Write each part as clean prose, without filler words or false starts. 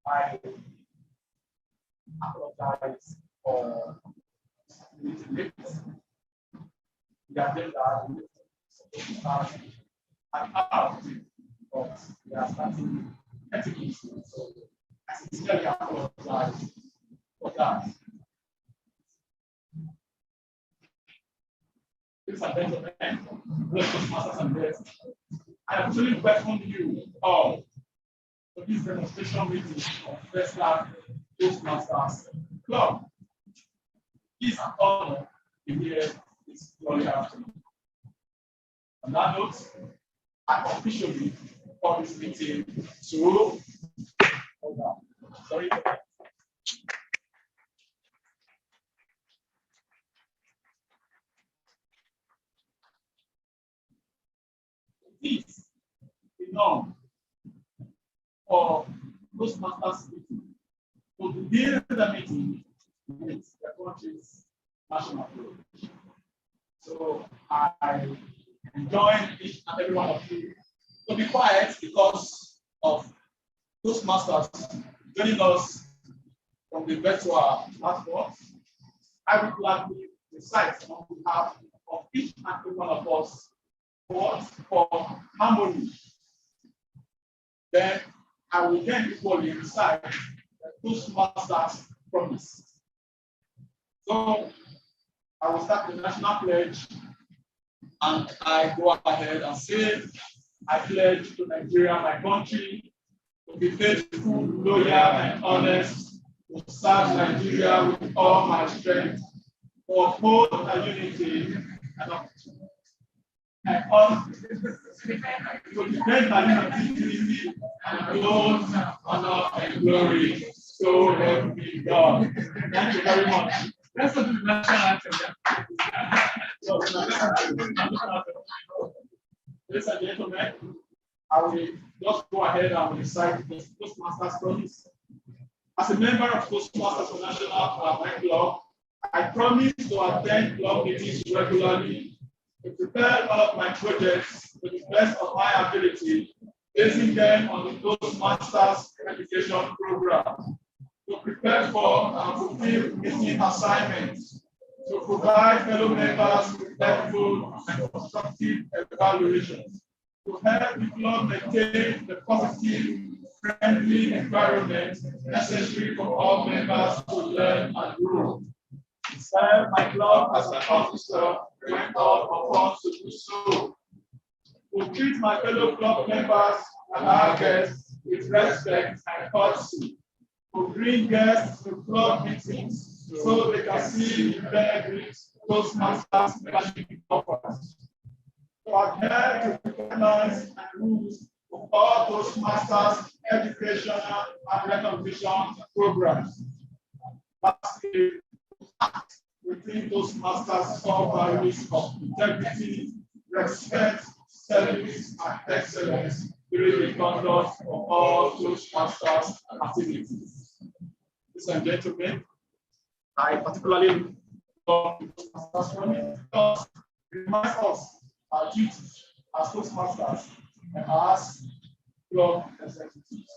I apologize for meeting late. The agenda is supposed to start an hour, but we are starting 30 minutes. So I sincerely apologize for that. Ladies and gentlemen, Toastmasters and guests, I actually welcome you all to this demonstration meeting of FESTAC Toastmasters Club. It's an honor to be here this early afternoon. On that note, I officially call this meeting to order. Sorry. This is enough for Toastmasters meeting to begin the meeting with the country's national flag. So I join each and every one of you to be quiet because of Toastmasters joining us from the virtual platform. I would gladly recite on behalf of each and every one of us for harmony. Then I will then equally recite the Toastmasters promise. So I will start the national pledge, and I go ahead and say, I pledge to Nigeria, my country, to be faithful, loyal, and honest, to serve Nigeria with all my strength, to uphold her unity and to defend her unity and glory, honor, and glory. So help me God. Thank you very much. Let's go to the national anthem. Ladies and gentlemen, I will just go ahead and recite the Toastmasters promise. As a member of Toastmasters National Club, I promise to attend club meetings regularly, to prepare all of my projects to the best of my ability, basing them on the Toastmasters education program, to prepare for and fulfill meeting assignments, to provide fellow members with helpful and constructive evaluations, to help the club maintain the positive, friendly environment necessary for all members to learn and grow. To serve my club as an officer when called upon to do so. To treat my fellow club members and our guests with respect and courtesy. To bring guests to club meetings so they can see the benefits Toastmasters membership offers. To adhere to the guidelines and rules of all Toastmasters educational and recognition programs. Lastly, act within Toastmasters core values of integrity, respect, service, and excellence during the conduct of all Toastmasters activities. Ladies and gentlemen, I particularly love Toastmasters promise because it reminds us our duties as Toastmasters and as club executives.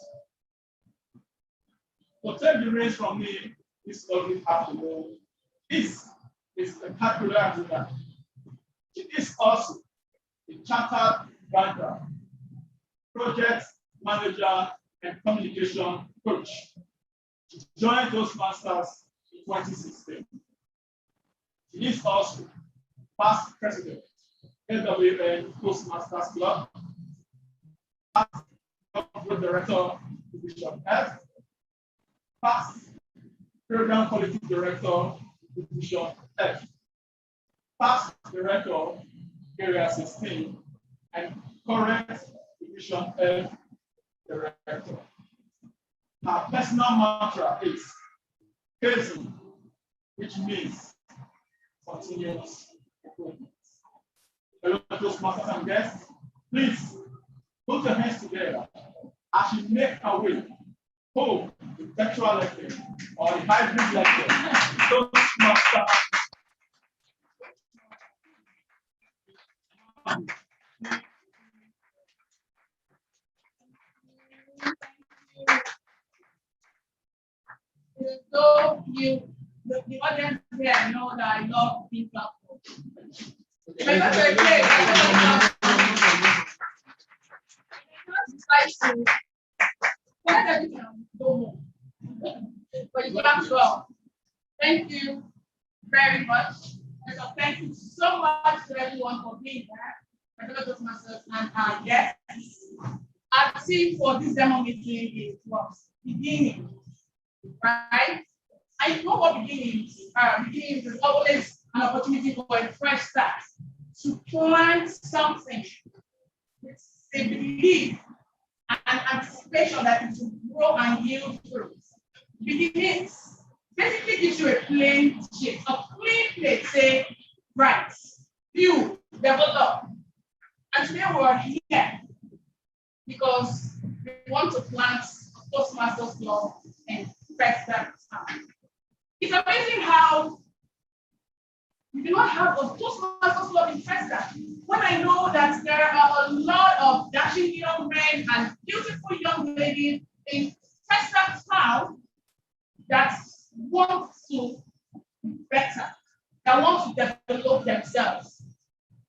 To take the reins from me this lovely afternoon, this is a popular agenda. It is also a chartered banker, project manager, and communication coach. She joined Toastmasters in 2016. She is also past president, LWN Toastmasters Club, past director, Division F, past program quality director, Division F, past director, Area 16, and current Division F director. Her personal mantra is KZ, which means continuous improvement. Hello, Toastmasters and guests, please put your hands together as she makes her way home the virtual lecture or the hybrid lecture. Toastmasters. So the audience here know that I love being platform. But you got to go. Thank you very much. And so thank you so much to everyone for being there. My fellow Toastmasters and our guests. Our theme for this demo meeting was beginning, right? I know what beginnings are. Beginnings is always an opportunity for a fresh start, to plant something with a belief and anticipation that it will grow and yield fruit. Beginnings basically gives you a plain sheet, a clean plate, say, right, build, develop. And today we're here because we want to plant Toastmasters Club and FESTAC. It's amazing how we do not have a Toastmasters Club in FESTAC. When I know that there are a lot of dashing young men and beautiful young ladies in FESTAC town that want to be better, that want to develop themselves,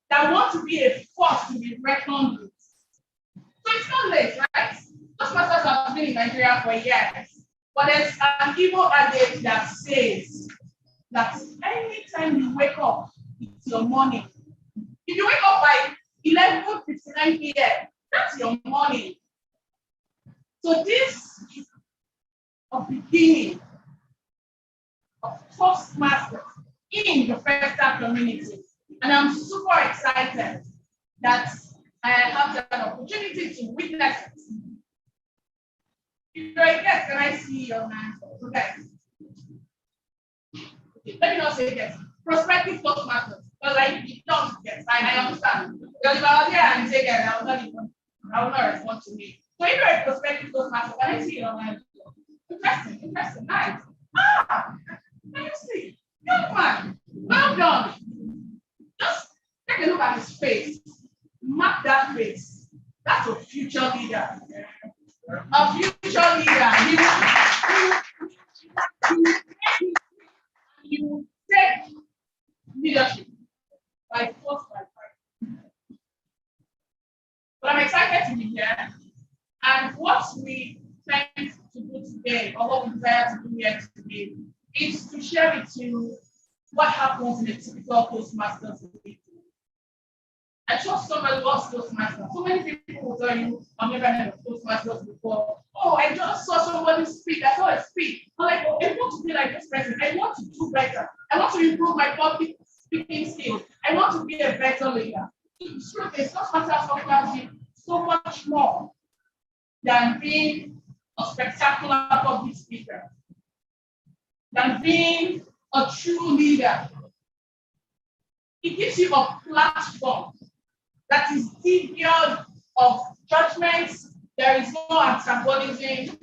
that want to be a force to be reckoned with. So it's not late, right? Toastmasters have been in Nigeria for years, but there's an evil adage that says that anytime you wake up, it's your morning. If you wake up by 11:59 p.m., that's your morning. So this is a beginning of Toastmasters in the FESTAC community. And I'm super excited that I have an opportunity to witness it. If you're a guest, can I see your hand? Okay. Let me not say yes. Prospective Toastmasters. Because I don't yes, I understand. Because if I was here and say yes, I will not respond to me. So if you're a prospective Toastmaster, can I see your hand? Interesting, nice. Can you see? Young man, well done. Just take a look at his face. Mark that face. That's a future leader. A future leader. You take leadership by force, by fire. But I'm excited to be here. And what we plan to do today, or what we desire to do here today, is to share with you what happens in a typical Toastmasters meeting. I trust somebody loves Toastmasters. So many people will tell you, I've never heard of Toastmasters before. Oh, I just saw somebody speak. I saw a speak. I'm like, oh, I want to be like this person. I want to do better. I want to improve my public speaking skills. I want to be a better leader. The truth is, Toastmasters offers you so much more than being a spectacular public speaker, than being a true leader. It gives you a platform that is devoid of judgments. There is no antagonism,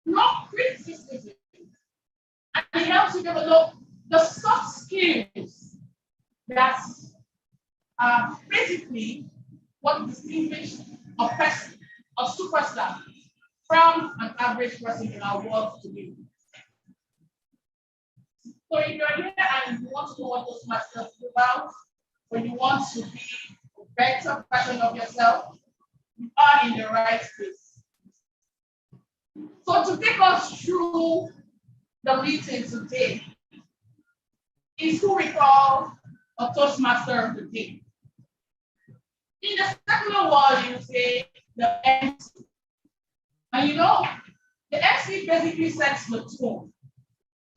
no criticism. And it helps you develop the soft skills that are basically what distinguishes a person, a superstar, from an average person in our world today. So if you're here and you want to know what Toastmasters is about, or you want to be a better version of yourself, you are in the right place. So to take us through the meeting today is who we call a Toastmaster of the day. In the secular world, you say the MC. And you know, the MC basically sets the tone.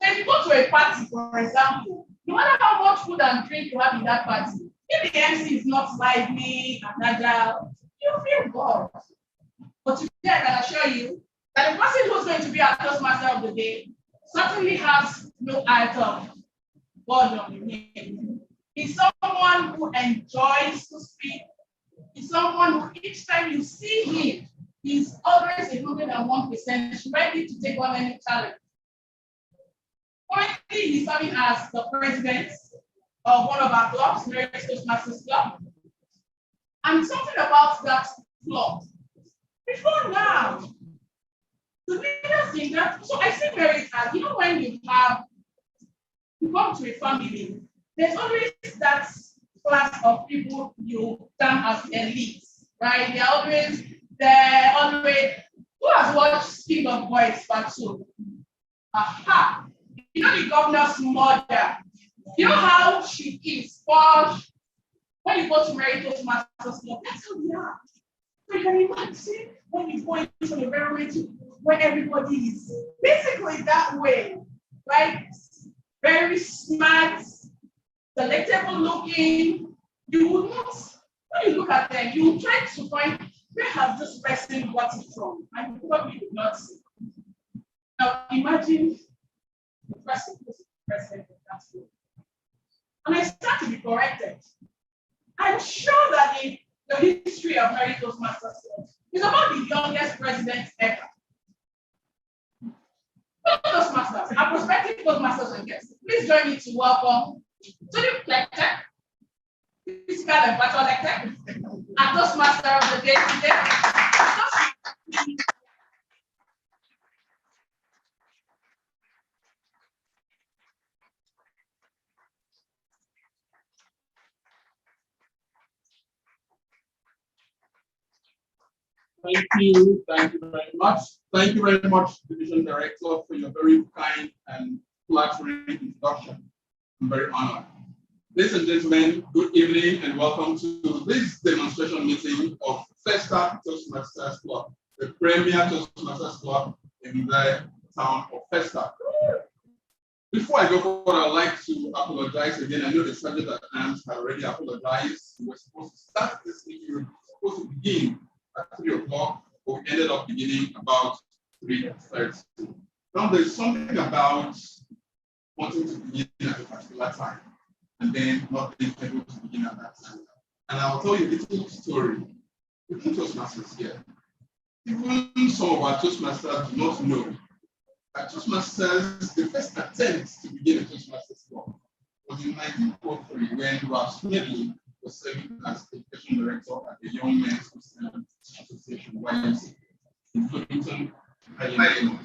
So if you go to a party, for example, no matter how much food and drink you have in that party, if the MC is not lively and agile, you feel bored. But today I can assure you that the person who's going to be our Toastmaster of the day certainly has no item bored on the name. He's someone who enjoys to speak. He's someone who, each time you see him, he's always 101% ready to take on any challenge. Currently, he's serving as the president of one of our clubs, American Toastmasters Club. And something about that club. Before now, the leaders in that. So I see merit as, you know, when you come to a family, there's always that class of people you term as elites, right? They're always, who has watched King of Boys Part 2? Aha! You know the governor's mother. You know how she is posh. When you go to marry Toastmasters club, that's how we are. So you can imagine when you go into an environment where everybody is basically that way, right? Very smart, selectable looking. You would not, when you look at them, you will try to find where has this person got it from, and you probably would not see. Now imagine the person who's the president of that school. And I start to be corrected. I'm sure that in the history of Mary Toastmasters is about the youngest president ever. Toastmasters, our prospective Toastmasters and guests, please join me to welcome to the lecture, physical and virtual lecture, and Toastmaster of the day today. Thank you very much. Thank you very much, Division Director, for your very kind and flattering introduction. I'm very honored. Ladies and gentlemen, good evening and welcome to this demonstration meeting of FESTAC Toastmasters Club, the premier Toastmasters Club in the town of FESTAC. Before I go forward, I'd like to apologize again. I know the subject at hand had already apologized. We were supposed to start this meeting, we were supposed to begin at 3 o'clock, but we ended up beginning about 3:30. Now, there's something about wanting to begin at a particular time and then not being able to begin at that time. And I'll tell you a little story. The Toastmasters here, even some of our Toastmasters do not know that Toastmasters, the first attempt to begin a Toastmasters club was in 1903 when Ralph Smedley was serving as education director at the Young Men's Association, YMC, in Bloomington, Ireland.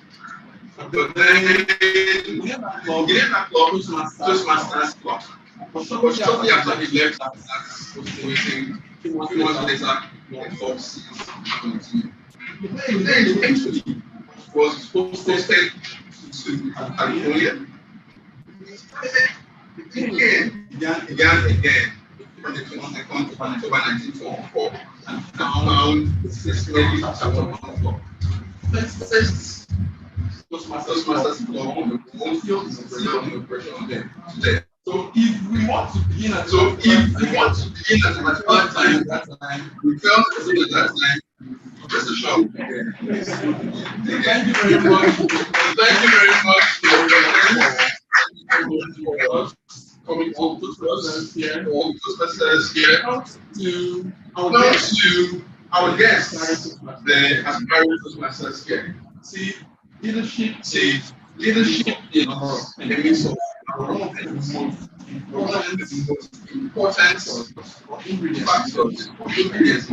So then, we had that club, Toastmasters Club. But shortly after he left that association, he was later overseas. Then eventually was posted to California. Began again on the 22nd of October 1924 and found this very chapter 1. First Toastmasters Club on the whole field is in operation today. So if we want to begin at a particular time, we felt at that time, just a show. Thank you very much. Thank you very much for coming all to us here, to our guests, the aspiring Toastmasters here. See, leadership is one of the most important factors in leadership.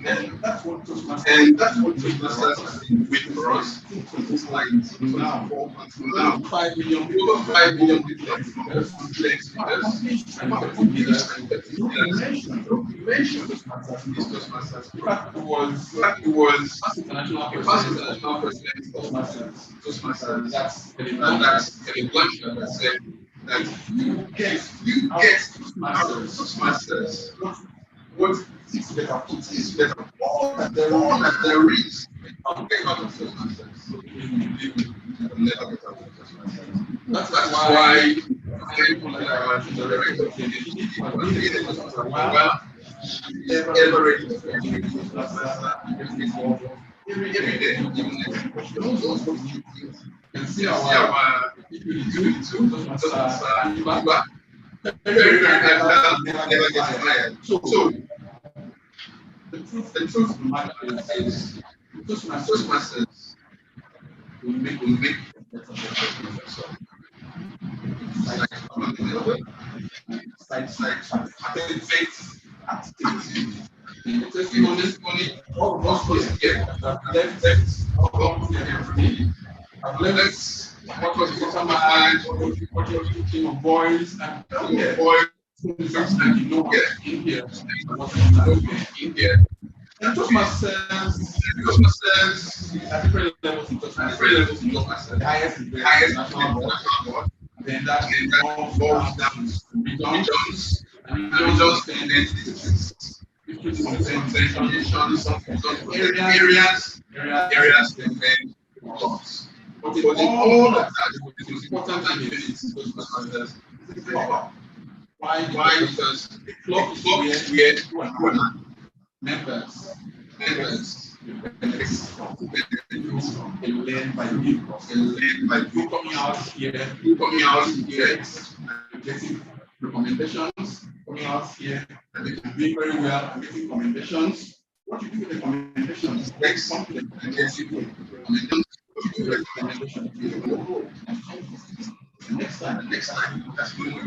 And that's what Toastmasters has been doing for us until now. 5 million people speakers, and mentioned Toastmasters. It was international president Toastmasters. That's Kevin Blanchard that said that you get Toastmasters. What is better? It is better. All that there is. I'll get out of Toastmasters. Never get out of Toastmasters. That's why people like our director ever ready to every day, and see our people very never get tired. So the truth of the matter is Toastmasters will make side activity In the testimony, all of us here have left everything. I've left what was the bottom line, what was the king of boys, and boys, and you know what in here, and what in here. And Toastmasters, at different levels in Toastmasters, the highest is the national board, then that involves down regions, and regions then entities. Areas, then blocks. But in all that, the important thing is Toastmasters. Why? Because the club is where you are members. They learn by you. You coming out here, getting recommendations, coming out here, and they can do very well and getting recommendations. What you do with the recommendations makes something and gets you recommendations. Next time, that's when we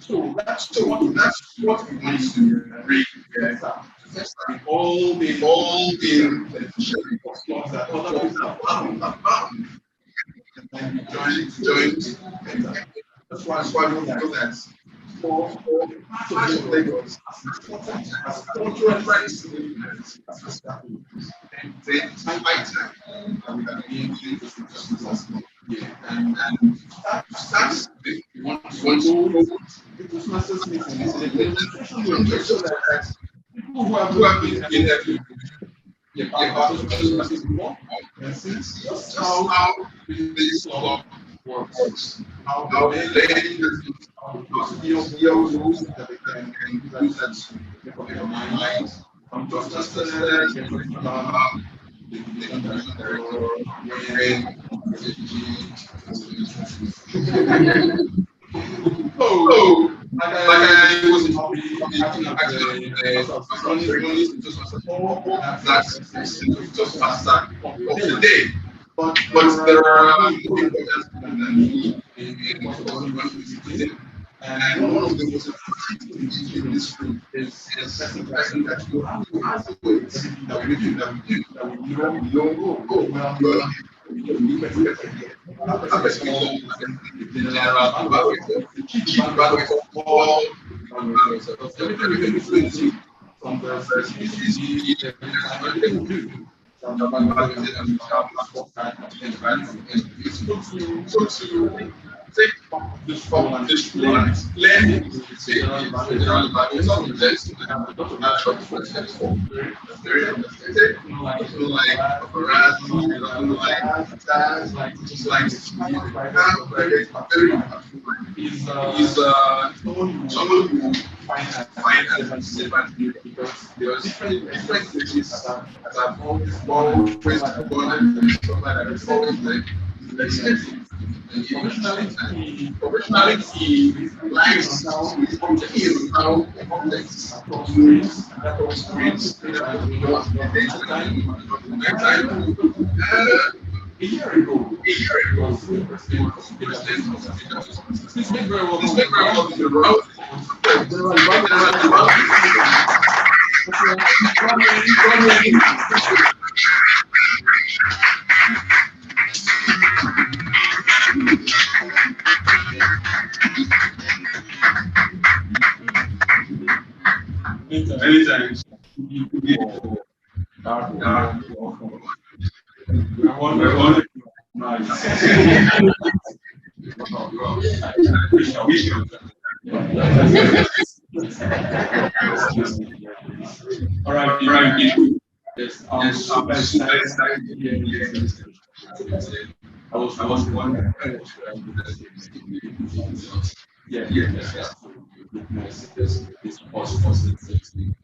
so that's what we want to read. All the clubs that other people have found. And we joined. That's why we know that for the part of Lagos as cultural practices and then my time and we can be in this and that's the one to go the Toastmasters meeting is the demonstration will show that people who have been in every Toastmasters before and since just how this club works, how they how the rules that they can use that for their mind from Toastmasters like I was in acting at the just faster of the day. But there are people and one of the most important in this room is the person that you have to ask everything that we don't go well. From the take this from this learning general values of the text like is someone who find and save and build because there are different places that have always gone and stuff like that. It's always like expensive. Professionality lies with how complex a year ago, this make very well in the road. Anytime. All right. Yes, I was wondering. This possibility.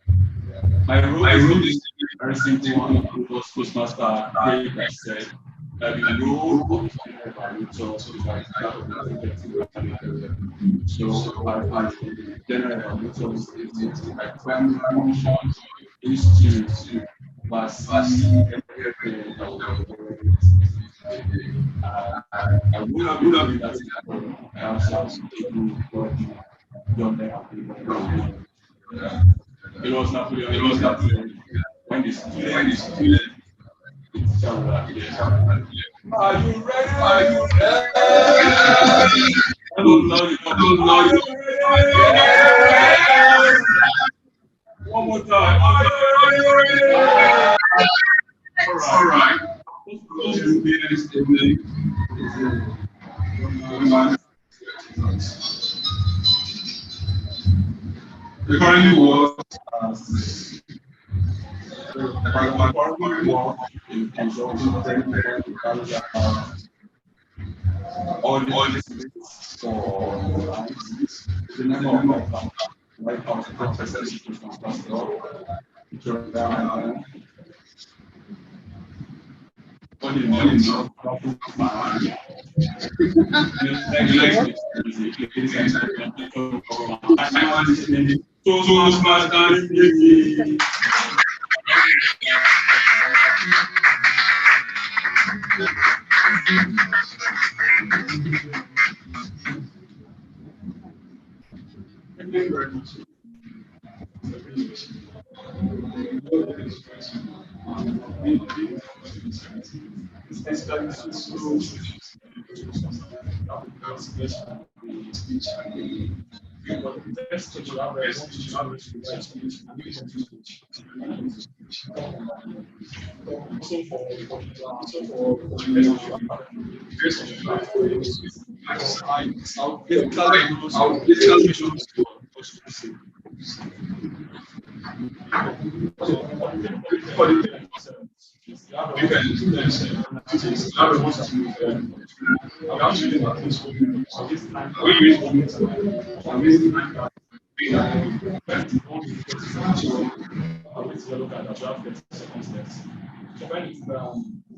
My role is very simple. One was Toastmaster Craig that said that the role of the evaluator is like that of the so I general evaluators is my primary function is to oversee everything I would have been that I have some people who done that. It was Napoleon. It was Napoleon. When the student. Are you ready? Are you ready? I don't know. One more time. All right. The currently work in conjunction all these for the number of White House professors Toastmasters. Thank you very much.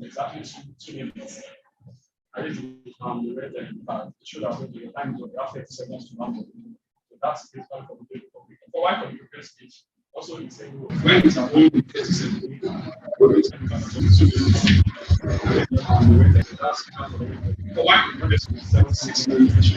Exactly 2 minutes. I need to read the should have been the time of 30 seconds to number. So that's basically for the paper. For why for the prepared speech, also in same when it's a whole 30 seconds. For why the prepared speech 6 minutes.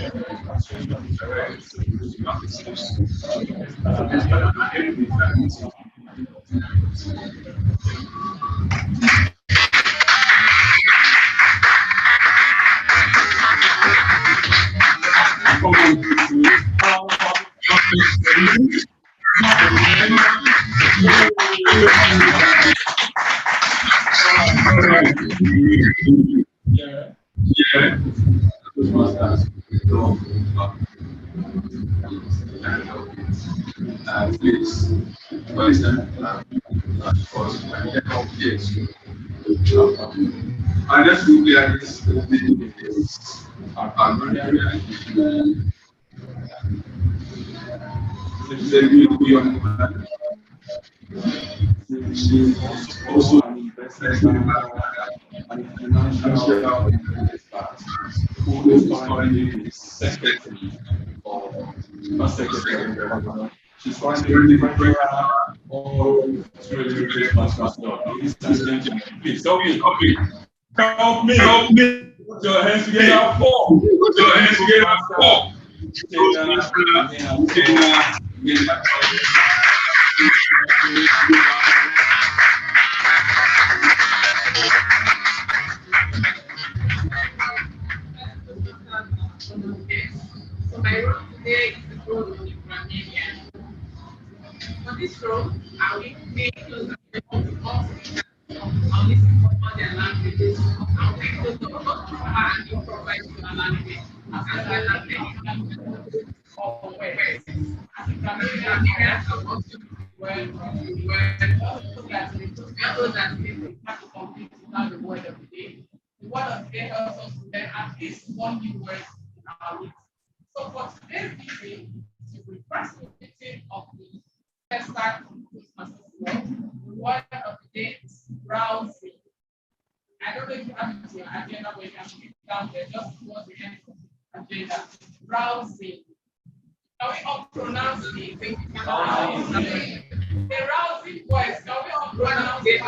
And that's really also an investor and financial investor who is currently the secretary of secretary. She's currently the or please help me. Put your hands together. Put your hands together. So my role today is the role of the grammarian. For this role, I will pay close attention to all speakers. I'll listen for all their languages. I'll take note of what and improvise to our language as well as any language or words. As a grammarian, I want to word so that we have to complete the word of the day. The word of the day helps us to learn at least one new word in our week. So for today's meeting, is the first meeting of the FESTAC Toastmasters World. The word of the day is browsing. I don't know if you have it in your agenda, but you can put it down there just towards the end of the agenda. Browsing. Can we all pronounce it? The rousing voice. Can we all pronounce it?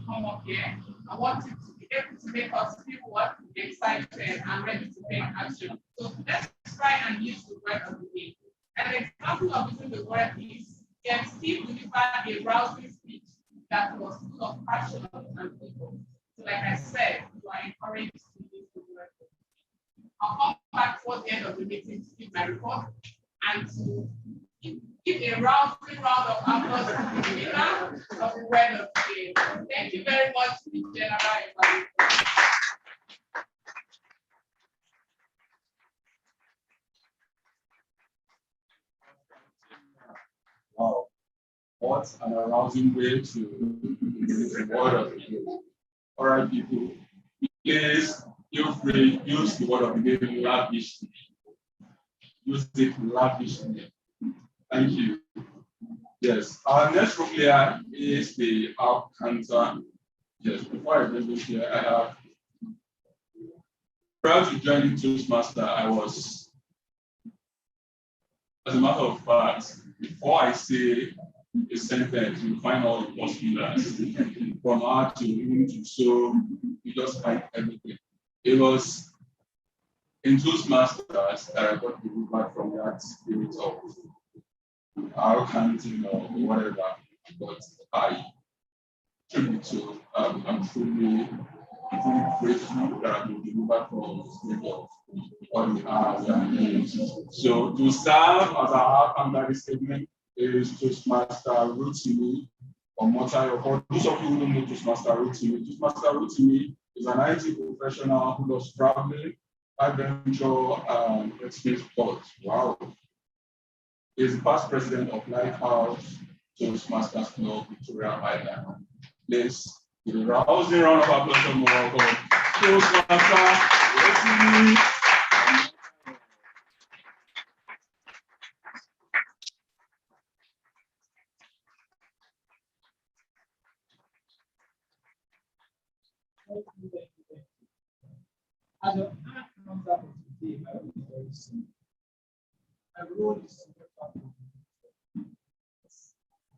Come up here. I want you to be to make us feel what? Excited and ready to take action. So let's try and use the word of the day. An example of using the word is, can Steve deliver a rousing speech that was full of passion and people? So like I said, you are encouraged to use the word of the day. I'll come back towards the end of the meeting to give my report and to give a rousing round of applause to the winner of the word of the day. Thank you very much, the general evaluation. Wow, what an arousing way to use the word of the day. All right, people, please feel free, use the word of the day lavishly. Use it lavishly. Thank you. Yes, our next group here is the out counter. Yes, before I bring this here, I have, prior to joining Toastmaster, I was, as a matter of fact, before I say a sentence, you find all the postulars from R to even to so, you just find everything. It was in Toastmasters that I got the feedback from that spirit of arrogant, or whatever, but I tribute to, I'm truly grateful that I've been delivered from the spirit of what we are. So to serve as our under this statement is Toastmaster Rotimi or Motayo. For those of you who don't know Toastmaster Rotimi is an IT professional who does traveling, adventure, and experience sports. Wow. Is the past president of Lighthouse Toastmasters Club, Victoria Island. Please give a rousing round of applause and welcome Toastmaster Rotimi. As an art counter of today, my own is very simple. My role is to make up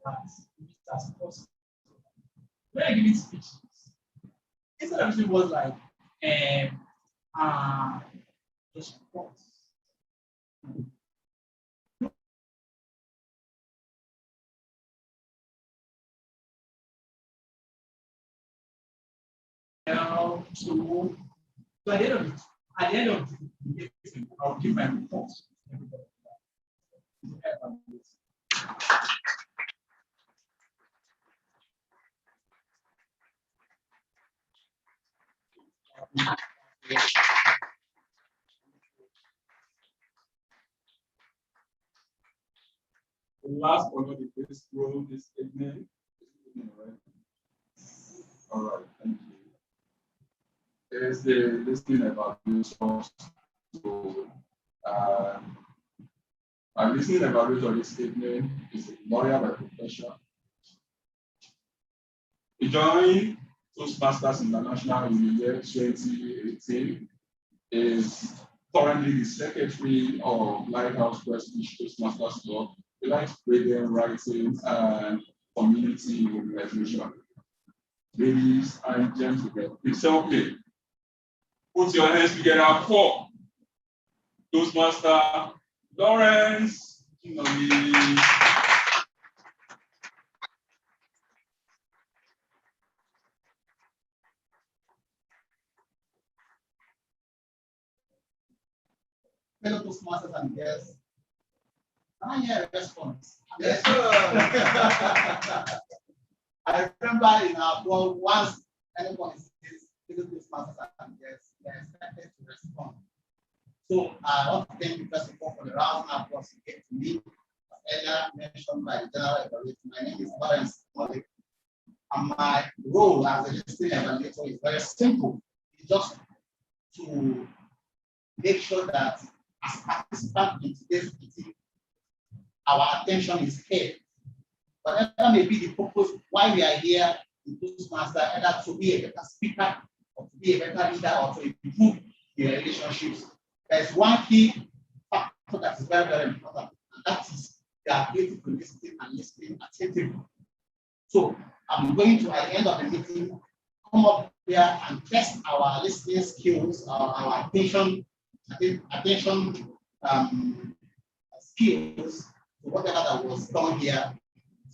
that as possible. When I give it speeches, instead of using words like response. So at the end of the meeting, I'll give my report to everybody. The last but not the least role this evening. Right? All right, thank you. Is the listening evaluation. So, our listening evaluation this evening is a lawyer by profession. He joined Toastmasters International in the year 2018. Is currently the secretary of Lighthouse Prestige Toastmasters Club. He likes reading, writing, and community organization. Ladies and gentlemen, it's okay. Put your hands together for Toastmaster Lawrence. Fellow Toastmasters and guests, can I hear a response? Yes, sir. I remember in our blog, once anyone says fellow Toastmasters and guests, they are expected to respond. So I want to thank you first of all for the round of applause you gave to me. As earlier mentioned by the general evaluator, my name is Lawrence Molly, and my role as a listening evaluator is very simple. It's just to make sure that as participants in today's meeting, our attention is paid. Whatever may be the purpose why we are here in Toastmasters, either to be a better speaker, or to be a better leader, or to improve the relationships. There's one key factor that is very, very important, and that is the ability to listen and listening attentively. So I'm going to, at the end of the meeting, come up here and test our listening skills, our attention skills to whatever that was done here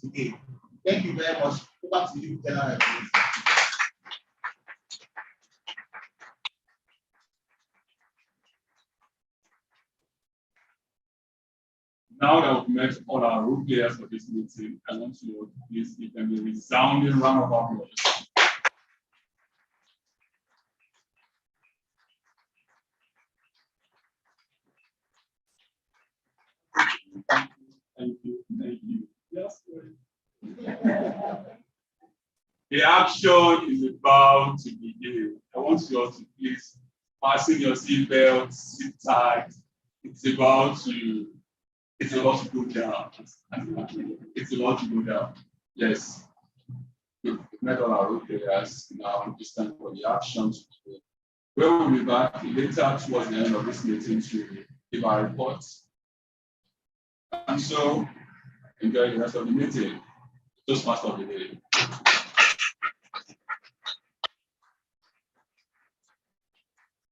today. Thank you very much. Over to you, General. Now that we've met all our role players for this meeting, I want to please give them a resounding round of applause. Thank you. Yes. The action is about to begin. I want you all to please fasten your seatbelts, sit tight. It's about to go down. It's about to go down. Yes. We've met all our role players. Now it's time for the action to begin. We will be back later towards the end of this meeting to give our reports. And so, enjoy the rest of the meeting. Toastmasters of the day.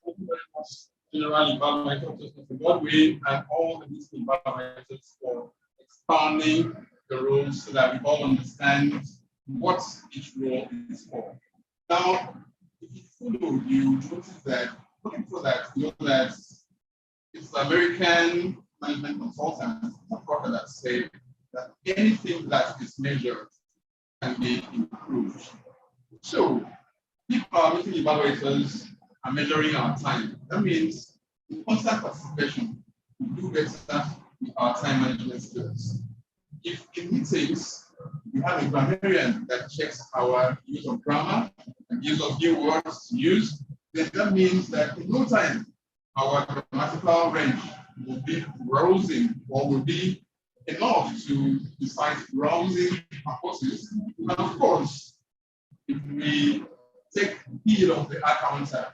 Thank you very much, General Environmental Godwin, and all the meeting environmentalists for expanding the rules so that we all understand what each role is for. Now, if you follow, you notice that, looking for that, you know that it's American management consultants, that say that anything that is measured can be improved. So, if our meeting evaluators are measuring our time, that means in constant participation, we do better with our time management skills. If in meetings, we have a grammarian that checks our use of grammar and use of new words to use, then that means that in no time, our grammatical range will be rousing or will be enough to decide rousing purposes. And of course, if we take heed of the counter,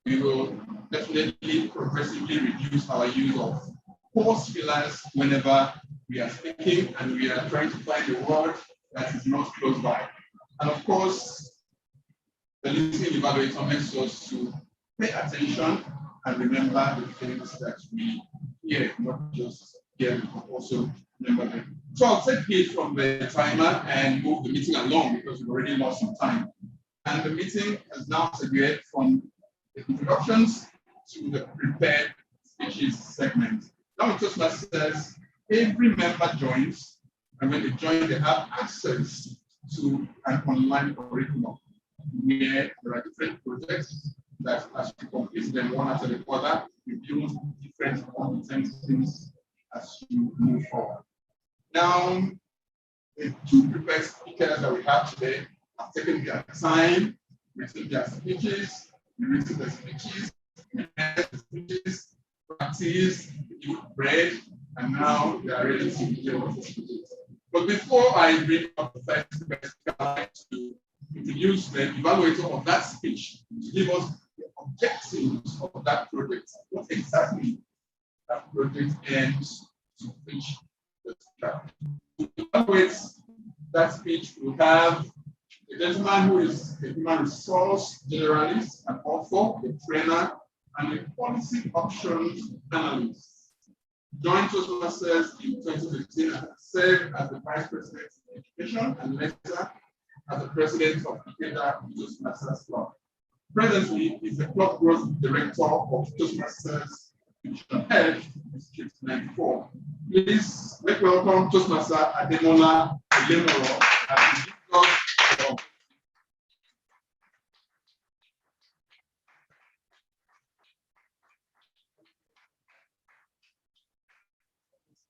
we will definitely progressively reduce our use of pause fillers whenever we are speaking and we are trying to find a word that is not close by. And of course, the listening evaluator makes us to pay attention and remember the things that we hear, not just hear, but also remember them. So I'll take heed from the timer and move the meeting along because we've already lost some time. And the meeting has now segued from the introductions to the prepared speeches segment. Now, Toastmasters says every member joins, and when they join, they have access to an online curriculum where there are different projects that, as you complete them one after the other, you build different competencies as you move forward. Now, the two prepared speakers that we have today have taken their time, written their speeches, written the speeches, practice, read, and now they are ready to hear what the speeches. But before I bring up the first speaker, I'd like to introduce the evaluator of that speech to give us the objectives of that project. What exactly that project aims to reach the speaker. To evaluate that speech, we have a gentleman who is a human resource generalist, an author, a trainer, and a policy options analyst. Joined Toastmasters in 2015 and served as the Vice President of Education and later as the President of Ikeda Toastmasters Club. Presently, he's the Club Growth Director of Toastmasters Division Head, District 94. Please make welcome Toastmaster Ademola Elemoro as the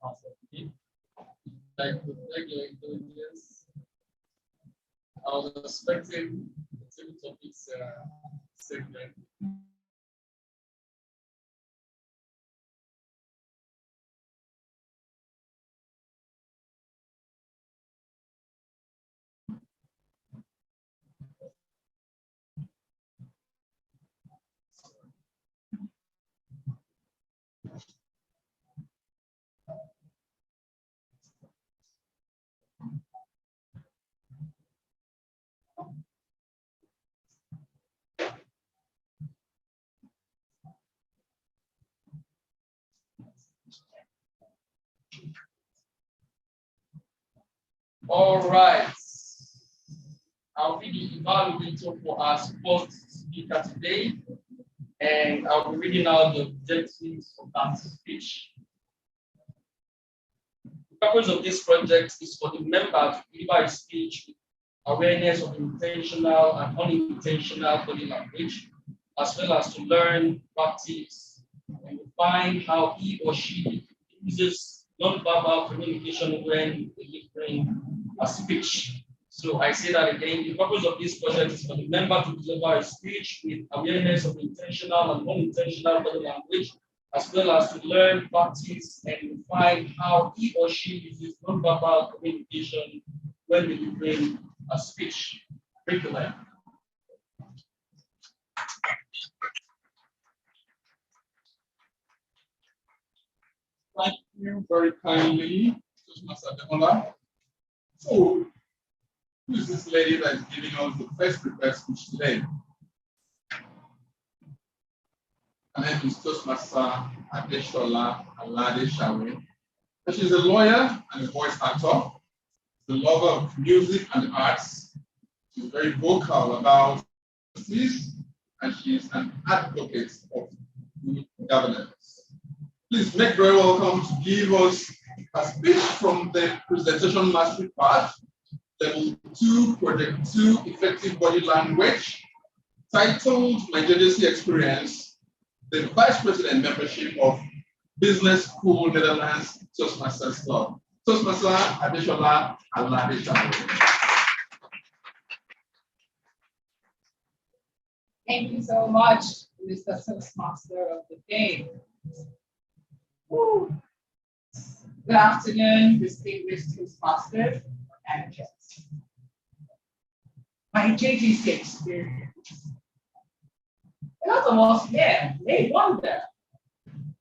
of Thank you, indulgence. I was expecting the table topics segment. All right. I'll be the evaluator for our first speaker today, and I'll be reading out the objectives of that speech. The purpose of this project is for the member to deliver a speech with awareness of intentional and unintentional body language, as well as to learn, practice, and define how he or she uses non-verbal communication when delivering a speech. So I say that again, the purpose of this project is for the member to deliver a speech with awareness of intentional and unintentional body language, as well as to learn, practice, and define how he or she uses non-verbal communication when delivering a speech. Thank you, Lynn. Thank you very kindly, Toastmaster Demola. So, who is this lady that is giving us the first prepared speech today? Her name is Toastmaster Adeshola Alade Shawe. She's a lawyer and a voice actor, the lover of music and arts. She's very vocal about this, and she's an advocate of good governance. Please make very welcome to give us a speech from the presentation mastery part, level 2, project 2, effective body language, titled My JJC Experience, the Vice President membership of Business School Netherlands Toastmasters Club. Toastmaster Adeshola Alade Shawe. Thank you so much, Mr. Toastmaster of the day. Woo. Good afternoon, distinguished Toastmasters and guests. My JGC experience. A lot of us here may wonder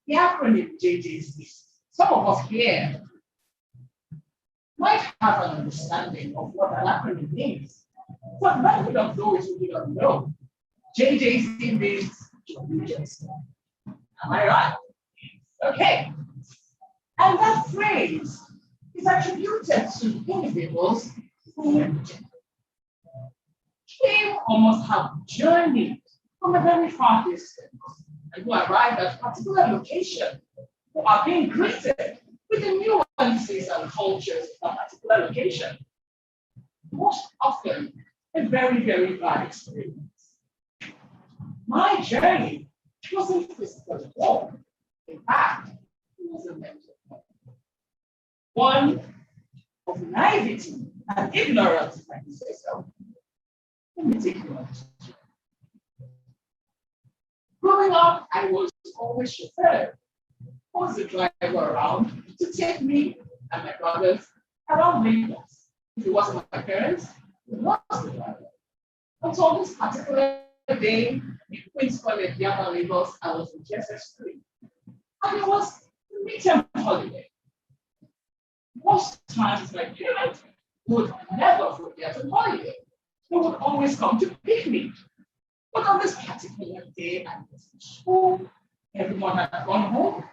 the acronym JJC. Some of us here might have an understanding of what an acronym means, but many of those who do not know, JJC means John. Am I right? Okay. And that phrase is attributed to individuals who came or must have journeyed from a very far distance and who arrived at a particular location, who are being greeted with the nuances and cultures of a particular location. Most often, a very, very bad experience. My journey wasn't physical at all. In fact, it was a mental one of naivety and ignorance, if I can say so. Let me take you on. Growing up, I was always chauffeured. I was the driver around to take me and my brothers around Lagos. If it wasn't my parents, it was the driver. Until this particular day, in Queen's College, Yaba, Lagos, I was in GSS3. And it was a midterm holiday. Most times, my parents would never forget a holiday. They would always come to pick me. But on this particular day, I was in school. Everyone had gone home.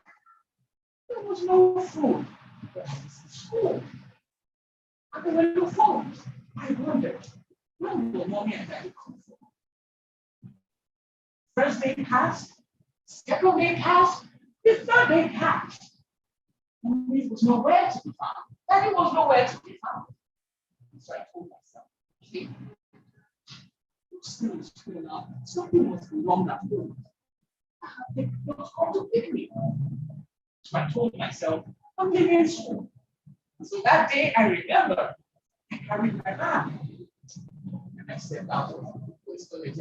There was no food. But I was in school. And there were no phones. I wondered, when will mommy and daddy come from? First day passed. Second day passed. The third day passed. Mommy was nowhere to be found. Daddy was nowhere to be found. So I told myself, see, school is school now. Something was wrong at home. They was going to pick me. So I told myself, I'm leaving school. So that day I remember, I carried my bag. And I stepped out of the Queen's College.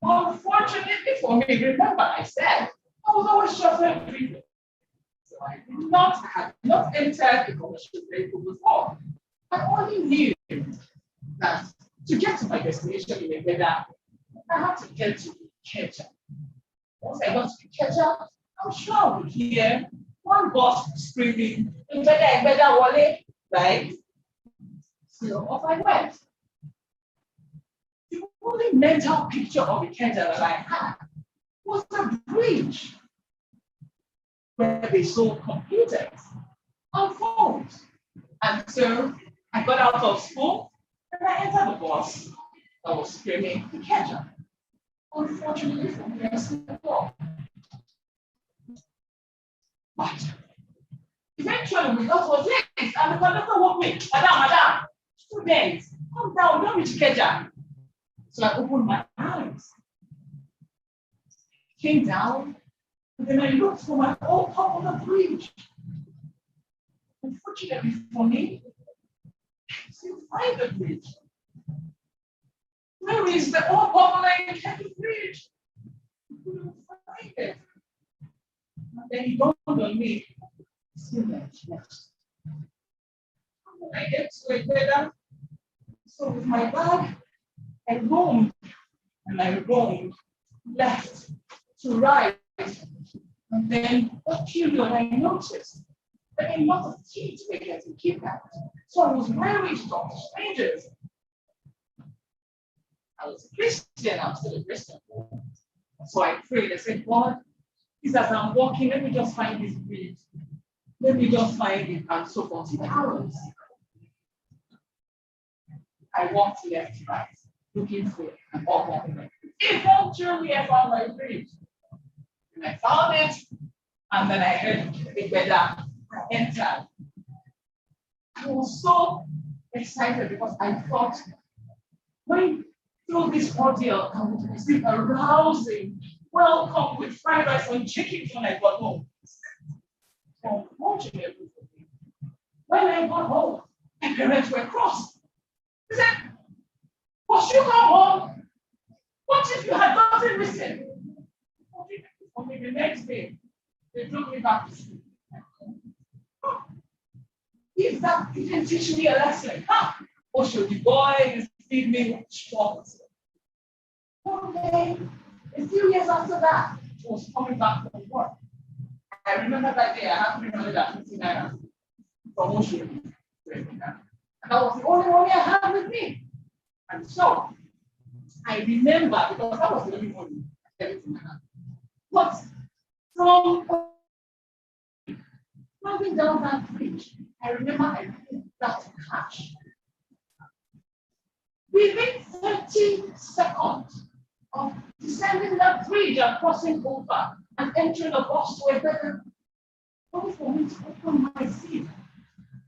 Unfortunately for me, remember I said, I was always chauffeured driven. So I had not entered a commercial vehicle before. I only knew that to get to my destination in Ebeda, I had to get to Ikeja. Once I got to Ikeja, I'm sure I would hear one bus screaming, Ebeda, Wale, right? So off I went. The only mental picture of Ikeja that I had was a bridge where they sold computers and phones. And so I got out of school and I entered the bus. I was screaming, Ikeja. Unfortunately for me, I slept off. But eventually we got to a place and the conductor woke me, Madam, students, come down, don't reach Ikeja. So I opened my eyes, came down, and then I looked for my old top of the bridge. Unfortunately for me, I couldn't find the bridge. Where is the old popular Kentucky bridge? I couldn't find it. And then it dawned on me, still next. When I get to it later, so with my bag, I roamed and I roamed left to right. And then what period I noticed that a lot of kids were getting kidnapped. So I was very shocked, strangers. I was a Christian, I'm still a Christian. So I prayed, I said, God, as I'm walking, let me just find this bridge. Let me just find it, and so for 2 hours. I walked left to right, looking for it, and all walking. Eventually, I found my bridge. And I found it, and then I heard the weather. I entered. I was so excited because I thought, going through this ordeal, I would receive a rousing welcome with fried rice and chicken when I got home. Unfortunately, when I got home, my parents were cross. They said, "Must you come home? What if you had gotten missing?" Okay, the next day, they took me back to school. If that didn't teach me a lesson, or should the boys feed me short? One day, a few years after that, I was coming back from work. I remember that day I had 350 naira from Ocean. And that was the only money I had with me. And so I remember, because that was the only money everything I had. But from driving down that bridge, I remember I picked that cash. Within 30 seconds of descending that bridge and crossing over and entering a bus to a better, only for me to open my seat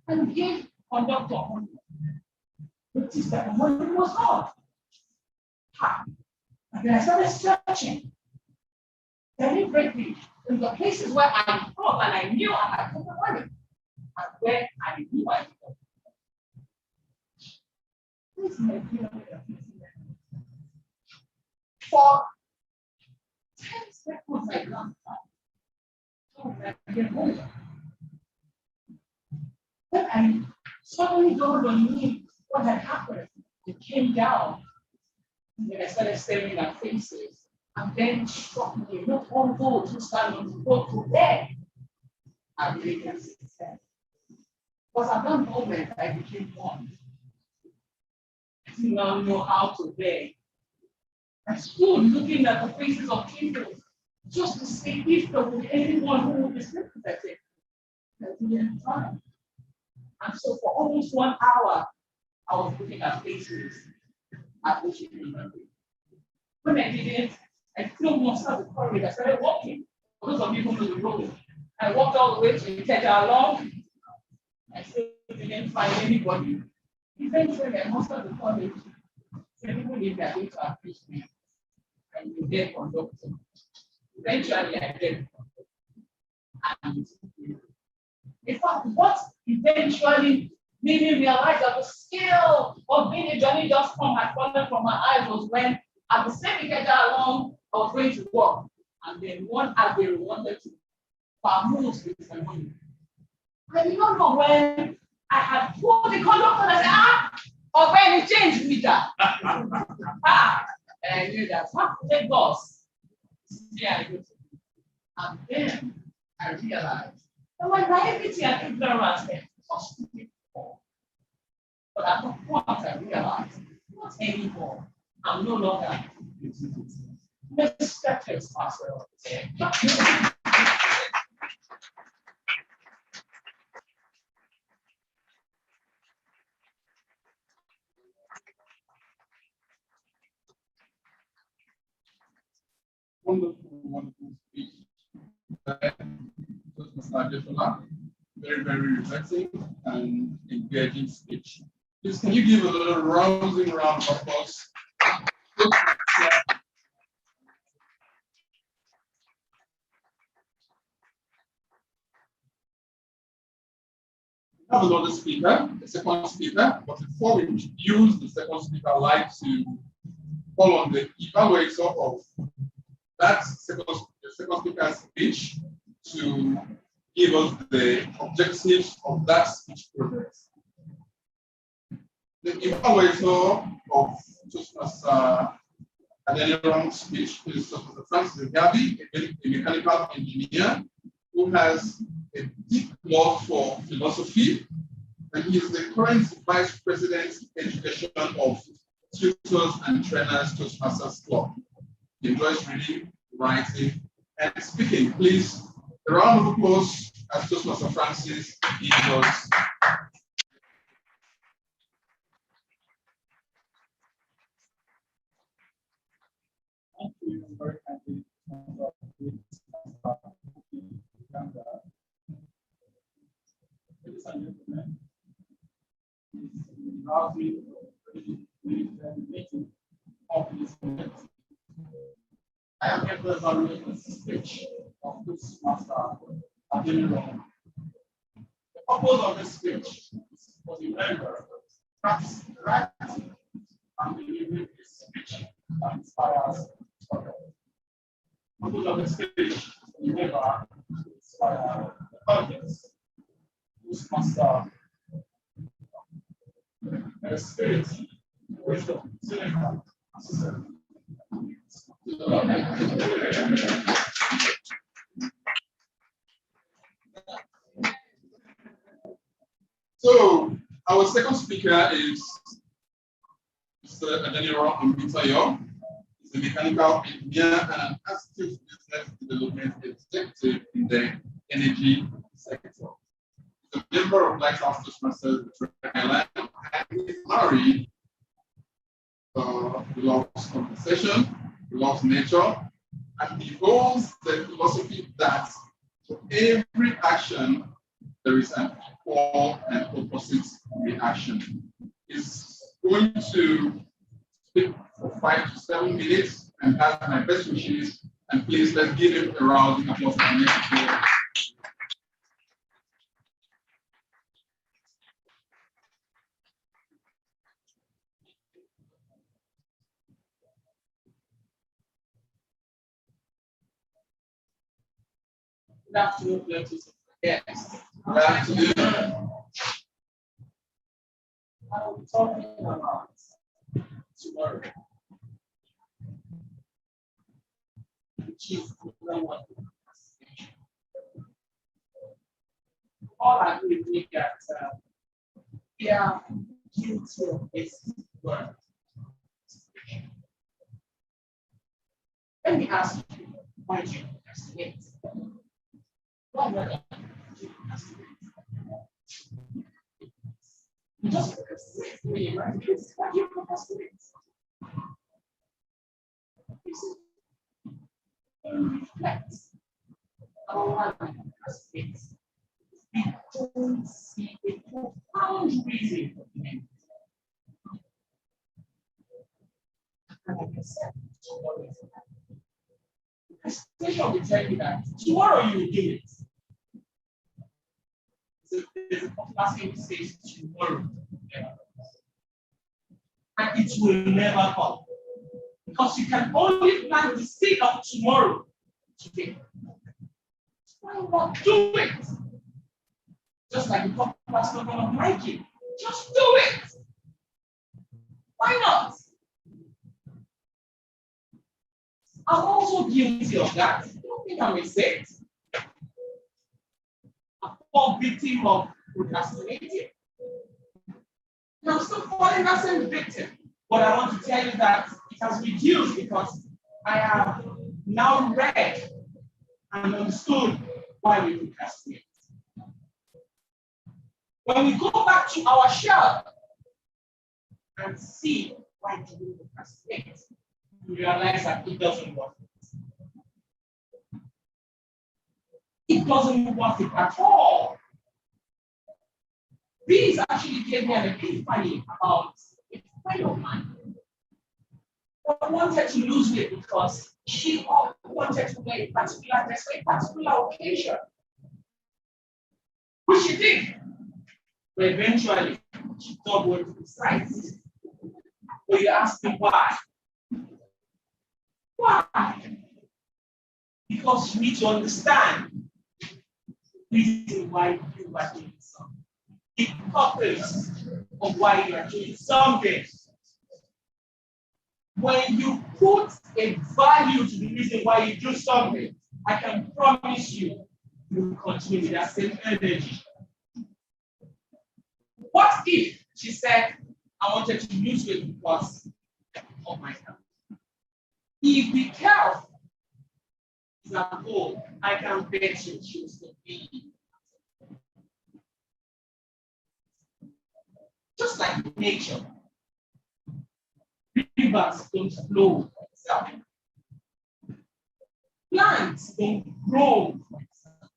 and give conductor money. Notice that the money was gone. And then I started searching deliberately in the places where I thought and I knew I had put the money, and where I knew I put it. This may be for 10 seconds I glanced at. So I get over. Then I suddenly dawned on me what had happened. It came down. And then I started staring at faces. And then it struck me, not one goal to stand on the boat to bed. I really can see it. Because at that moment, I became one. I did not know how to beg. I stood looking at the faces of people just to see if there was anyone who would be sympathetic. I didn't find. And so for almost 1 hour, I was looking at faces at which it remembered. When I didn't, I flew most of the corridor. I started walking. For those of you who know the road, I walked all the way to Ikeja along. I still didn't find anybody. Eventually, I mustered the college. So people need that going to appreciate me. And you get conductor. Eventually, I did. And in fact, what eventually made me realize that the scale of being a journey just come had fallen from my eyes was when at the same Ikeja along, I was going to work. And then one Agero wanted to permute with my money. I did not know when I had pulled the conductor and I said, or when he changed meter. And I knew that, take boss. Yeah, and then I realized that my naivety and ignorance was stupid before. But at the point I realized, not anymore. I'm no longer respected myself. wonderful speech. Mr. Adesola. Very, very reflecting and engaging speech. Please, can you give a little rousing round of applause? We have another speaker, the second speaker, but before we introduce the second speaker, I'd like to call on the evaluator of that second speaker's speech to give us the objectives of that speech progress. The evaluator of Toastmasters Adeniran's speech is Dr. Francis Gabi, a mechanical engineer who has a deep love for philosophy, and he is the current Vice President Education of Tutors and Trainers Toastmasters Club. He enjoys reading, writing, and speaking. Please, a round of applause as Toastmaster Francis gives. Thank you. I'm very happy ladies and gentlemen, meeting of this event. I am here to evaluate the speech of this master Adeniran. The purpose of this speech is for the member to practice writing and delivering a speech that inspires others. The purpose of the speech is for the member to inspire the audience. This master the spirit, wisdom, cynical, So, our second speaker is Mr. Adeniran Ambitayo. He's a mechanical engineer and an active business development executive in the energy sector. He's a member of Lighthouse Toastmasters Thailand, and he's married. He loves conversation, he loves nature, and he holds the philosophy that for every action there is an equal and opposite reaction. He's going to speak for 5 to 7 minutes and has my best wishes. And please, let's give him a round of applause for the next. Good afternoon, ladies and Yes. Good afternoon. I will be talking about tomorrow, which is one. All I do is look at we are guilty of this word. Let me ask you, why do you procrastinate? What word do you procrastinate? You just procrastinate. Why do you procrastinate? You see, reflect on why you procrastinate. We don't see a profound reason for doing it. And like I said, tomorrow is happening. Procrastination will tell you that tomorrow you will do it. So there's a popular saying that says tomorrow. And it will never come. Because you can only plant the seed of tomorrow today. Why not do it? Just like the popular slogan of Nike, just do it. Why not? I'm also guilty of that. I don't think I'm exempt. I'm a victim of procrastinating. And I'm still falling that same victim. But I want to tell you that it has reduced because I have now read and understood why we procrastinate. When we go back to our shell and see why do we procrastinate, we realize that it doesn't work. It doesn't worth it at all. This actually gave me an epiphany about a friend of mine. I wanted to lose weight because she wanted to wear a particular dress for a particular occasion, which she did. But eventually, she thought going to the size. But you ask me why? Why? Because you need to understand the reason why you are doing something. The purpose of why you are doing something. When you put a value to the reason why you do something, I can promise you, you will continue with that same energy. What if she said, I wanted to lose weight because of my health? If the health is at goal, I can bet you she will still be. Just like nature. Rivers don't flow for itself. Plants don't grow for itself.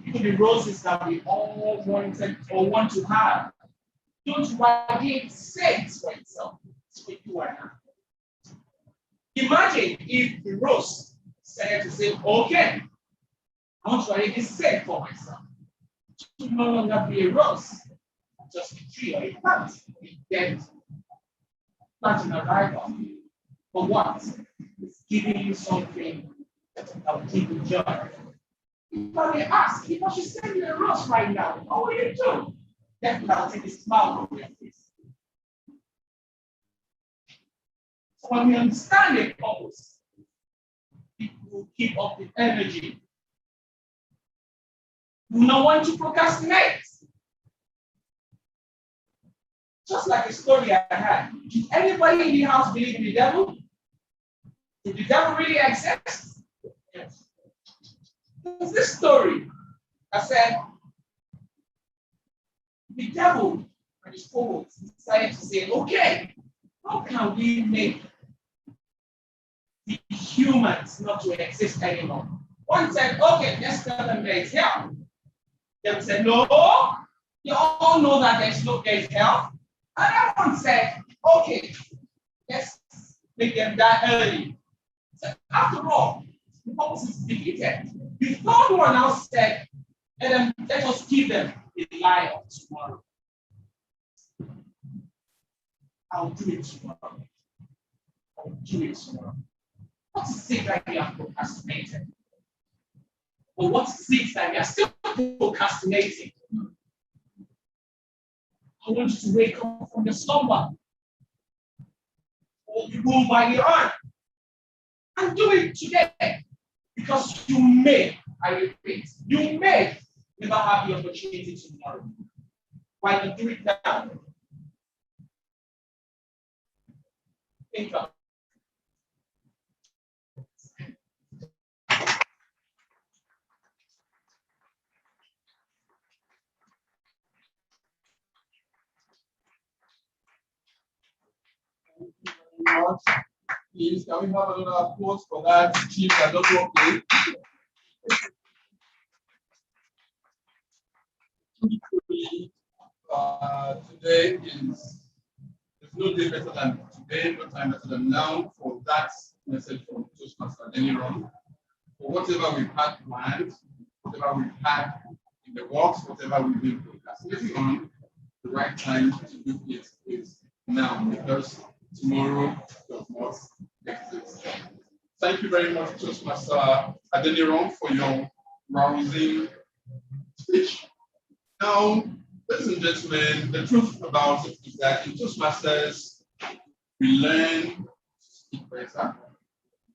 Even the roses that we all wanted or want to have don't radiate scent for itself. It's what you are now. Imagine if the rose said to say, okay, I want to radiate scent for myself. It will no longer be a rose, just a tree or a plant, a dead plant in arrival. For what? It's giving you something that will give you joy. If I may ask, if I should send you a rose right now, what will you do? Definitely, I'll take a smile from your face. So when we understand the purpose, it will keep up the energy. We don't want to procrastinate. Just like a story I had. Did anybody in the house believe in the devil? Did the devil really exist? Yes. There's this story. I said, the devil and his cohorts decided to say, okay, how can we make the humans not to exist anymore? One said, okay, let's tell them there is hell. They said, no, you all know that there is hell. Another one said, okay, let's make them die early. So after all, the purpose is defeated. The third one now said, let us give them a lie of tomorrow. I'll do it tomorrow. I'll do it tomorrow. What is it that we are procrastinating? Or what is it that we are still procrastinating? I want you to wake up from your slumber. Or you go by the arm. And do it today. Because you may, I repeat, you may never have the opportunity tomorrow. Why not do it now? Think of it. Please, can we have another applause for that chief that just walked in? Today is, there's no day better than today, no time better than now for that message from Toastmasters anyone. For whatever we've had planned, whatever we've had in the works, whatever we've been procrastinating on, the right time to do it is now, because tomorrow does not exist. Thank you very much, Toastmaster Adeniran, for your rousing speech. Now, ladies and gentlemen, the truth about it is that in Toastmasters, we learn to speak better,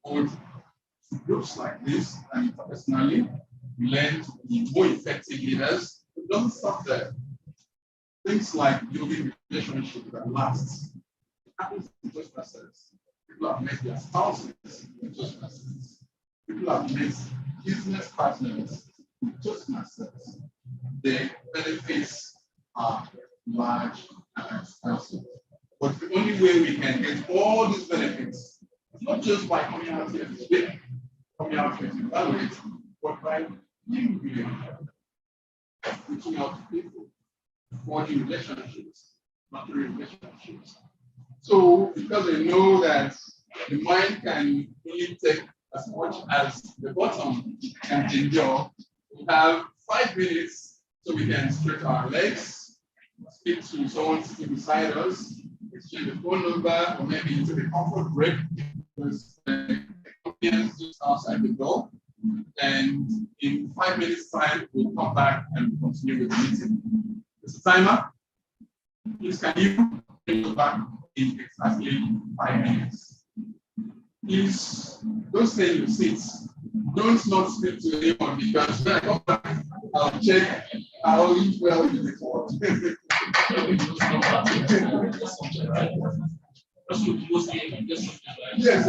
both to groups like this and interpersonally. We learn to be more effective leaders. It doesn't stop there. Things like building relationships that last. It happens in Toastmasters. People have met their spouses in Toastmasters. People have met business partners in Toastmasters. The benefits are large and expensive. But the only way we can get all these benefits is not just by coming out here to speak, coming out here to evaluate, but by reaching out to people, forging relationships, material relationships. So because they know that the mind can only take as much as the bottom can endure, we have 5 minutes so we can stretch our legs, speak to someone sitting beside us, exchange the phone number, or maybe into the comfort break because the audience just outside the door. And in 5 minutes' time, we'll come back and continue with the meeting. There's a timer. Please, can you bring it back in exactly 5 minutes? Please don't stay in your seats. Don't not speak to anyone because when I come back, I'll check how well you report. Yes,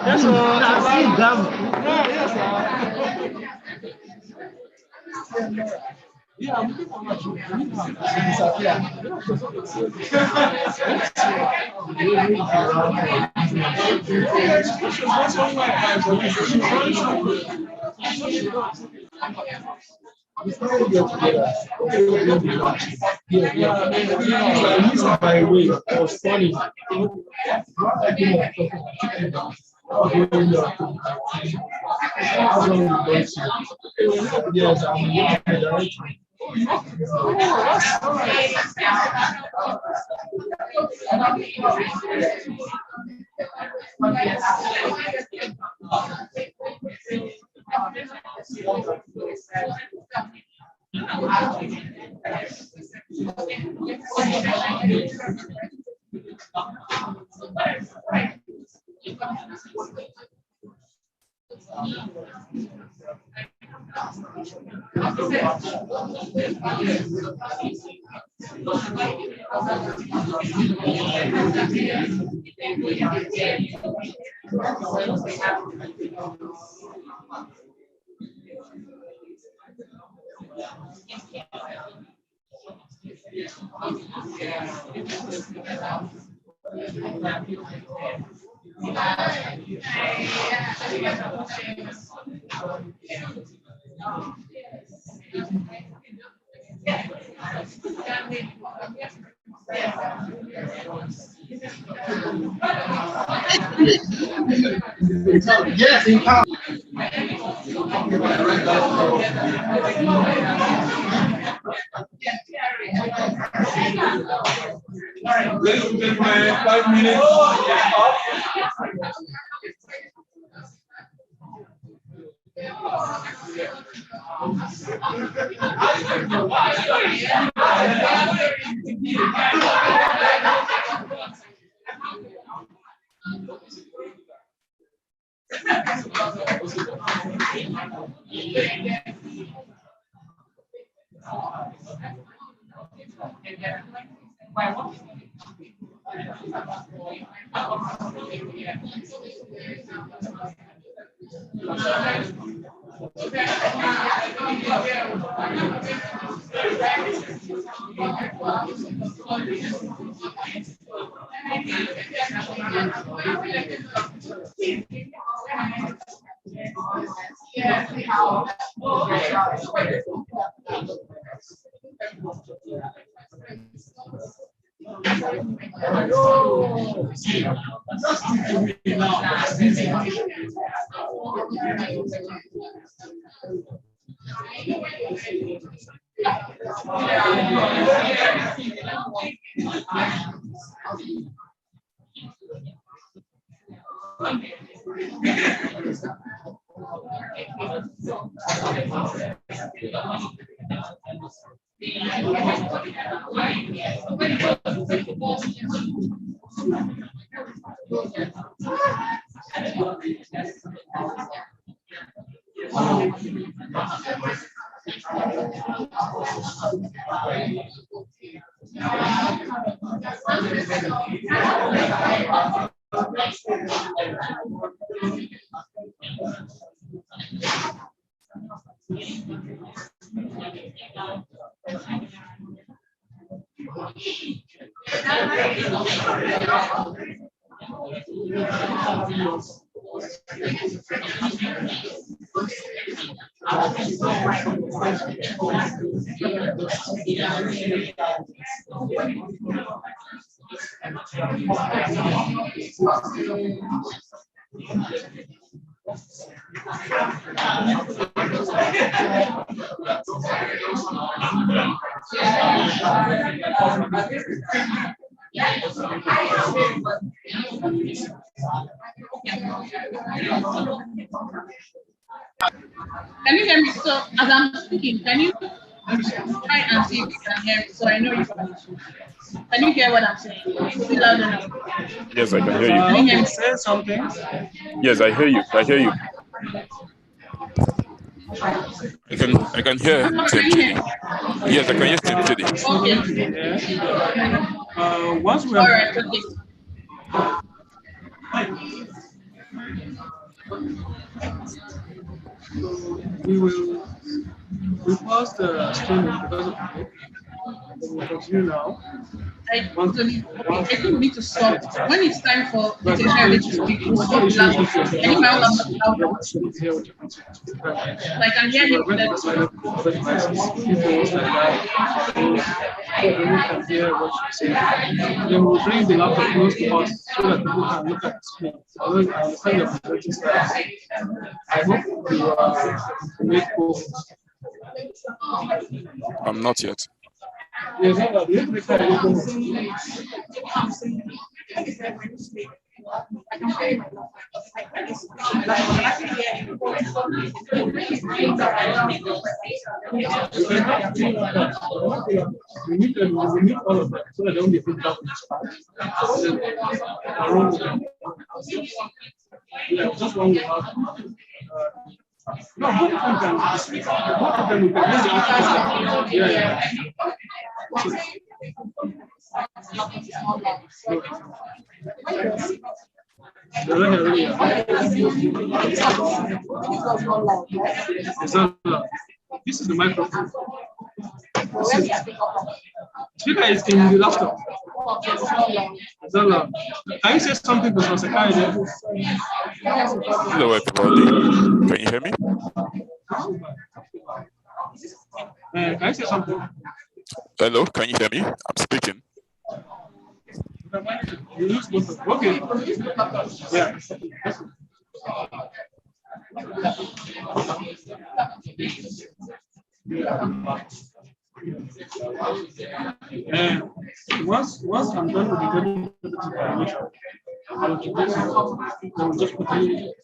That's all. I see them. Yeah, I'm looking for much. My way was funny. Yes, I'm Yes, in power. Ladies and gentlemen, 5 minutes. Can you hear me? So as I'm speaking, can you try and see if you can hear me? So I know you can. Can you hear what I'm saying? Is it loud enough? Yes, I can hear you. Can you hear me? Say something. Yes, I hear you. I hear you. I can hear Can Tim you hear Chidi. me? Yes, I can hear Tim Chidi. Okay. Once we All are right. Okay. we will pause the streaming because of the break. We will continue now. I think we need to stop. When it's time for the to speak, we'll stop the last one. I think my own laptop is out. So I can hear you clearly. Everyone can hear what you say. Then we'll bring the laptop close to us so that people can look at the screen. Although I understand your projecting style, I hope you make both. I'm not yet. Yes, We need all of that so that they don't be put up in the spot. Yeah, just one we have. No, both of them can speak. Both of them we can use. Yeah. This is the microphone. Speaker is in the laptop. Can you say something to Secretary? Hello, everybody. Can you hear me? Can you say something? Hello, can you hear me? I'm speaking. You use both of them. Okay. Yeah. And once I'm done with the information, I'll just put it.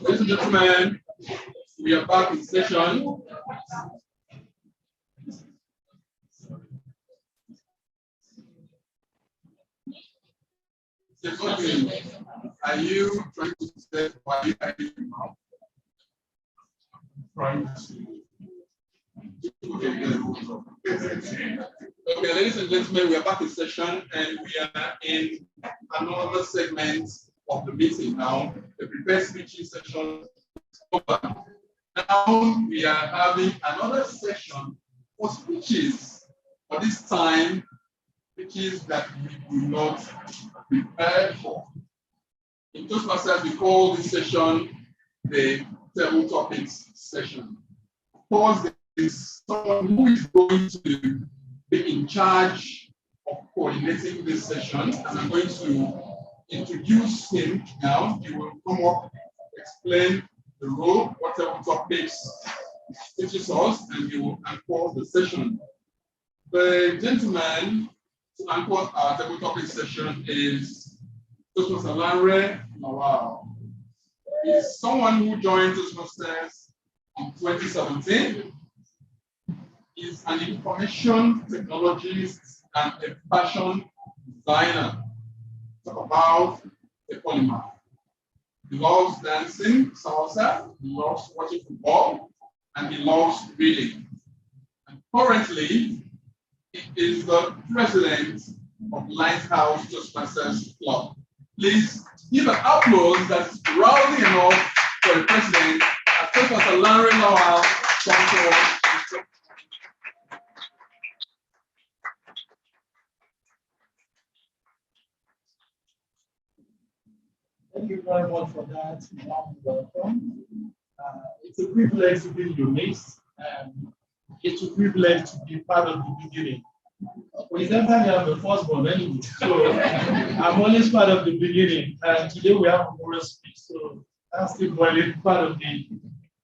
Ladies and gentlemen, we are back in session. Okay. Are you trying to say why are you now? Trying to. Okay, ladies and gentlemen, we are back in session and we are in another segment of the meeting now. The prepared speaking session is over. Now we are having another session for speeches. For this time, speeches that we do not prepare for. In Toastmasters, we call this session the table topics session. Of course, there is someone who is going to be in charge of coordinating this session, and I'm going to introduce him now. He will come up, explain the role, what table topics teaches us, and he will anchor the session. The gentleman to anchor our table topics session is Toastmasters Lanre. Wow. He's someone who joined Toastmasters in 2017. He's an information technologist and a fashion designer. Talk about a polymath. He loves dancing, salsa, he loves watching football, and he loves reading. And currently, he is the president of Lighthouse Toastmasters Club. Please give an applause that's rousing enough for the president, as Toastmaster Lanre Lawal comes forward. Thank you very much for that. Welcome. It's a privilege to be in your midst. It's a privilege to be part of the beginning. Coincidentally, I'm the firstborn anyway, so I'm always part of the beginning. And today we have a moral speech, so that's still part of the.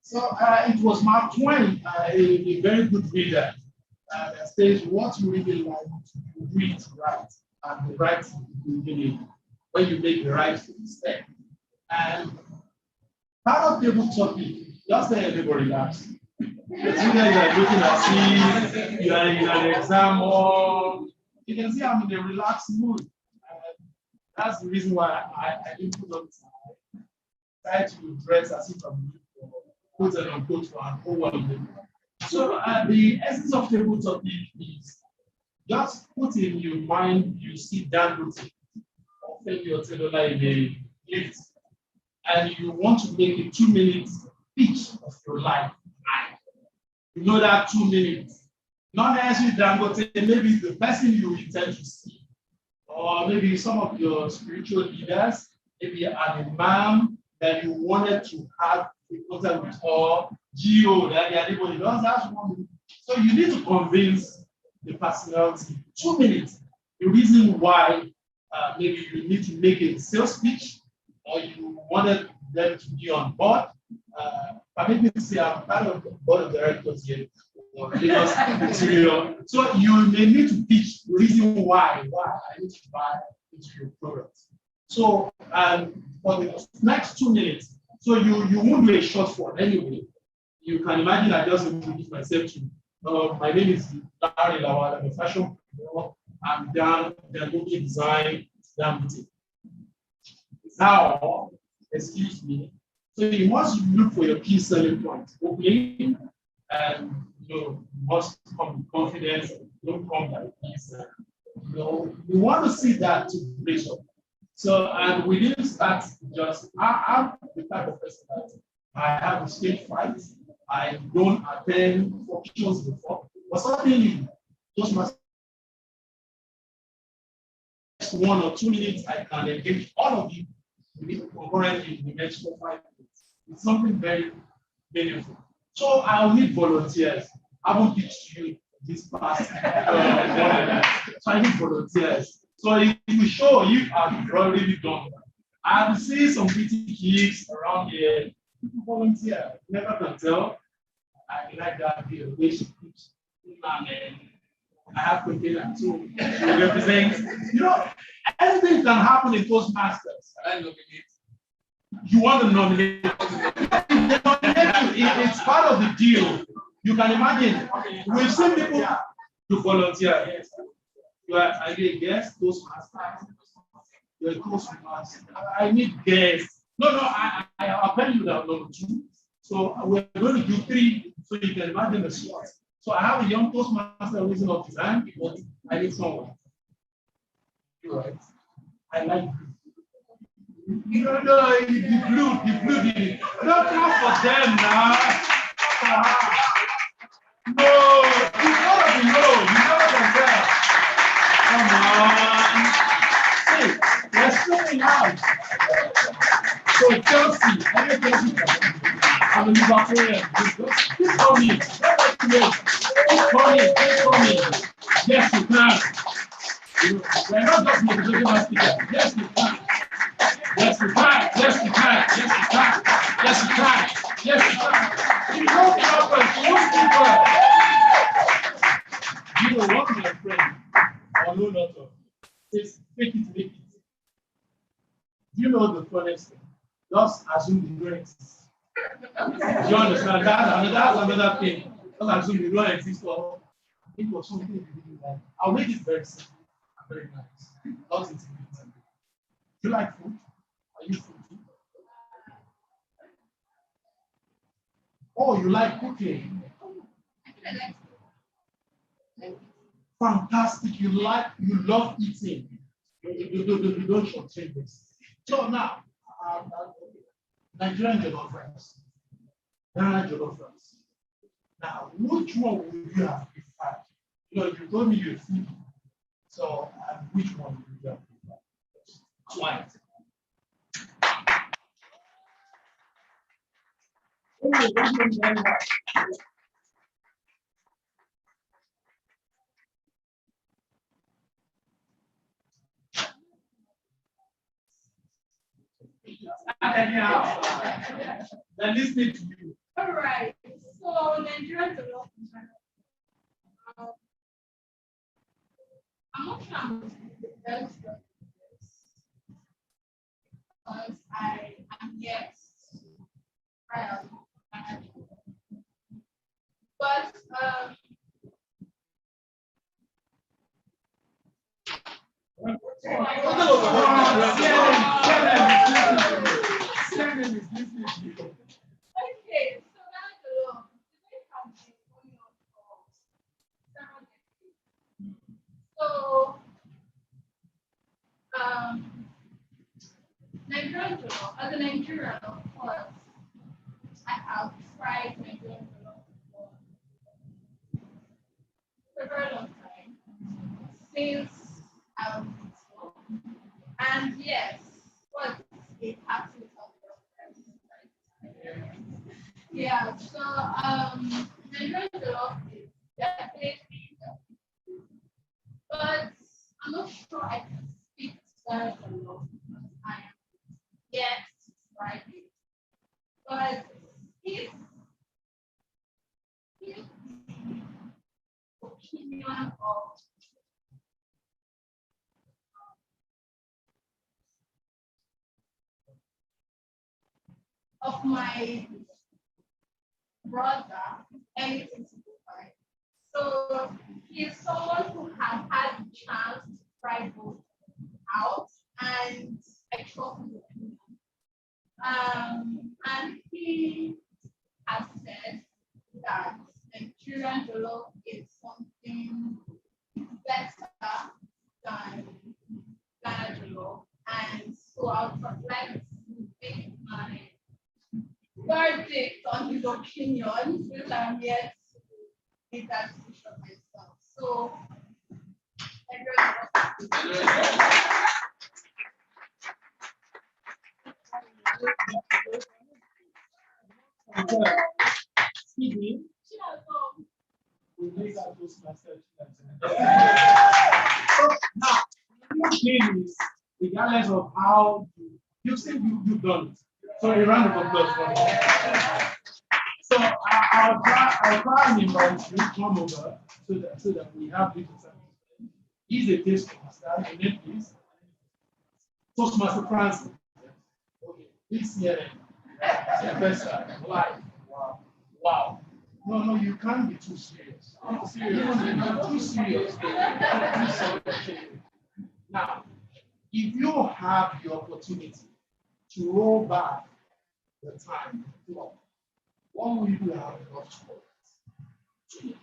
So it was Mark Twain, a very good reader, that says what you really like to read right and right from the beginning when you make the right step. And part of the table topic, just let everybody relax. The students are looking at see you are in an exam, or you can see I'm in a relaxed mood. That's the reason why I didn't put on try to dress as if I'm quote and unquote for an overload. So the essence of table topic is Just put in your mind, you see Dangote or Femi Otedola in a lift, and you want to make a 2-minute pitch of your life. You know that 2 minutes. Not necessarily Dangote, maybe the person you intend to see, or maybe some of your spiritual leaders, maybe an imam that you wanted to have a contact with, or GO that anybody does that 1 minute. So you need to convince the personality. 2 minutes. The reason why maybe you need to make a sales pitch, or you wanted them to be on board. Permit me to say I'm part of the board of directors here. So you may need to pitch the reason why I need to buy into your product. So for the next 2 minutes, so you won't do a short form anyway. You can imagine I just introduce myself to my name is Larry Lawal, I'm a fashion entrepreneur. I'm done design. Now, excuse me. So you must look for your key selling points. Okay, and you must come with confidence. Don't come like this. You want to see that to raise up. So, and we didn't start just. I'm the type of person that I have a stage fright. I don't attend functions before, but suddenly, just my 1 or 2 minutes, I can engage all of you concurrently in the next 4 or 5 minutes. It's something very meaningful. So I'll need volunteers. I won't teach you this past. So I need volunteers. So if we show you have already done that, I'm seeing some pretty kids around here. People volunteer. Never can tell. I like that the way she keeps. And I have container too. To represent. Anything can happen in Toastmasters. I nominate. You want to nominate? It's part of the deal. You can imagine. We've seen people to volunteer. Are you a guest? Toastmaster. You're a Toastmaster. I need guests. No, I'll tell you that number 2. So we're going to do 3. So you can imagine the slot. So I have a young Toastmaster who is not designed because I need someone. You're right. I like the blue did it. Don't come for them now. No, you gotta be low. You never can tell. Come on. See, they're stepping out. So Chelsea, I know Chelsea. I'm a Liverpoolian. Keep coming. Keep coming. Yes, you can. We're not just motivational speakers. Yes, you can. Yes, you can. Yes, you can. Yes, you can. Yes, you can. Yes, you can. You don't help us. You know what, my friend? I know not of. It's fake it, make it. You know the funniest thing. Just assume the don't exist. Do you understand? That's another thing. Just assume the don't exist or it was something you didn't like. I'll make it very simple. Very nice. Not intimidating. Do you like food? Are you foodie? Oh, you like cooking? Fantastic. You love eating. You don't shortchange this. So now, Nigerian jollof rice. Ghana jollof rice. Now, which one would you have preferred? You told me you're a foodie. So, which one would you have preferred? White. They're listening to you. All right. So Nigerian jollof. I'm not sure I'm the best because I am yet. But okay, so that's the law. as a Nigerian, of course, I have tried Nigerian for a very long time, since I was in school. And yes, what it has to yeah, so Nigerian jollof is definitely, but I'm not sure I can speak Spanish jollof because I am yet to try it. But if the opinion of my brother, anything to do fine. So he's someone who has had the chance to try both out, and I trust his opinion. And he has said that Nigerian jollof is something better than Ghana jollof, and so I would like to make my verdict on his opinion, since I'm yet to make that decision myself. So, Excuse me. We make our Toastmasters. Now, the thing is, regardless of how you think you've done it. So a round of applause for it. So I'll try and invite you to come over so that we have this. He's a Toastmaster. Your name is Toastmaster Francis. Okay, this year, FESTAC live. Wow. No, you can't be too serious. Too serious. Too serious. Now, if you have the opportunity to roll back the time, what will you have enough to it?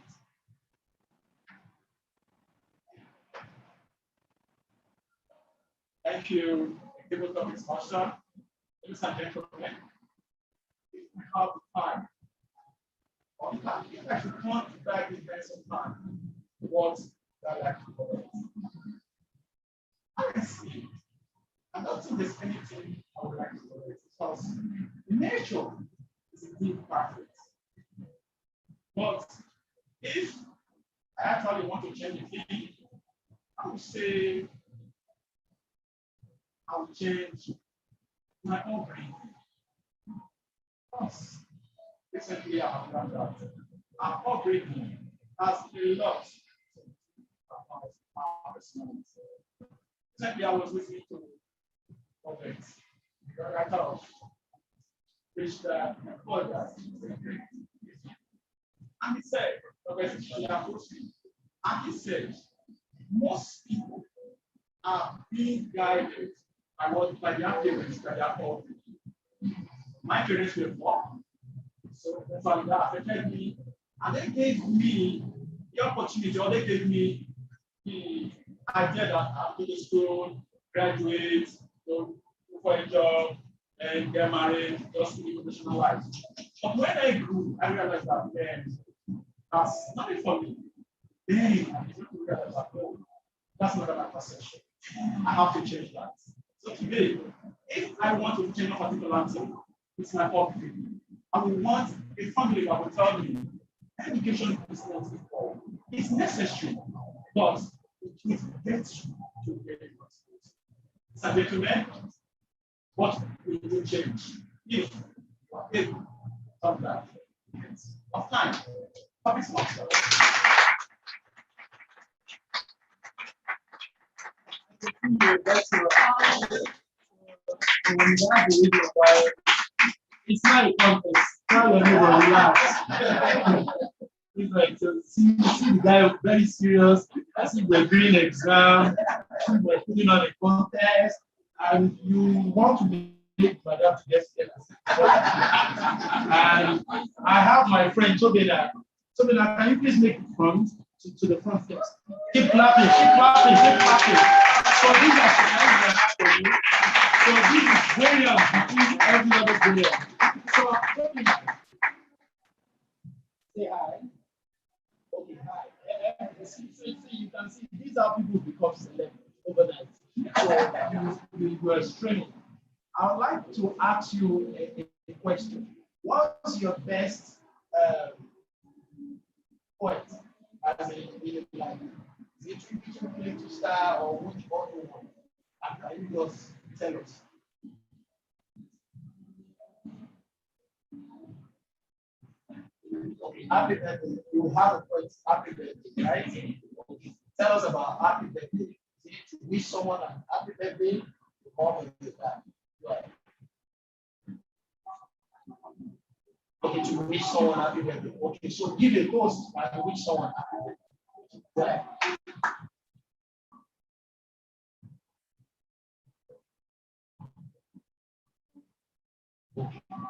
Thank you, Table Topics Master. Ladies and gentlemen, if we have the time, or if I should count back the best of time, what I like to cover. I see. I don't think there's anything I would like to cover because nature is indeed perfect. But if I actually want to change the thing, I would say I will change my upbringing. Because recently I have learned that our upbringing has a lot about our personality. Recently I was listening to Prophets, the writer of which the podcast, and he said, and he said, most people are being guided by their parents, by their fault. My parents were poor, so that affected me, and they gave me the opportunity, or they gave me the idea that I'll go to school, graduate, go for a job, and get married, just to live professional life. But when I grew, I realized that that's nothing for me. Then I realized that that's not my perception. I have to change that. So today, if I want to change a particular thing, it's my upbringing. I will want a family that will tell me education is not equal. It's necessary, but it will get you to where you want to go. So, gentlemen, what will you change if you are able to come back of time? Public sponsor. It's not a contest. Tell your neighbor, relax. It's like to see the guy very serious, as if we're doing an exam, as if we're putting on a contest, and you want to make madam to get scared. And I have my friend Tobina. Tobina, can you please make it front to the front desk? Keep clapping, keep clapping, keep clapping. So these are the guys that have for you. So this is variance between every other variance. So say hi. Okay, hi. So you can see these are people who become select overnight. So you were training. I would like to ask you a question. What's your best point as a like? Is it which play to start or which other one? And can you just tell us? Okay, happy birthday. You have a point. Happy birthday, right? Okay. Tell us about happy birthday. Is it to wish someone a happy birthday? Or is it that? Right. Okay, to wish someone happy birthday. Okay, so give a toast and wish someone happy birthday. Right.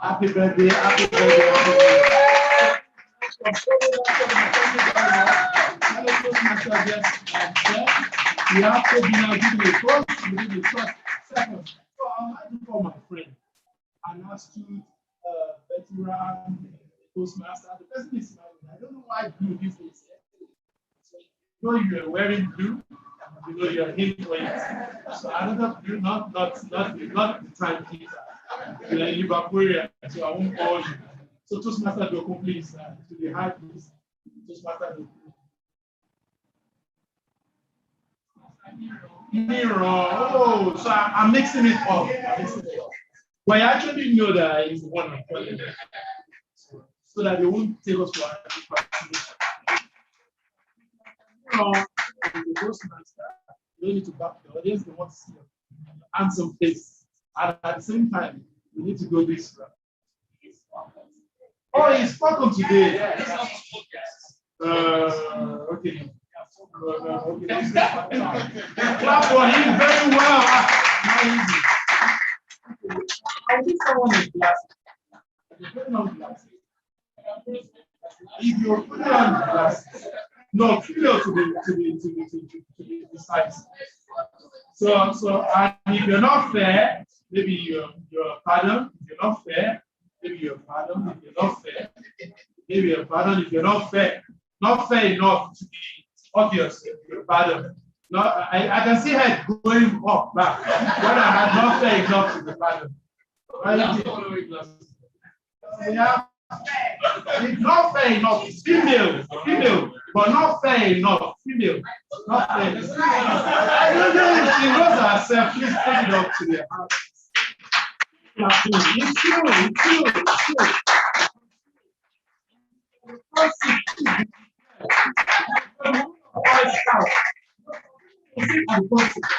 Happy birthday, happy birthday, happy birthday. We have to be now giving a trust, we give a trust. Second, so I'm like to call my friend, an astute veteran, Toastmaster. The person is smiling. I don't know why blue these days. So, you know you're wearing blue, you know you're in for it. So another blue, not the timekeeper. You're in Liverpool, so I won't call you. So Toastmaster Doko, please, to the high please. Toastmaster Doko. Nero. Oh, so I'm mixing it up. But I actually know that it's one of them. So that they won't take us to our the Toastmaster, you don't need to back the audience, they want to see your handsome face. And at the same time, we need to go this route. Oh, he's spoken today. Okay. Clap for him very well. Not easy. I think someone is glasses. If you're putting on glasses, no, failure to be precise. So, and if you're not fair, maybe you're pardon. If you're not fair, maybe you're pardon. If you're not fair, maybe you're pardon. If you're not fair enough to be obvious, you're pardon. No, I can see her going up back. When I had not fair enough to be pardon. Yeah. It's not fair enough. Female, but not fair enough. Female, not fair. I don't know if she knows herself. Please take it up to the house. It's true.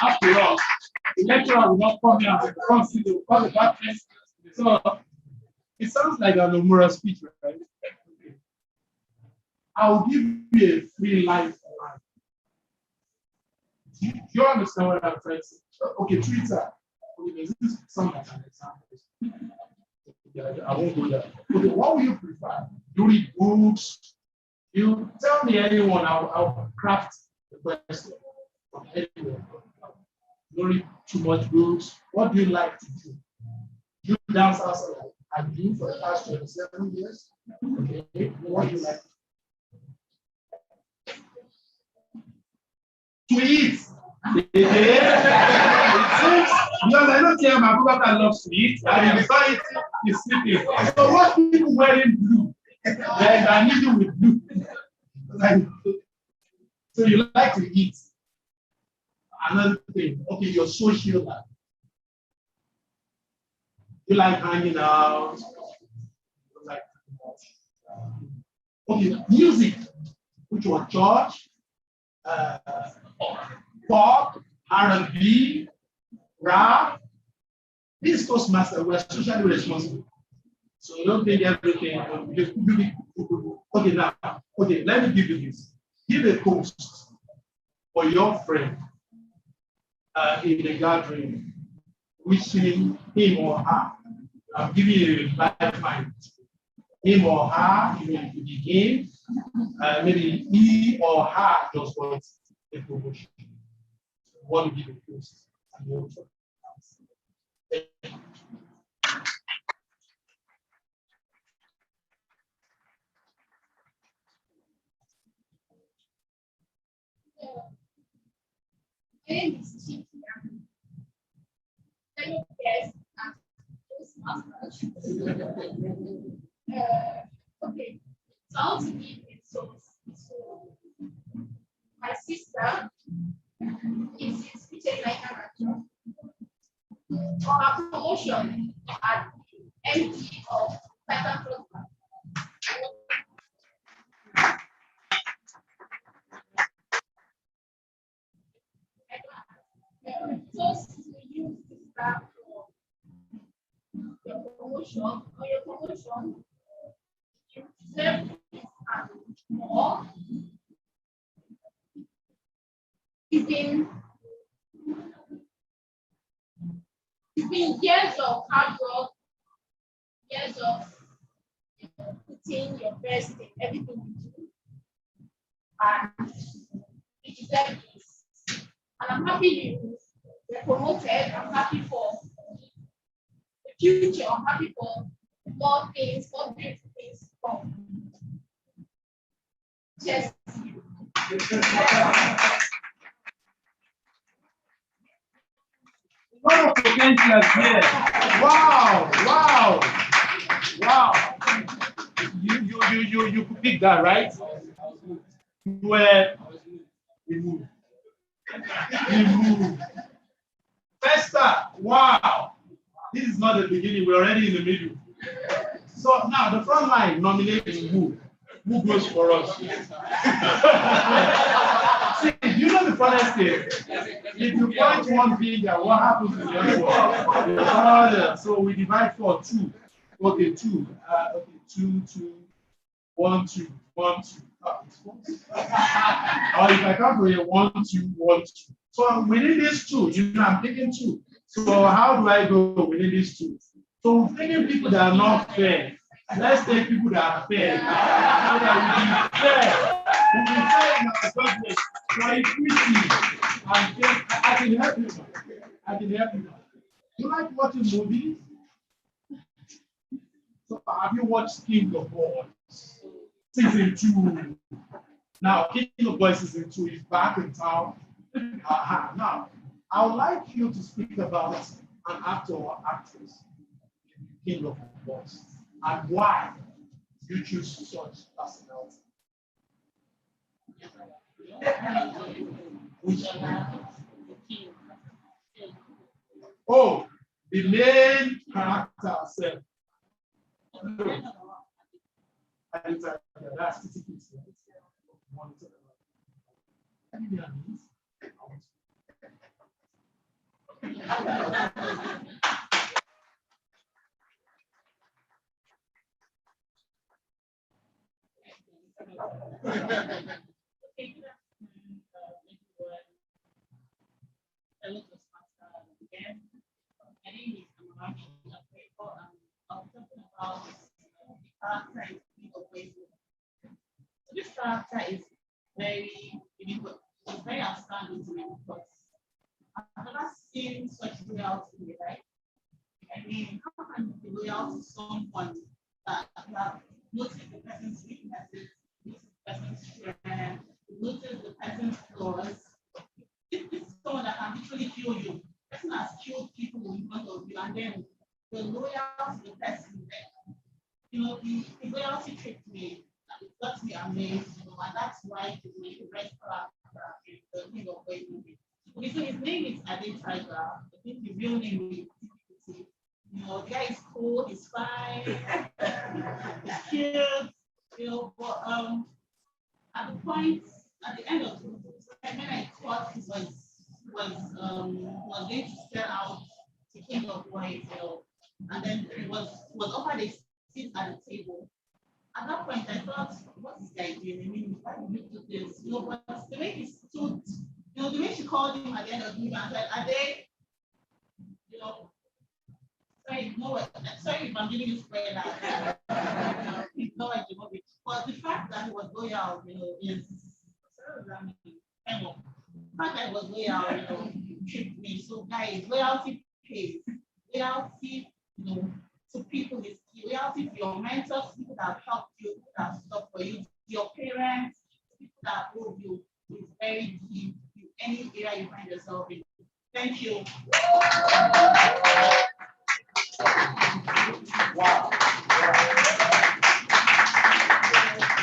After all, the lecturer will not come here and consider the darkness. So it sounds like an Omura speech, right? I'll give you a free life. Do you understand what I'm trying to say? Okay, Twitter. Okay, this is some like an example. I won't go there. Okay, what will you prefer? You read books. You tell me anyone, I'll craft the question from anyone. Don't read too much books. What do you like to do? You dance outside. I do for the past 27 years. Okay, what do you like? To eat. It seems, because I don't care my brother that loves to eat, and if he's not eating, he's sleeping. So what people wearing blue? There's an issue with blue. So you like to eat. Another thing, okay, your social life. You like hanging out. Okay, music, which was church, pop, R&B, rap. This Toastmaster, we're socially responsible. So you don't think everything. Okay, now, okay, let me give you this. Give a toast for your friend in the gathering, wishing him or her. I'm giving you a lifeline. Him or her, you will begin. Maybe he or her just wants a promotion. Want to give a toast. Okay, so I want to give it so my sister is speaking like character for her promotion at MD of Titan Program. Just to use this staff for your promotion or your promotion, you deserve this and more. It's been years of hard work, years of putting your best in everything you do, and you deserve this. And I'm happy you were promoted. I'm happy for the future. I'm happy for more things, more beautiful things to come. Cheers to you. Lot of potential here. Wow, wow, wow. You could pick that, right? You were removed. FESTAC, wow. This is not the beginning, we're already in the middle. So now the front line nominating who? Who goes for us? See, you know the funniest thing? If you point one finger, what happens to the other one? So we divide for 2. Okay, 2. Okay, 2, 2, 1, 2, 1, 2. Or if I come to a 1, 2, 1, 2. So within these 2, you know, I'm taking 2. So how do I go within these 2? So taking people that are not fair. Let's take people that are fair. So that we be fair. We be fair in our government. So equity. I can help you. I can help you. You like watching movies? So have you watched King of Boys? Season 2. Now, King of Boys season 2 is back in town. Now, I would like you to speak about an actor or actress in King of Boys and why you choose such personality. Which oh, the main character self. That's Hello, Toastmasters again. My name is Amarachi. I'm talking about the character in King of Boys. So this character is very unique. It's very outstanding to me because I've never seen such loyalty in my life. I mean, how can you be loyal to someone that you have noticed the person's weaknesses, noticed the person's strength, noticed the person's flaws? This is someone that can literally kill you. The person has killed people in front of you, and then you're loyal to the person. You know, the loyalty tricked me. It got me amazed, you know, and that's why he's my favorite character in the King of Boys movie. Okay, so his name is Ade Tiger. I think his real name is, you know, the guy is cool, he's fine, he's cute, you know, but at the end of the movie, when I thought he was going to sell out the King of Boys, you know, and then he was offered a seat at the table. At that point, I thought, what is the idea? I mean, why did you do this? You know, but the way he stood, you know, the way she called him at the end of the movie and said, "Are they, you know, sorry, no, sorry if I'm giving you spoiler." No, I do not. But the fact that he was loyal, you know, is the fact that he was loyal, you know, tricked me. So, guys, loyalty pays. Loyalty, you know, to people is key. Loyalty to your mentors, people that have helped you, people that have stuck for you, your parents, people that love you is very key in any area you find yourself in. Thank you. Wow.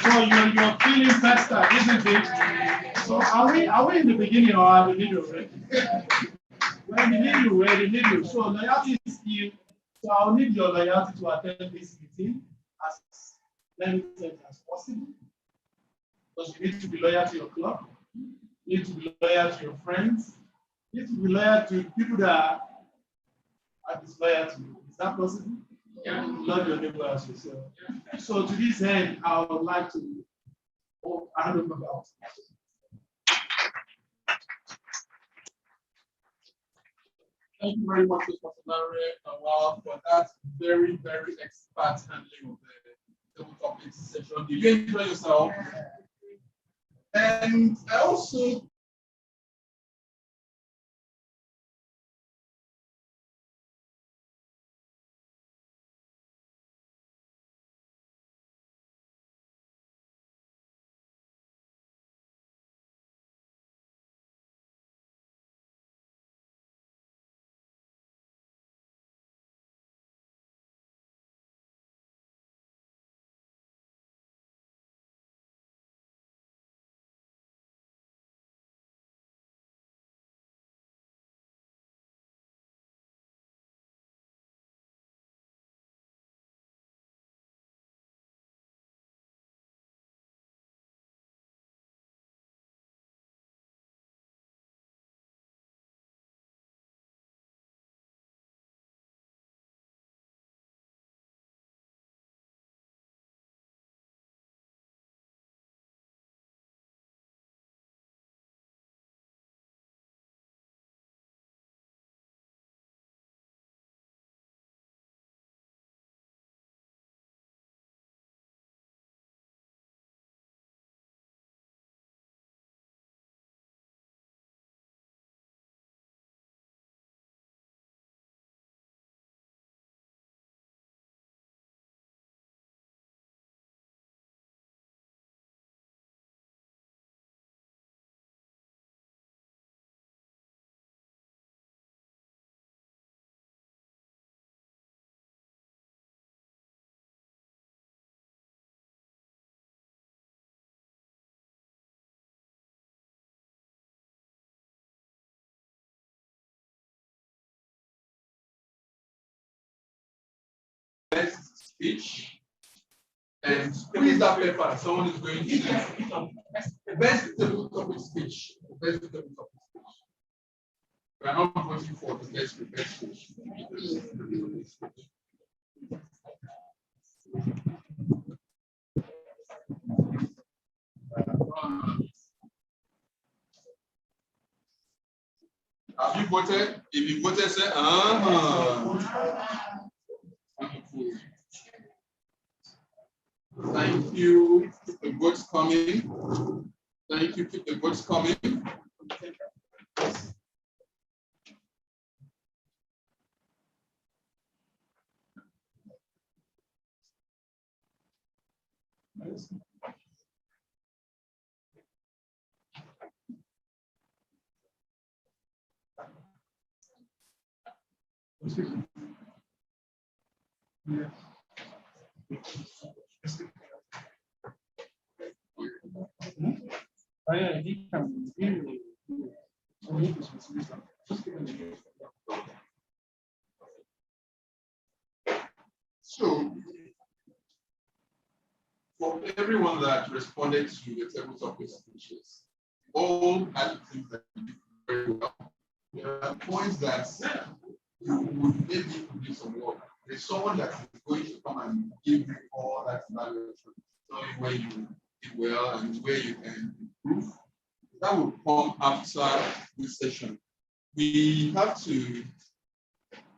So you're feeling FESTAC, isn't it? So are we in the beginning or are we in the middle? Right? We're in the middle, we're in the middle. So loyalty is key. So I'll need your loyalty to attend this meeting as limited as possible. Because you need to be loyal to your club, you need to be loyal to your friends, you need to be loyal to people that are disloyal to you. Is that possible? Yeah. Love your neighbor as yourself. Yeah. So to this end, I would like to hand over about. Thank you very much, Mr. Larry, for that very, very expert handling of the topic session. Did you enjoy yourself? And I also best speech and who is that paper? Someone is going to the best table topic speech. The best table topic speech. We are not voting for the best prepared speech. Have you voted? If you voted, say Thank you. Keep the votes coming. Thank you. Keep the votes coming. Yeah. So, for everyone that responded to the table topic speeches, all had things that you did very well. There are points that you would maybe do some work. There's someone that is going to come and give you all that evaluation, showing where you did well and where you can improve. That will come after this session. We have to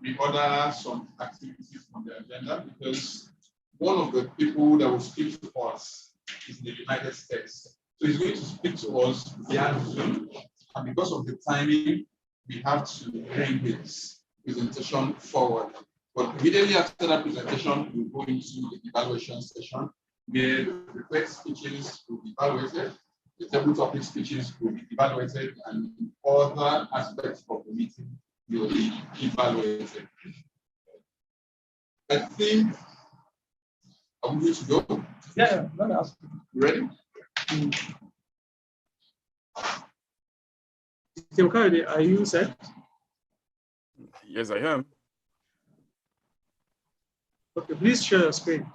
reorder some activities on the agenda because one of the people that will speak to us is in the United States. So he's going to speak to us via Zoom. And because of the timing, we have to bring his presentation forward. But immediately after that presentation, we'll go into the evaluation session where the prepared speeches will be evaluated, the table topic speeches will be evaluated, and other aspects of the meeting will be evaluated. I think I'm good to go. Yeah, let me ask. You ready? Tim Kennedy, are you set? Yes, I am. Okay, please share your screen.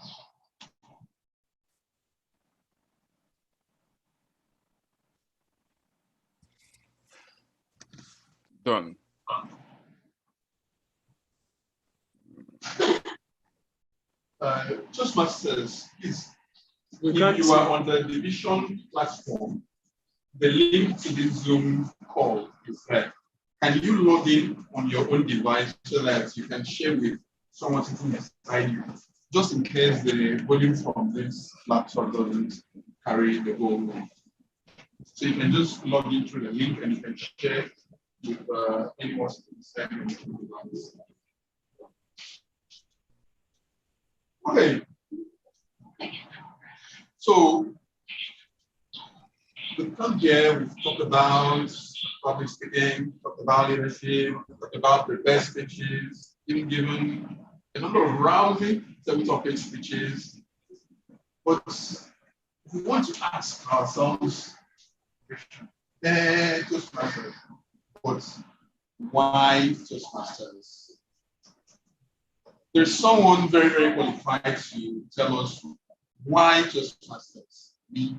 Done. Toastmasters, please. We If can't you see. are on the division platform, the link to this Zoom call is there. Can you log in on your own device so that you can share with someone sitting beside you, just in case the volume from this laptop doesn't carry the whole thing? So you can just log in through the link and you can share with anyone sitting beside you on your own device. Okay. So we come here, we've talked about public speaking, talked about leadership, talked about prepared speeches, even given a number of rousing topic speeches. But we want to ask ourselves, Toastmasters, but why Toastmasters? There's someone very, very qualified to tell us why Toastmasters. The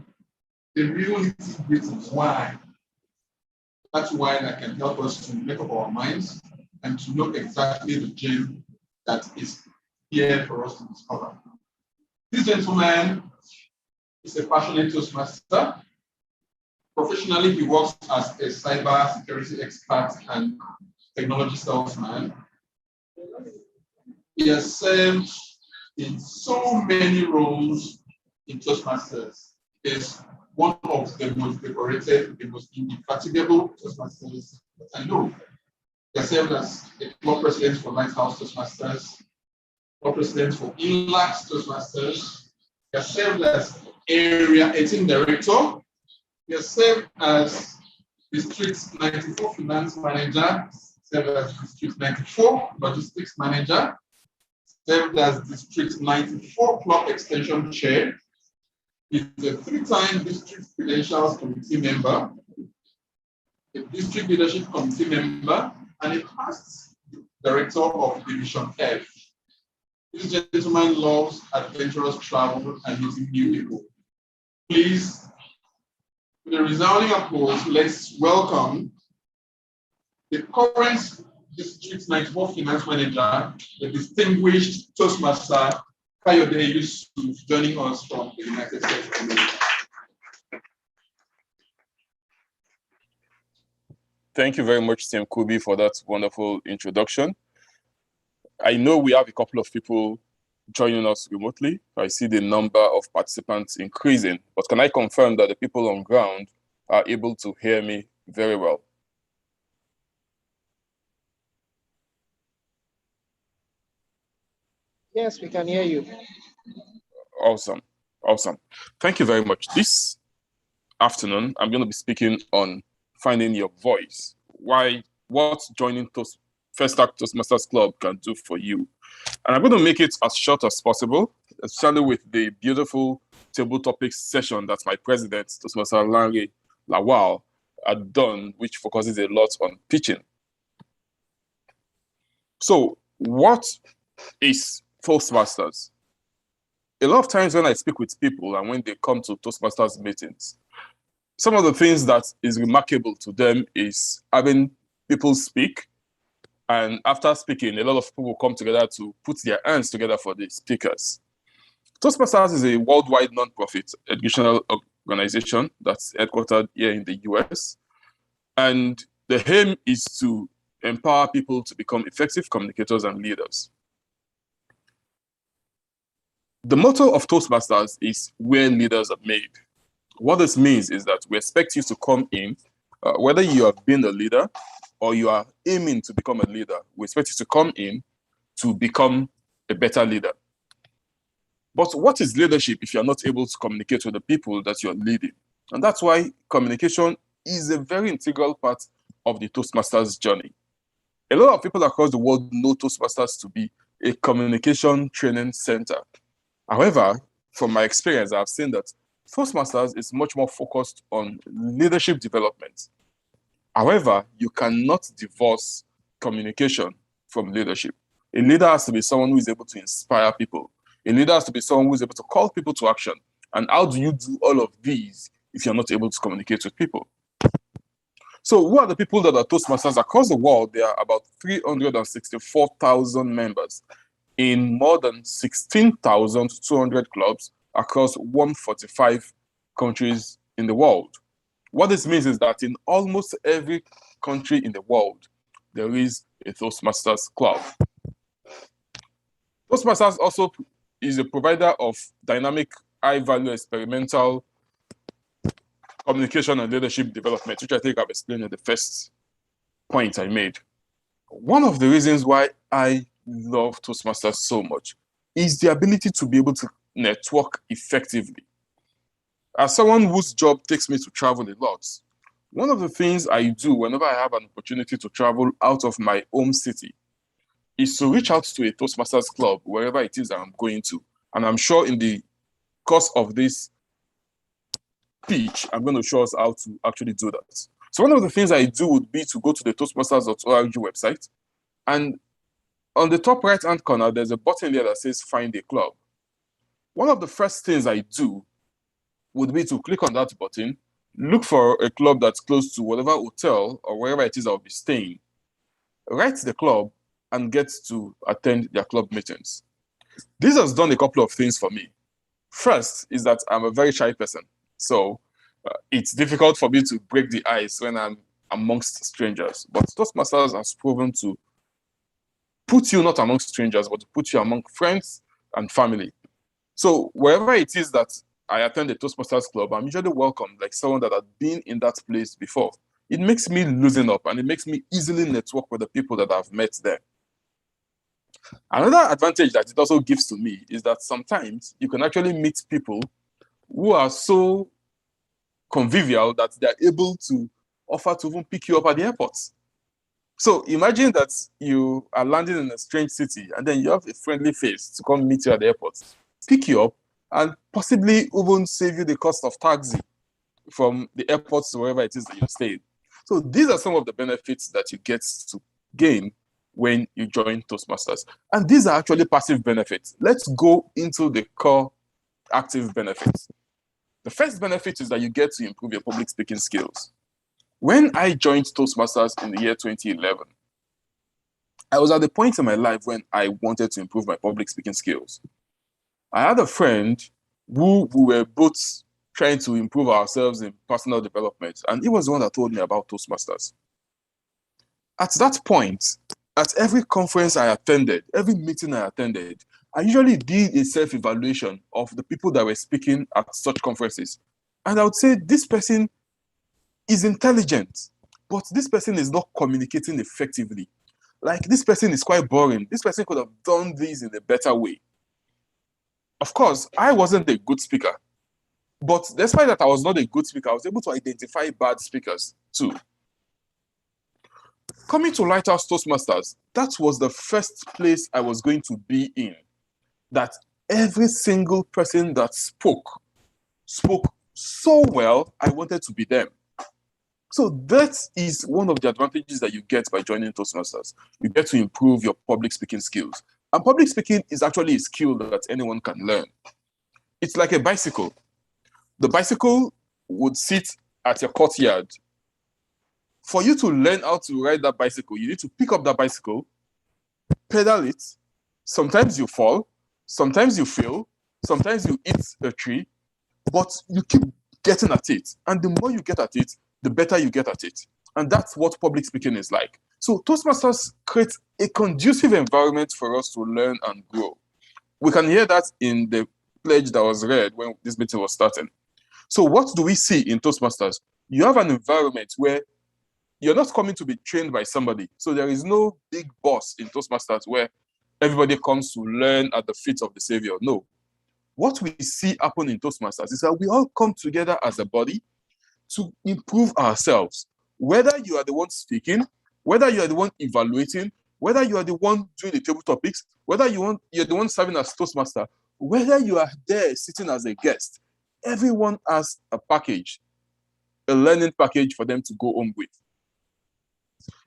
real nitty-gritty why. That's why that can help us to make up our minds and to know exactly the gem that is here for us to discover. This gentleman is a passionate Toastmaster. Professionally, he works as a cyber security expert and technology salesman. He has served in so many roles in Toastmasters. He is one of the most decorated, the most indefatigable Toastmasters that I know. He has served as a club president for Lighthouse Toastmasters, club president for INLAX Toastmasters. He has served as area 18 director. He has served as District 94 finance manager, served as District 94 logistics manager, served as District 94 club extension chair. He's a 3-time district credentials committee member, a district leadership committee member, and a past director of Division F. This gentleman loves adventurous travel and meeting new people. Please, with a resounding applause, let's welcome the current District 94 Finance Manager, the distinguished Toastmaster, Kayode Yusuf, joining us from the United States of America. Thank you very much, Tim Kubi, for that wonderful introduction. I know we have a couple of people joining us remotely. I see the number of participants increasing, but can I confirm that the people on ground are able to hear me very well? Yes, we can hear you. Awesome. Awesome. Thank you very much. This afternoon, I'm going to be speaking on finding your voice. What joining FESTAC Toastmasters Club can do for you. And I'm going to make it as short as possible, especially with the beautiful table topics session that my president, Toastmaster Larry Lawal, had done, which focuses a lot on pitching. So what is Toastmasters? A lot of times when I speak with people and when they come to Toastmasters meetings, some of the things that is remarkable to them is having people speak. And after speaking, a lot of people come together to put their hands together for the speakers. Toastmasters is a worldwide non-profit educational organization that's headquartered here in the US. And the aim is to empower people to become effective communicators and leaders. The motto of Toastmasters is where leaders are made. What this means is that we expect you to come in, whether you have been a leader or you are aiming to become a leader, we expect you to come in to become a better leader. But what is leadership if you're not able to communicate with the people that you're leading? And that's why communication is a very integral part of the Toastmasters journey. A lot of people across the world know Toastmasters to be a communication training center. However, from my experience, I've seen that Toastmasters is much more focused on leadership development. However, you cannot divorce communication from leadership. A leader has to be someone who is able to inspire people. A leader has to be someone who is able to call people to action. And how do you do all of these if you're not able to communicate with people? So who are the people that are Toastmasters? Across the world, there are about 364,000 members in more than 16,200 clubs across 145 countries in the world. What this means is that in almost every country in the world, there is a Toastmasters club. Toastmasters also is a provider of dynamic, high-value experimental communication and leadership development, which I think I've explained in the first point I made. One of the reasons why I love Toastmasters so much is the ability to be able to network effectively. As someone whose job takes me to travel a lot, one of the things I do whenever I have an opportunity to travel out of my home city is to reach out to a Toastmasters club, wherever it is I'm going to. And I'm sure in the course of this speech, I'm going to show us how to actually do that. So one of the things I do would be to go to the Toastmasters.org website, and on the top right-hand corner, there's a button there that says Find a Club. One of the first things I do would be to click on that button, look for a club that's close to whatever hotel or wherever it is I'll be staying, write the club, and get to attend their club meetings. This has done a couple of things for me. First is that I'm a very shy person. So it's difficult for me to break the ice when I'm amongst strangers. But Toastmasters has proven to put you not amongst strangers, but to put you among friends and family. So wherever it is that I attend a Toastmasters club, I'm usually welcomed like someone that had been in that place before. It makes me loosen up, and it makes me easily network with the people that I've met there. Another advantage that it also gives to me is that sometimes you can actually meet people who are so convivial that they're able to offer to even pick you up at the airport. So imagine that you are landing in a strange city and then you have a friendly face to come meet you at the airport, pick you up, and possibly even save you the cost of taxi from the airport to wherever it is that you stay. So these are some of the benefits that you get to gain when you join Toastmasters. And these are actually passive benefits. Let's go into the core active benefits. The first benefit is that you get to improve your public speaking skills. When I joined Toastmasters in the year 2011, I was at the point in my life when I wanted to improve my public speaking skills. I had a friend who we were both trying to improve ourselves in personal development, and he was the one that told me about Toastmasters. At that point, at every conference I attended, every meeting I attended, I usually did a self-evaluation of the people that were speaking at such conferences. And I would say, this person is intelligent, but this person is not communicating effectively. Like, this person is quite boring. This person could have done this in a better way. Of course, I wasn't a good speaker, but despite that I was not a good speaker, I was able to identify bad speakers too. Coming to Lighthouse Toastmasters, that was the first place I was going to be in, that every single person that spoke so well, I wanted to be them. So that is one of the advantages that you get by joining Toastmasters. You get to improve your public speaking skills. And public speaking is actually a skill that anyone can learn. It's like a bicycle. The bicycle would sit at your courtyard. For you to learn how to ride that bicycle, you need to pick up that bicycle, pedal it. Sometimes you fall, sometimes you fail, sometimes you hit a tree, but you keep getting at it. And the more you get at it, the better you get at it. And that's what public speaking is like. So Toastmasters creates a conducive environment for us to learn and grow. We can hear that in the pledge that was read when this meeting was starting. So what do we see in Toastmasters? You have an environment where you're not coming to be trained by somebody. So there is no big boss in Toastmasters where everybody comes to learn at the feet of the Savior. No. What we see happen in Toastmasters is that we all come together as a body to improve ourselves. Whether you are the one speaking, whether you are the one evaluating, whether you are the one doing the table topics, whether you're the one serving as Toastmaster, whether you are there sitting as a guest, everyone has a package, a learning package for them to go home with.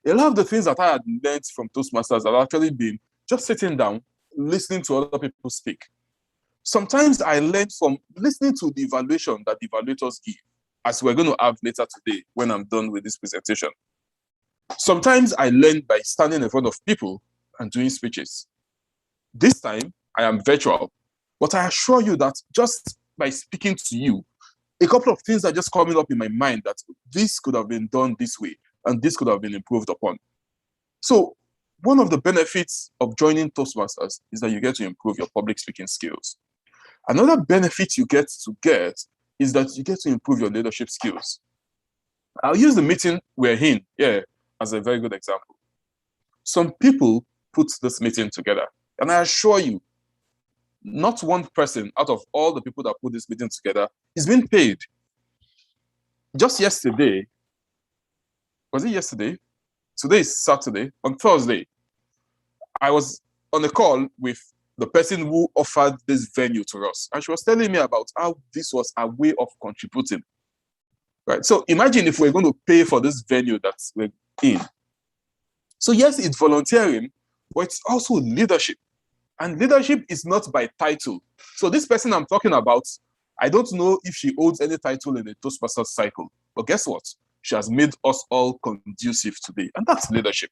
A lot of the things that I had learned from Toastmasters have actually been just sitting down, listening to other people speak. Sometimes I learned from listening to the evaluation that the evaluators give, as we're going to have later today when I'm done with this presentation. Sometimes I learn by standing in front of people and doing speeches. This time, I am virtual, but I assure you that just by speaking to you, a couple of things are just coming up in my mind that this could have been done this way, and this could have been improved upon. So one of the benefits of joining Toastmasters is that you get to improve your public speaking skills. Another benefit you get is that you get to improve your leadership skills. I'll use the meeting we're in here as a very good example. Some people put this meeting together, and I assure you, not one person out of all the people that put this meeting together is being paid. Just yesterday, was it yesterday? Today is Saturday. On Thursday, I was on a call with the person who offered this venue to us, and she was telling me about how this was a way of contributing. Right? So imagine if we're going to pay for this venue that we're in. So yes, it's volunteering, but it's also leadership. And leadership is not by title. So this person I'm talking about, I don't know if she holds any title in the Toastmasters cycle, but guess what? She has made us all conducive today, and that's leadership.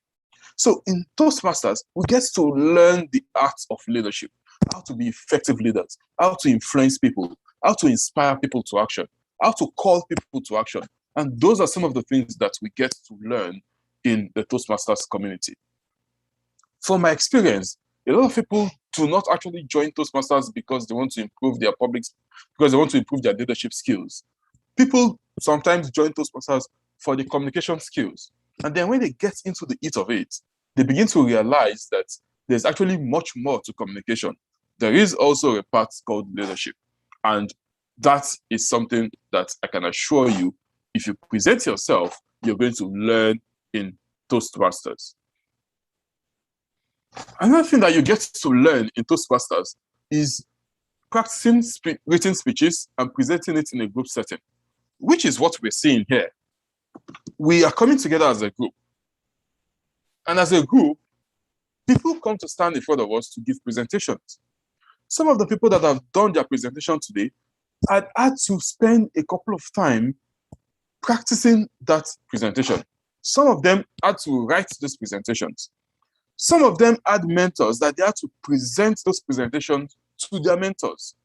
So in Toastmasters, we get to learn the art of leadership, how to be effective leaders, how to influence people, how to inspire people to action, how to call people to action. And those are some of the things that we get to learn in the Toastmasters community. From my experience, a lot of people do not actually join Toastmasters because they want to improve their because they want to improve their leadership skills. People sometimes join Toastmasters for the communication skills. And then when they get into the heat of it, they begin to realize that there's actually much more to communication. There is also a part called leadership. And that is something that I can assure you, if you present yourself, you're going to learn in Toastmasters. Another thing that you get to learn in Toastmasters is practicing written speeches and presenting it in a group setting, which is what we're seeing here. We are coming together as a group. And as a group, people come to stand in front of us to give presentations. Some of the people that have done their presentation today had to spend a couple of time practicing that presentation. Some of them had to write those presentations. Some of them had mentors that they had to present those presentations to their mentors.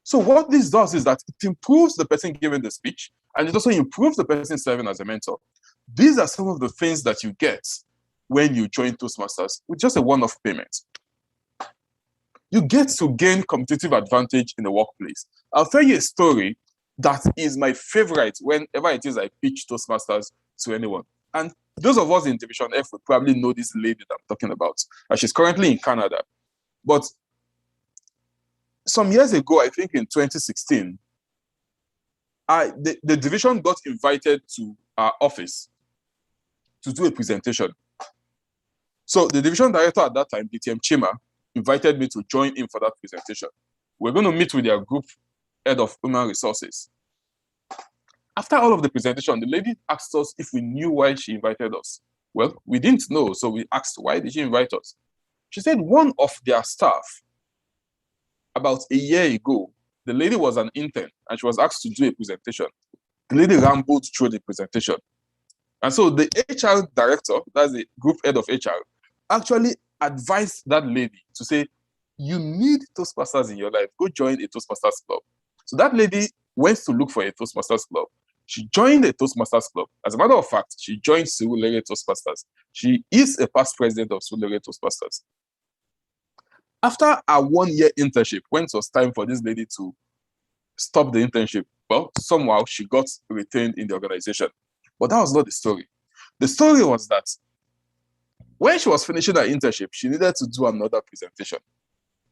So what this does is that it improves the person giving the speech, and it also improves the person serving as a mentor. These are some of the things that you get when you join Toastmasters with just a one-off payment. You get to gain competitive advantage in the workplace. I'll tell you a story that is my favorite whenever it is I pitch Toastmasters to anyone. And those of us in Division F would probably know this lady that I'm talking about. She's currently in Canada. But some years ago, I think in 2016, the division got invited to our office to do a presentation. So the division director at that time, DTM Chima, invited me to join him for that presentation. We're going to meet with their group head of human resources. After all of the presentation, the lady asked us if we knew why she invited us. Well, we didn't know, so we asked, why did she invite us? She said one of their staff, about a year ago, the lady was an intern and she was asked to do a presentation. The lady rambled through the presentation. And so the HR director, that's the group head of HR, actually advised that lady to say, you need Toastmasters in your life, go join a Toastmasters club. So that lady went to look for a Toastmasters club. She joined a Toastmasters club. As a matter of fact, she joined Surulere Toastmasters. She is a past president of Surulere Toastmasters. After a 1-year internship, when it was time for this lady to stop the internship, well, somehow she got retained in the organization. But that was not the story. The story was that when she was finishing her internship, she needed to do another presentation.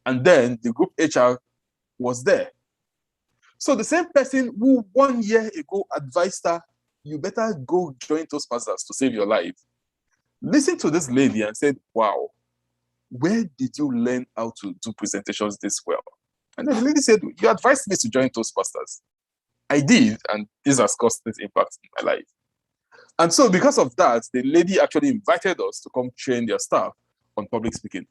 And then the group HR was there. So the same person who 1 year ago advised her, you better go join Toastmasters to save your life, listened to this lady and said, wow, where did you learn how to do presentations this well? And then the lady said, you advised me to join Toastmasters. I did, and this has caused this impact in my life. And so because of that, the lady actually invited us to come train their staff on public speaking.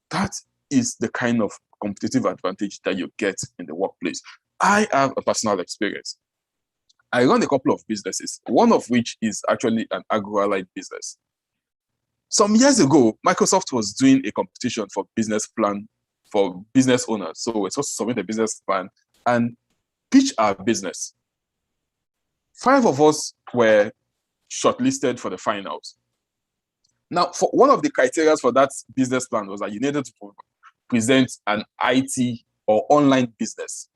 That is the kind of competitive advantage that you get in the workplace. I have a personal experience. I run a couple of businesses, one of which is actually an agro-allied business. Some years ago, Microsoft was doing a competition for business plan for business owners. So we're supposed to submit a business plan and pitch our business. 5 of us were shortlisted for the finals. Now, for one of the criteria for that business plan was that you needed to present an IT or online business.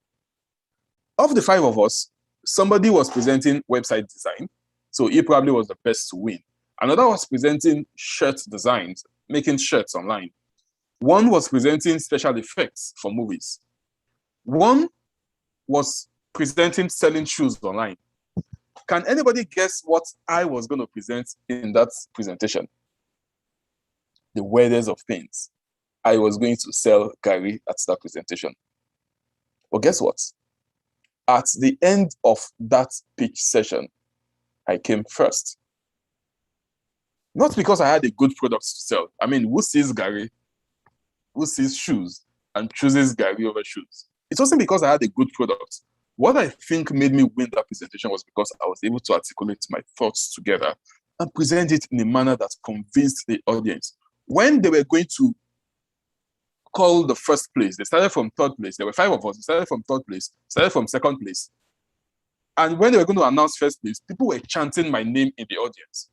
Of the 5 of us, somebody was presenting website design, so he probably was the best to win. Another was presenting shirt designs, making shirts online. One was presenting special effects for movies. One was presenting selling shoes online. Can anybody guess what I was going to present in that presentation? The weirdest of things. I was going to sell Gary at that presentation. But guess what? At the end of that pitch session, I came first. Not because I had a good product to sell. I mean, who sees Gary, who sees shoes and chooses Gary over shoes? It wasn't because I had a good product. What I think made me win that presentation was because I was able to articulate my thoughts together and present it in a manner that convinced the audience. When they were going to call the first place, they started from 3rd place. There were 5 of us. They started from 3rd place, started from 2nd place. And when they were going to announce 1st place, people were chanting my name in the audience.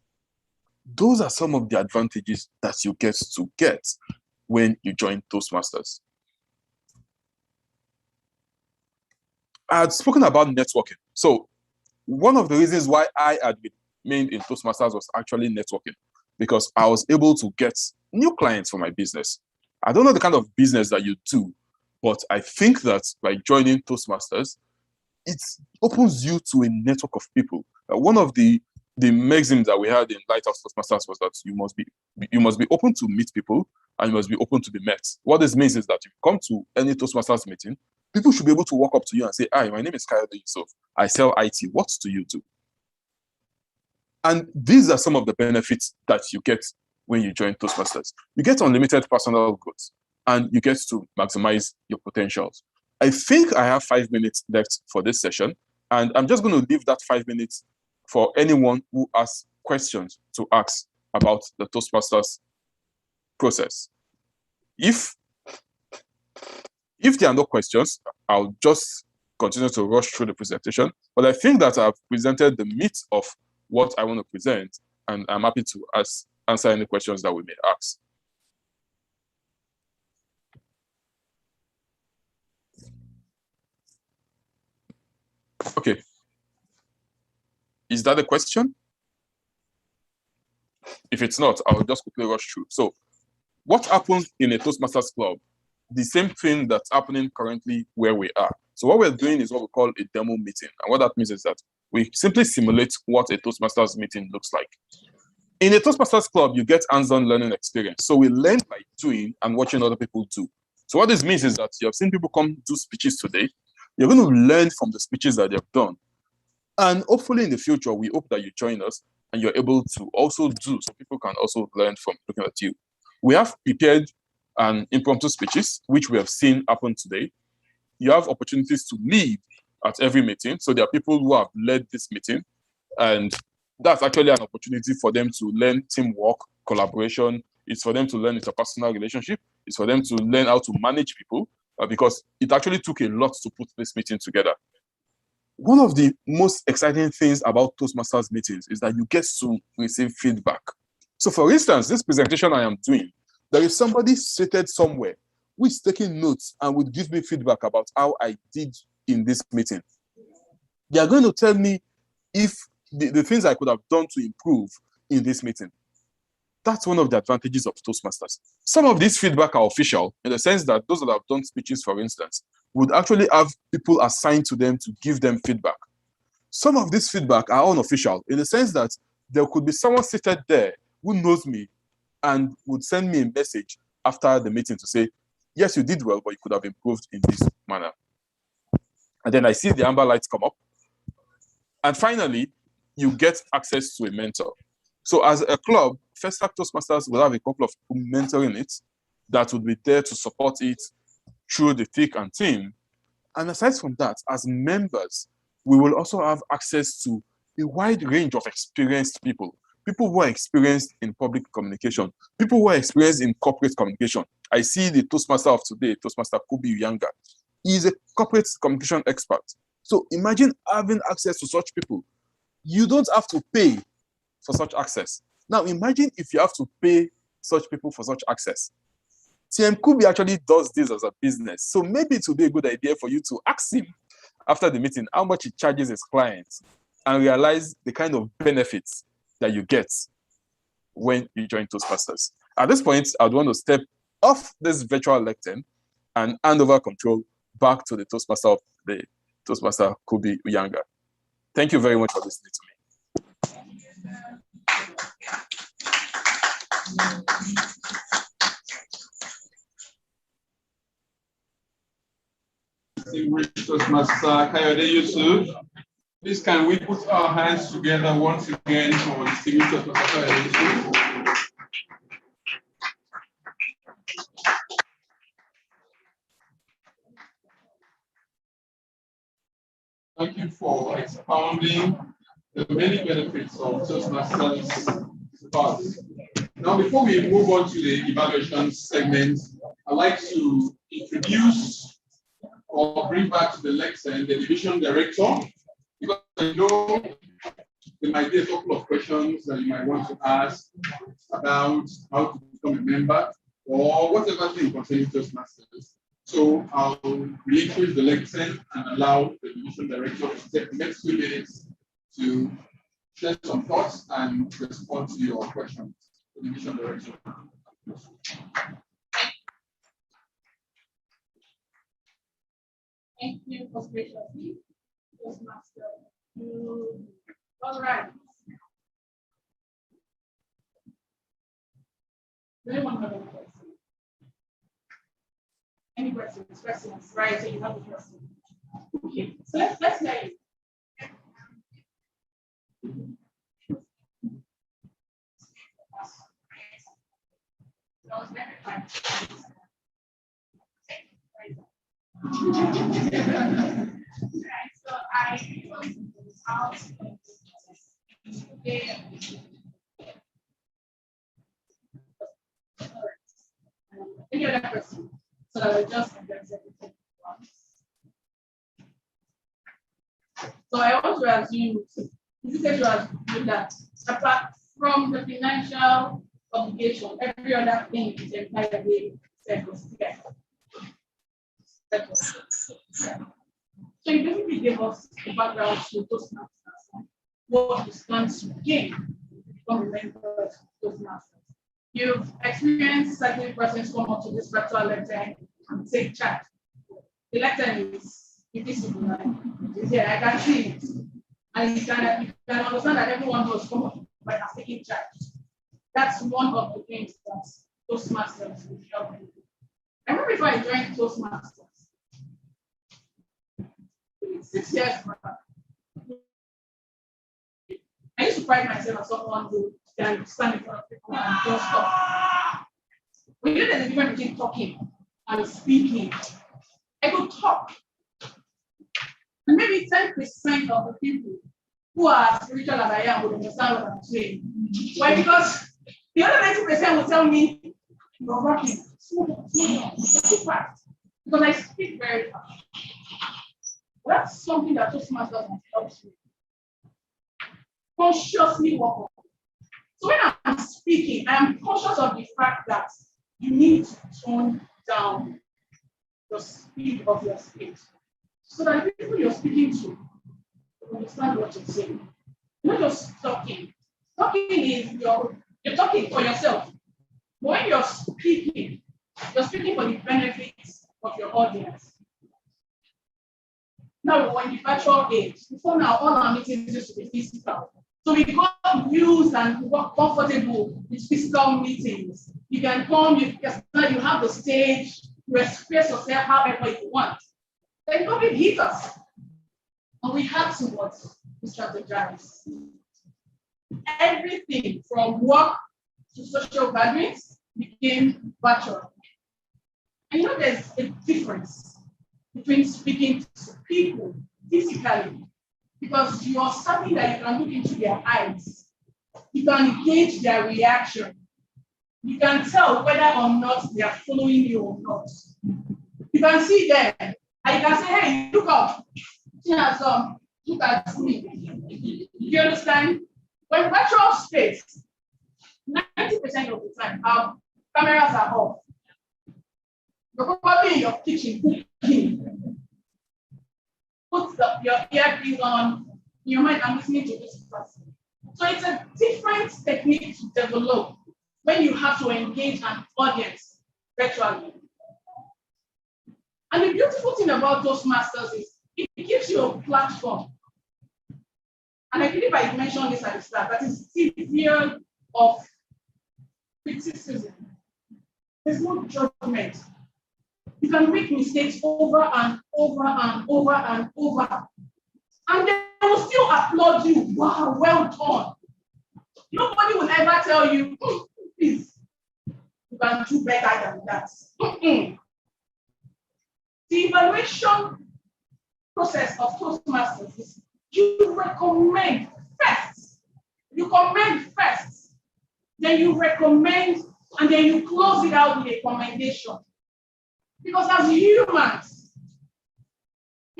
Those are some of the advantages that you get when you join Toastmasters. I had spoken about networking. So one of the reasons why I had remained in Toastmasters was actually networking, because I was able to get new clients for my business. I don't know the kind of business that you do, but I think that by joining Toastmasters, it opens you to a network of people. One of the maxims that we had in Lighthouse Toastmasters was that you must be open to meet people and you must be open to be met. What this means is that if you come to any Toastmasters meeting, people should be able to walk up to you and say, hi, my name is Kyle Yusuf. I sell IT. What do you do? And these are some of the benefits that you get when you join Toastmasters. You get unlimited personal growth and you get to maximize your potentials. I think I have 5 minutes left for this session, and I'm just going to leave that 5 minutes for anyone who has questions to ask about the Toastmasters process. If there are no questions, I'll just continue to rush through the presentation. But I think that I've presented the meat of what I want to present, and I'm happy to answer any questions that we may ask. Okay. Is that a question? If it's not, I'll just quickly rush through. So what happens in a Toastmasters club? The same thing that's happening currently where we are. So what we're doing is what we call a demo meeting. And what that means is that we simply simulate what a Toastmasters meeting looks like. In a Toastmasters club, you get hands-on learning experience. So we learn by doing and watching other people do. So what this means is that you have seen people come do speeches today. You're going to learn from the speeches that they've done. And hopefully in the future, we hope that you join us and you're able to also do, so people can also learn from looking at you. We have prepared an impromptu speeches, which we have seen happen today. You have opportunities to lead at every meeting. So there are people who have led this meeting, and that's actually an opportunity for them to learn teamwork, collaboration. It's for them to learn interpersonal relationship. It's for them to learn how to manage people, because it actually took a lot to put this meeting together. One of the most exciting things about Toastmasters meetings is that you get to receive feedback. So for instance, this presentation I am doing, there is somebody seated somewhere who is taking notes and would give me feedback about how I did in this meeting. They are going to tell me if the things I could have done to improve in this meeting. That's one of the advantages of Toastmasters. Some of these feedback are official in the sense that those that have done speeches, for instance, would actually have people assigned to them to give them feedback. Some of this feedback are unofficial in the sense that there could be someone seated there who knows me and would send me a message after the meeting to say, yes, you did well, but you could have improved in this manner. And then I see the amber lights come up. And finally, you get access to a mentor. So as a club, FESTAC Toastmasters will have a couple of people mentoring it that would be there to support it through the thick and thin. And aside from that, as members, we will also have access to a wide range of experienced people. People who are experienced in public communication, people who are experienced in corporate communication. I see the Toastmaster of today, Toastmaster Kubi Uyanga. He is a corporate communication expert. So imagine having access to such people. You don't have to pay for such access. Now imagine if you have to pay such people for such access. TM Kubi actually does this as a business. So maybe it would be a good idea for you to ask him after the meeting how much he charges his clients and realize the kind of benefits that you get when you join Toastmasters. At this point, I'd want to step off this virtual lectern and hand over control back to the Toastmaster of the Toastmaster Kubi Uyanga. Thank you very much for listening to me. Distinguished Toastmaster Kayode Yusuf, please can we put our hands together once again for distinguished Toastmaster Kayode Yusuf? Thank you for expounding the many benefits of Toastmasters class. Now, before we move on to the evaluation segment, I'd like to introduce or bring back to the lecture the division director, because I know there might be a couple of questions that you might want to ask about how to become a member or whatever thing concerning Toastmasters. So I'll reintroduce the lecture and allow the division director to take the next 2 minutes to share some thoughts and respond to your questions. The division director. Thank you for graciously, Toastmaster. All right. Do anyone have any questions? Any questions? Questions? Right, so you have a question. Okay, so let's hear it. So I out any other question? So I will just address everything once. So I want to assume, you said you assume that apart from the financial obligation, every other thing is entirely circumspect. So you basically gave us the background to Toastmasters, what you stand to gain from the members of Toastmasters. You've experienced certain persons come up to this virtual lecture and take charge. The lecture is invisible, right? It's here, I can see it. And you can understand that everyone was come up by taking charge. That's one of the things that Toastmasters will help you. I remember before I joined Toastmasters, 6 years back, I used to pride myself as someone who can stand in front of people and don't stop. We know there's a difference between talking and speaking. I could talk. And maybe 10% of the people who are spiritual as I am would understand what I'm saying. Why? Because the other 90% will tell me, you're working too fast. Because I speak very fast. That's something that Toastmasters helps me consciously work on. So when I'm speaking, I am conscious of the fact that you need to tone down the speed of your speech so that the people you're speaking to understand what you're saying. You're not just talking. Talking is you're talking for yourself. But when you're speaking for the benefits of your audience. Now we're in the virtual age. Before now, all our meetings used to be physical. So we got used and got comfortable with physical meetings. You can come, you have the stage, you express yourself however you want. Then COVID hit us. And we had to what? To strategize. Everything from work to social gatherings became virtual. And you know there's a difference between speaking to people physically, because you are something that you can look into their eyes. You can gauge their reaction. You can tell whether or not they are following you or not. You can see them, and you can say, hey, look up. Look at me. You understand? When virtual space, 90% of the time, our cameras are off. You're probably in your kitchen cooking. Put your earpiece on. In your mind, I'm listening to this person. So it's a different technique to develop when you have to engage an audience virtually. And the beautiful thing about Toastmasters is it gives you a platform. And I believe I mentioned this at the start, that is severe of criticism. There's no judgment. You can make mistakes over and over and over and over. And they will still applaud you. Wow, well done. Nobody will ever tell you, please, you can do better than that. The evaluation process of Toastmasters is you recommend first. You commend first. Then you recommend, and then you close it out with a commendation. Because as humans,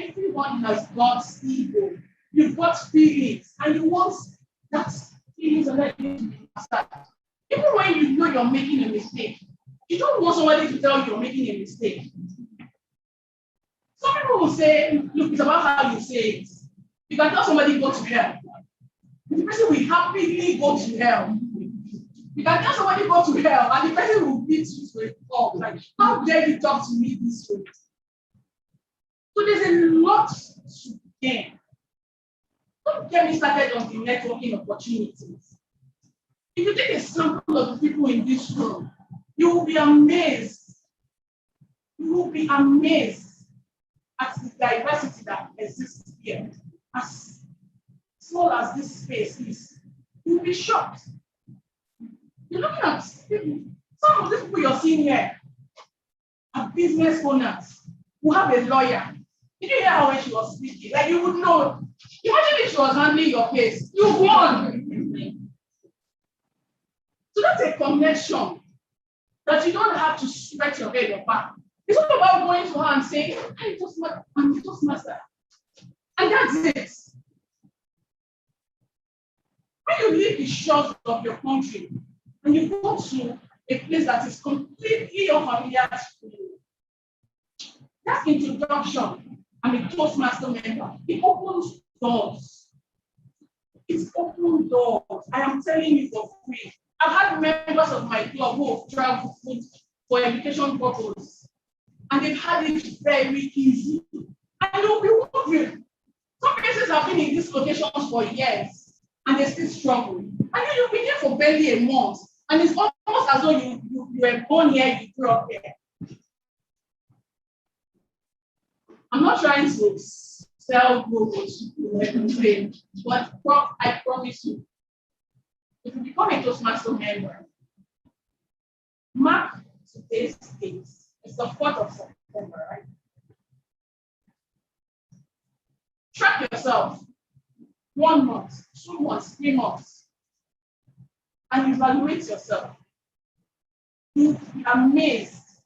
everyone has God's ego. You've got feelings, and you want that feelings and that to be mastered. Even when you know you're making a mistake, you don't want somebody to tell you you're making a mistake. Some people will say, look, it's about how you say it. You can tell somebody go to hell. The person will happily go to hell. You can tell somebody go to hell, and the person will beat you to a pulp. Like, how dare you talk to me this way? So there's a lot to gain. Don't get me started on the networking opportunities. If you take a sample of the people in this room, you will be amazed. You will be amazed at the diversity that exists here. As small as this space is, you'll be shocked. You're looking at people, some of these people you're seeing here are business owners who have a lawyer. Did you hear how when she was speaking? Like you would know. Imagine if she was handling your case. You won. So that's a connection that you don't have to sweat your head or back. It's not about going to her and saying, I'm just master. And that's it. When you leave the shores of your country and you go to a place that is completely unfamiliar to you, that introduction, I'm a Toastmaster member, it opens doors. It's open doors. I am telling you for free. I've had members of my club who have traveled for education purposes, and they've had it very easy. And you'll be wondering, some places have been in these locations for years, and they still struggle. And then you'll be there for barely a month, and it's almost as though you were born here, you grew up here. I'm not trying to sell goods, but I promise you, if you become a Toastmaster member, mark today's date. It's the 4th of September, right? Track yourself 1 month, 2 months, 3 months, and evaluate yourself. You'll be amazed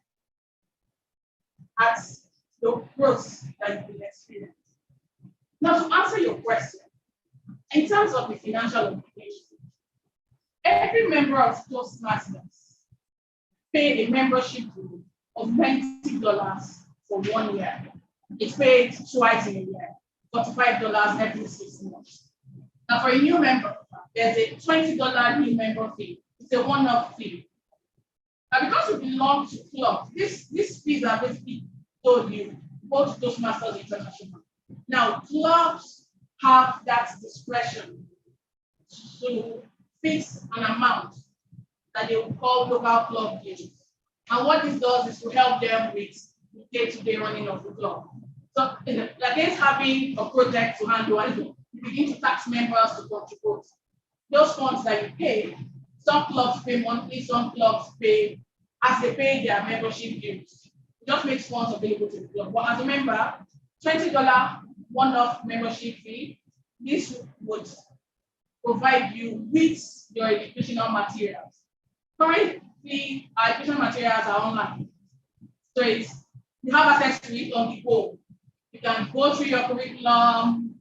at the growth that you will experience. Now, to answer your question, in terms of the financial implications, every member of Toastmasters pay a membership fee of $90 for 1 year. It's paid twice in a year, $45 every 6 months. Now, for a new member, there's a $20 new member fee. It's a one-off fee. Now, because you belong to club, these fees are basically told you, go to Toastmasters International. Now, clubs have that discretion to fix an amount that they will call local club dues. And what this does is to help them with the day-to-day running of the club. So against having a project to handle, you begin to tax members to contribute. Those funds that you pay, some clubs pay monthly, some clubs pay as they pay their membership dues. It just makes funds available to the club. But as a member, $20 one-off membership fee, this would provide you with your educational materials. Currently, our educational materials are online. So you have access to it on the go. You can go through your curriculum,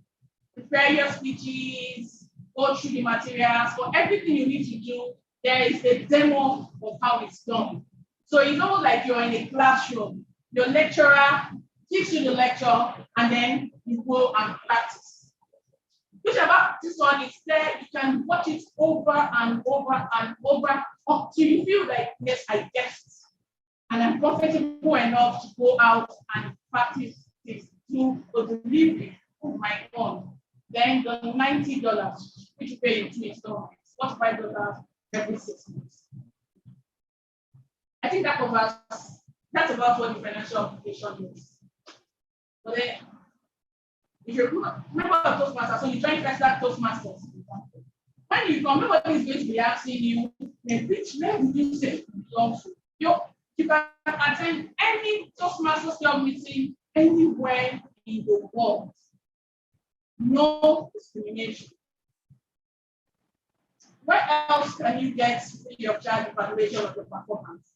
prepare your speeches, go through the materials. For everything you need to do, there is a demo of how it's done. So it's almost like you're in a classroom. Your lecturer gives you the lecture, and then you go and practice. Whichever this one is there, you can watch it over and over and over until you feel like, yes, I get it. And I'm comfortable enough to go out and practice this, do a delivery of my own. Then the $90, which you pay in 2 installments, $45 every 6 months. I think that covers, that's about what the financial application is. But then, if you're a member of Toastmasters, so you join FESTAC Toastmasters, when you come, nobody is going to be asking you, which level do you say you belong to? You can attend any Toastmasters club meeting anywhere in the world. No discrimination. Where else can you get free of charge evaluation of your performance?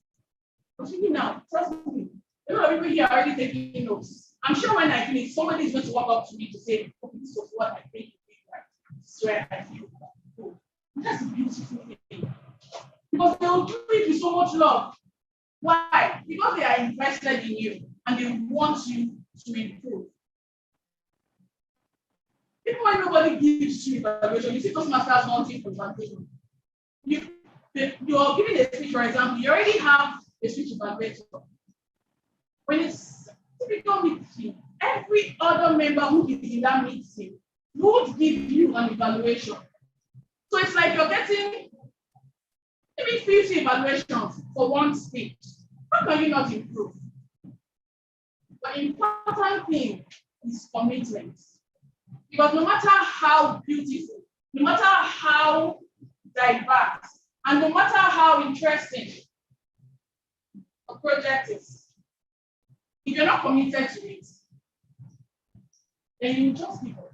Continue now, trust me. A lot of people here are already taking notes. I'm sure when I finish, somebody is going to walk up to me to say, oh, this was what I think you did right. This is where I feel good. That's a beautiful thing. Because they will do it with so much love. Why? Because they are invested in you and they want you to improve. Even when nobody gives you evaluation, you see Toastmasters wanting for evaluation. You're giving a speech, for example, you already have a speech evaluator. When it's typical meeting, every other member who is in that meeting would give you an evaluation. So it's like you're getting maybe 50 evaluations for one speech. How can you not improve? The important thing is commitment. Because no matter how beautiful, no matter how diverse, and no matter how interesting a project is, if you're not committed to it, then you just give up.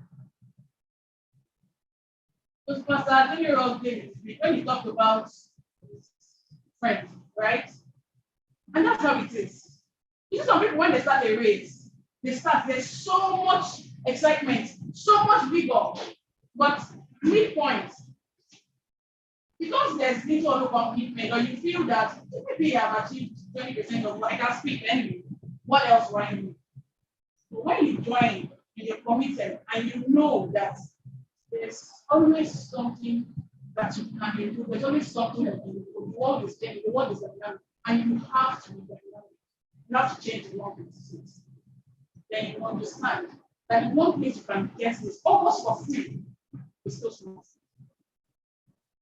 Because Pastor Adeniran did it when he talked about his friends, right? And that's how it is. You see some people, when they start a race, there's so much excitement, so much vigor, but midpoint, because there's little or no commitment, or you feel that maybe you have achieved 20% of what I can speak anyway, what else will I do? But when you join and you're committed and you know that there's always something that you can improve, there's always something that you can improve. The world is changing, the world is dynamic, and you have to be dynamic. You have to change the world into things. Then you understand that one place you can get this almost for free is Toastmasters.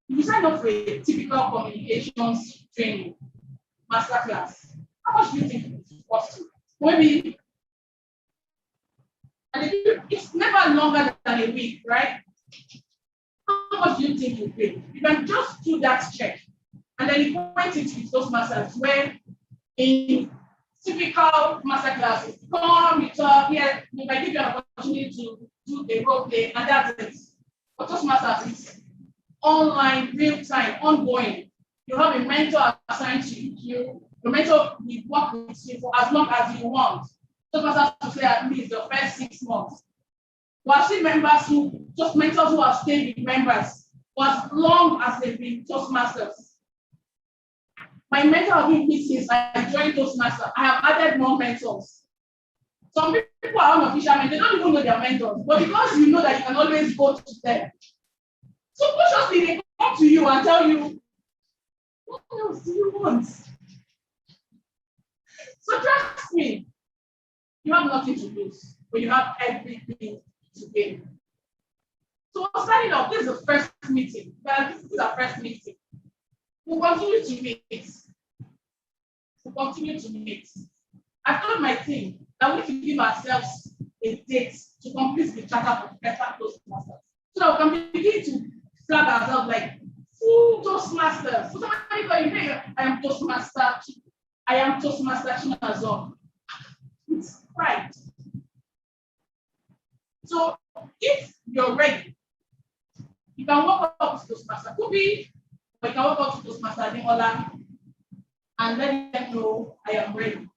If you sign up for a typical communications training masterclass, how much do you think it costs you? Maybe, and it's never longer than a week, right? How much do you think you pay? You can just do that check, and then you point it with Toastmasters, where in typical masterclasses, come, you talk, yeah, if I give you an opportunity to do a role play, and that's it. But Toastmasters is online, real time, ongoing. You have a mentor assigned to you. Your mentor will work with you for as long as you want. Toastmasters to say at least the first 6 months. We have seen members who, just mentors who have stayed with members for as long as they've been Toastmasters. My mentor has been with me since I joined Toastmasters. I have added more mentors. Some people are unofficial mentors, they don't even know their mentors, but because you know that you can always go to them. So consciously they come to you and tell you, what else do you want? So trust me, you have nothing to lose, but you have everything to gain. So starting off, this is the first meeting, but this is our first meeting. We'll continue to meet. We'll continue to meet. I told my team that we need to give ourselves a date to complete the charter for FESTAC Toastmasters. So that we can begin to flag ourselves like full Toastmasters. So somebody go, you know, I am Toastmaster. I am Toastmaster Chinazon. It's pride. So if you're ready, you can walk up to Toastmaster Kubi, or you can walk up to Toastmaster Ademola and let them know I am ready.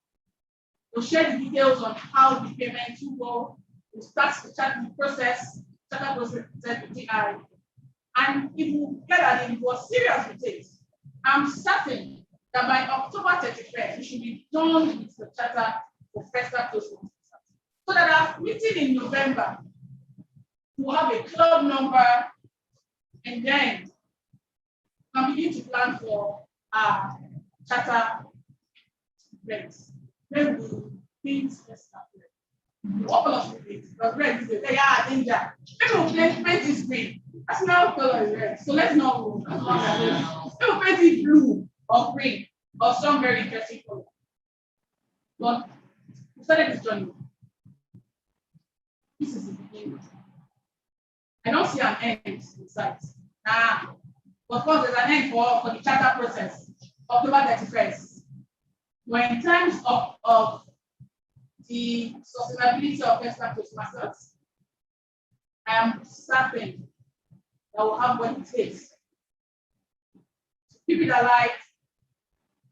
We'll share the details on how the payment will go. We'll start the charter process with TI. And if you get that, if you are serious with it, I'm certain that by October 31st, we should be done with the charter for FESTAC Toastmasters. So that our meeting in November, we'll have a club number, and then we can begin to plan for our charter events. Then we'll paint FESTAC. What colors will paint? Because red is a danger. Maybe we'll paint this green. That's not color is red. So let's not move. Maybe we'll paint it blue or green or some very interesting color. But we started this journey. This is the beginning. I don't see an end in sight. Of course, there's an end for the charter process, October 31st. But in terms of the sustainability of FESTAC Toastmasters, I am certain that we'll have what it takes to keep it alive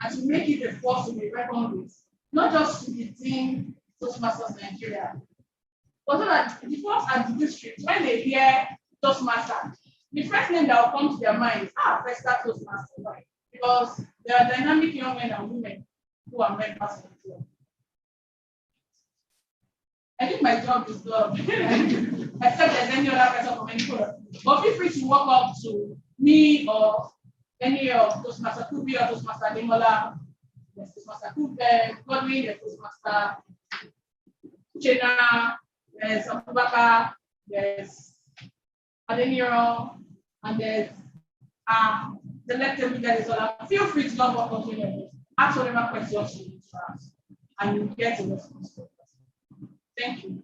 and to make it a force to be reckoned with, not just within Toastmasters Nigeria, but so that the folks at the district, when they hear Toastmaster, the first name that will come to their mind is FESTAC Toastmasters, right? Because there are dynamic young men and women who are members of the club. I think my job is done, except there's any other person from any color. But feel free to walk up to me or any of Toastmaster Kubi or Toastmaster Ademola, there's Toastmaster Kubi, Godwin, there's Toastmaster Chena, there's Abubakar, there's Adeniro, and there's the lecture leader is all. Feel free to walk up to me, ask whatever questions you need to ask, and you get a response. Thank you.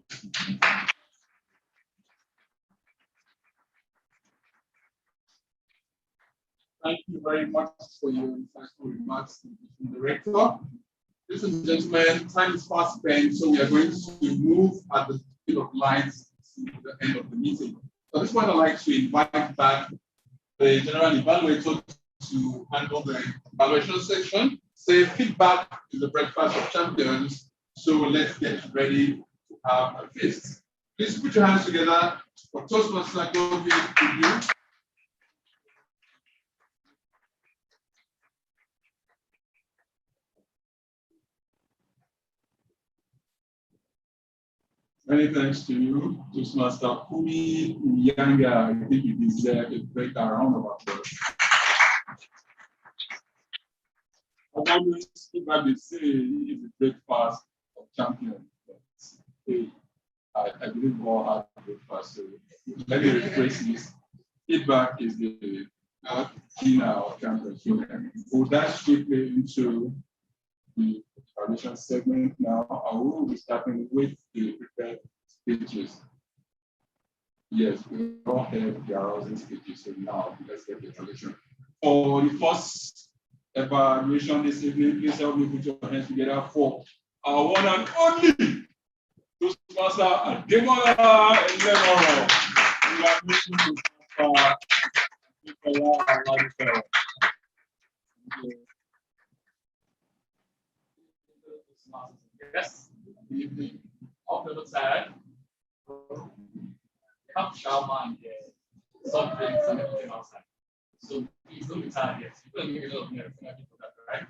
Thank you very much for your insightful remarks, Director. Ladies and gentlemen, time is fast spent, so we are going to move at the speed of light to the end of the meeting. So at this point, I'd like to invite back the General Evaluator to handle the evaluation section. Say feedback is the breakfast of champions, so let's get ready to have a feast. Please put your hands together for Toastmasters review. Many thanks to you, Toastmaster Kumi Yanga. I think you deserve a great round of applause. As always, feedback they say is the breakfast of champions. Hey, I believe we all have breakfast. So let me rephrase this. Feedback is the dinner of champions. So we'll dive straight into the evaluation segment now. I will be starting with the prepared speeches. Yes, we all have the arousing speeches, so now let's get the evaluation. For the first evaluation this evening, please help me put your hands together for our one and only Toastmaster Ademola and Lemoro. Congratulations, Toastmaster. Yes, good evening. Hope you're not tired. You have shawarma and soft drinks and everything outside. So please don't be tired yet. You're going to get a lot of nerve for that, right?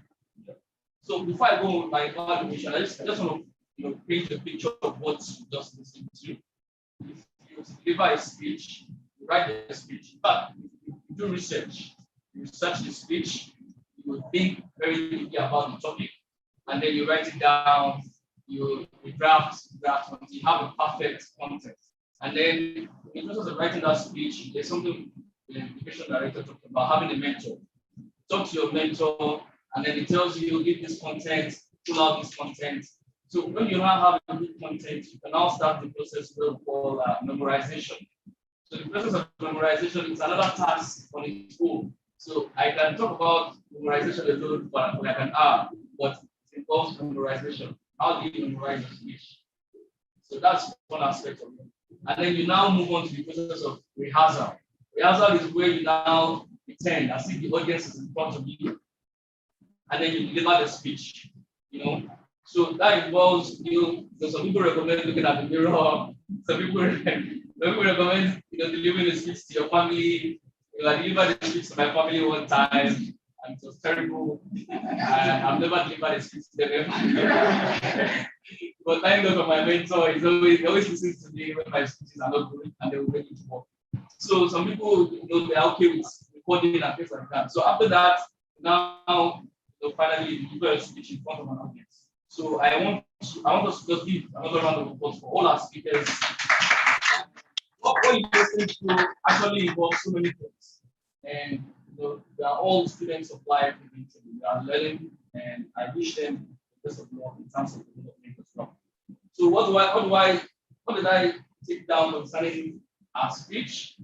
So before I go on my evaluation, I just want to paint a picture of what you just listened to. If you deliver a speech, you write the speech. But if you do research, you research the speech, you will think very deeply about the topic, and then you write it down, you draft until you have a perfect content. And then in terms of writing that speech, there's something you education director talked about having a mentor. Talk to your mentor, and then it tells you give this content, pull out this content. So when you now have a good content, you can now start the process we call memorization. So the process of memorization is another task on its own. So I can talk about memorization alone for like an hour, but it involves memorization. How do you memorize your speech? So that's one aspect of it. And then you now move on to the process of rehearsal. Rehearsal is where you now pretend as if the audience is in front of you, and then you deliver the speech. You know, so that involves so some people recommend looking at the mirror. Some people recommend delivering the speech to your family. I delivered the speech to my family one time, and it was terrible. I've never delivered a speech to them. But thank God for my mentor. He always listens to me when my speeches are not good, and they will make it work. So some people, they're okay with recording and things like that. So after that, now, finally, you do a speech in front of an audience. So I want us to just give another round of applause for all our speakers. What you listen to actually involves so many things, and they are all students of life. They are learning, and I wish them the best of luck in terms of development as well. So what did I take down concerning our speech?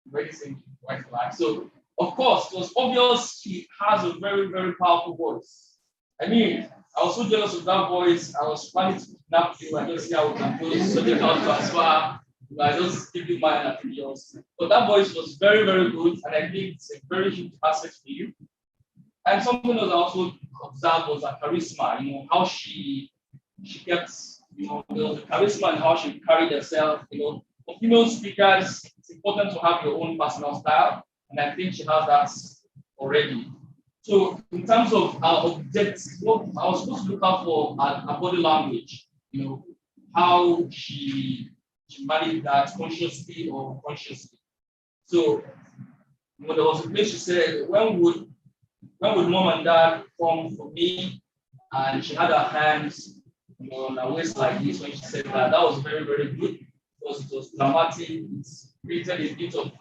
Very simple, quite flat. So of course, it was obvious she has a very, very powerful voice. I mean, I was so jealous of that voice. I was planning to kidnap you. I just see how we can do surgical transfer. I just give you mine and yours. But that voice was very, very good, and I think it's a very huge asset for you. And something that I also observed was her charisma. How she kept, there was a charisma and how she carried herself. For female speakers, it's important to have your own personal style, and I think she has that already. So in terms of our objectives, what I was supposed to look out for her body language, how she managed that consciously or unconsciously. So there was a place she said, when would mom and dad come for me? And she had her hands on her waist like this when she said that. That was very, very good because it was dramatic. It created a bit of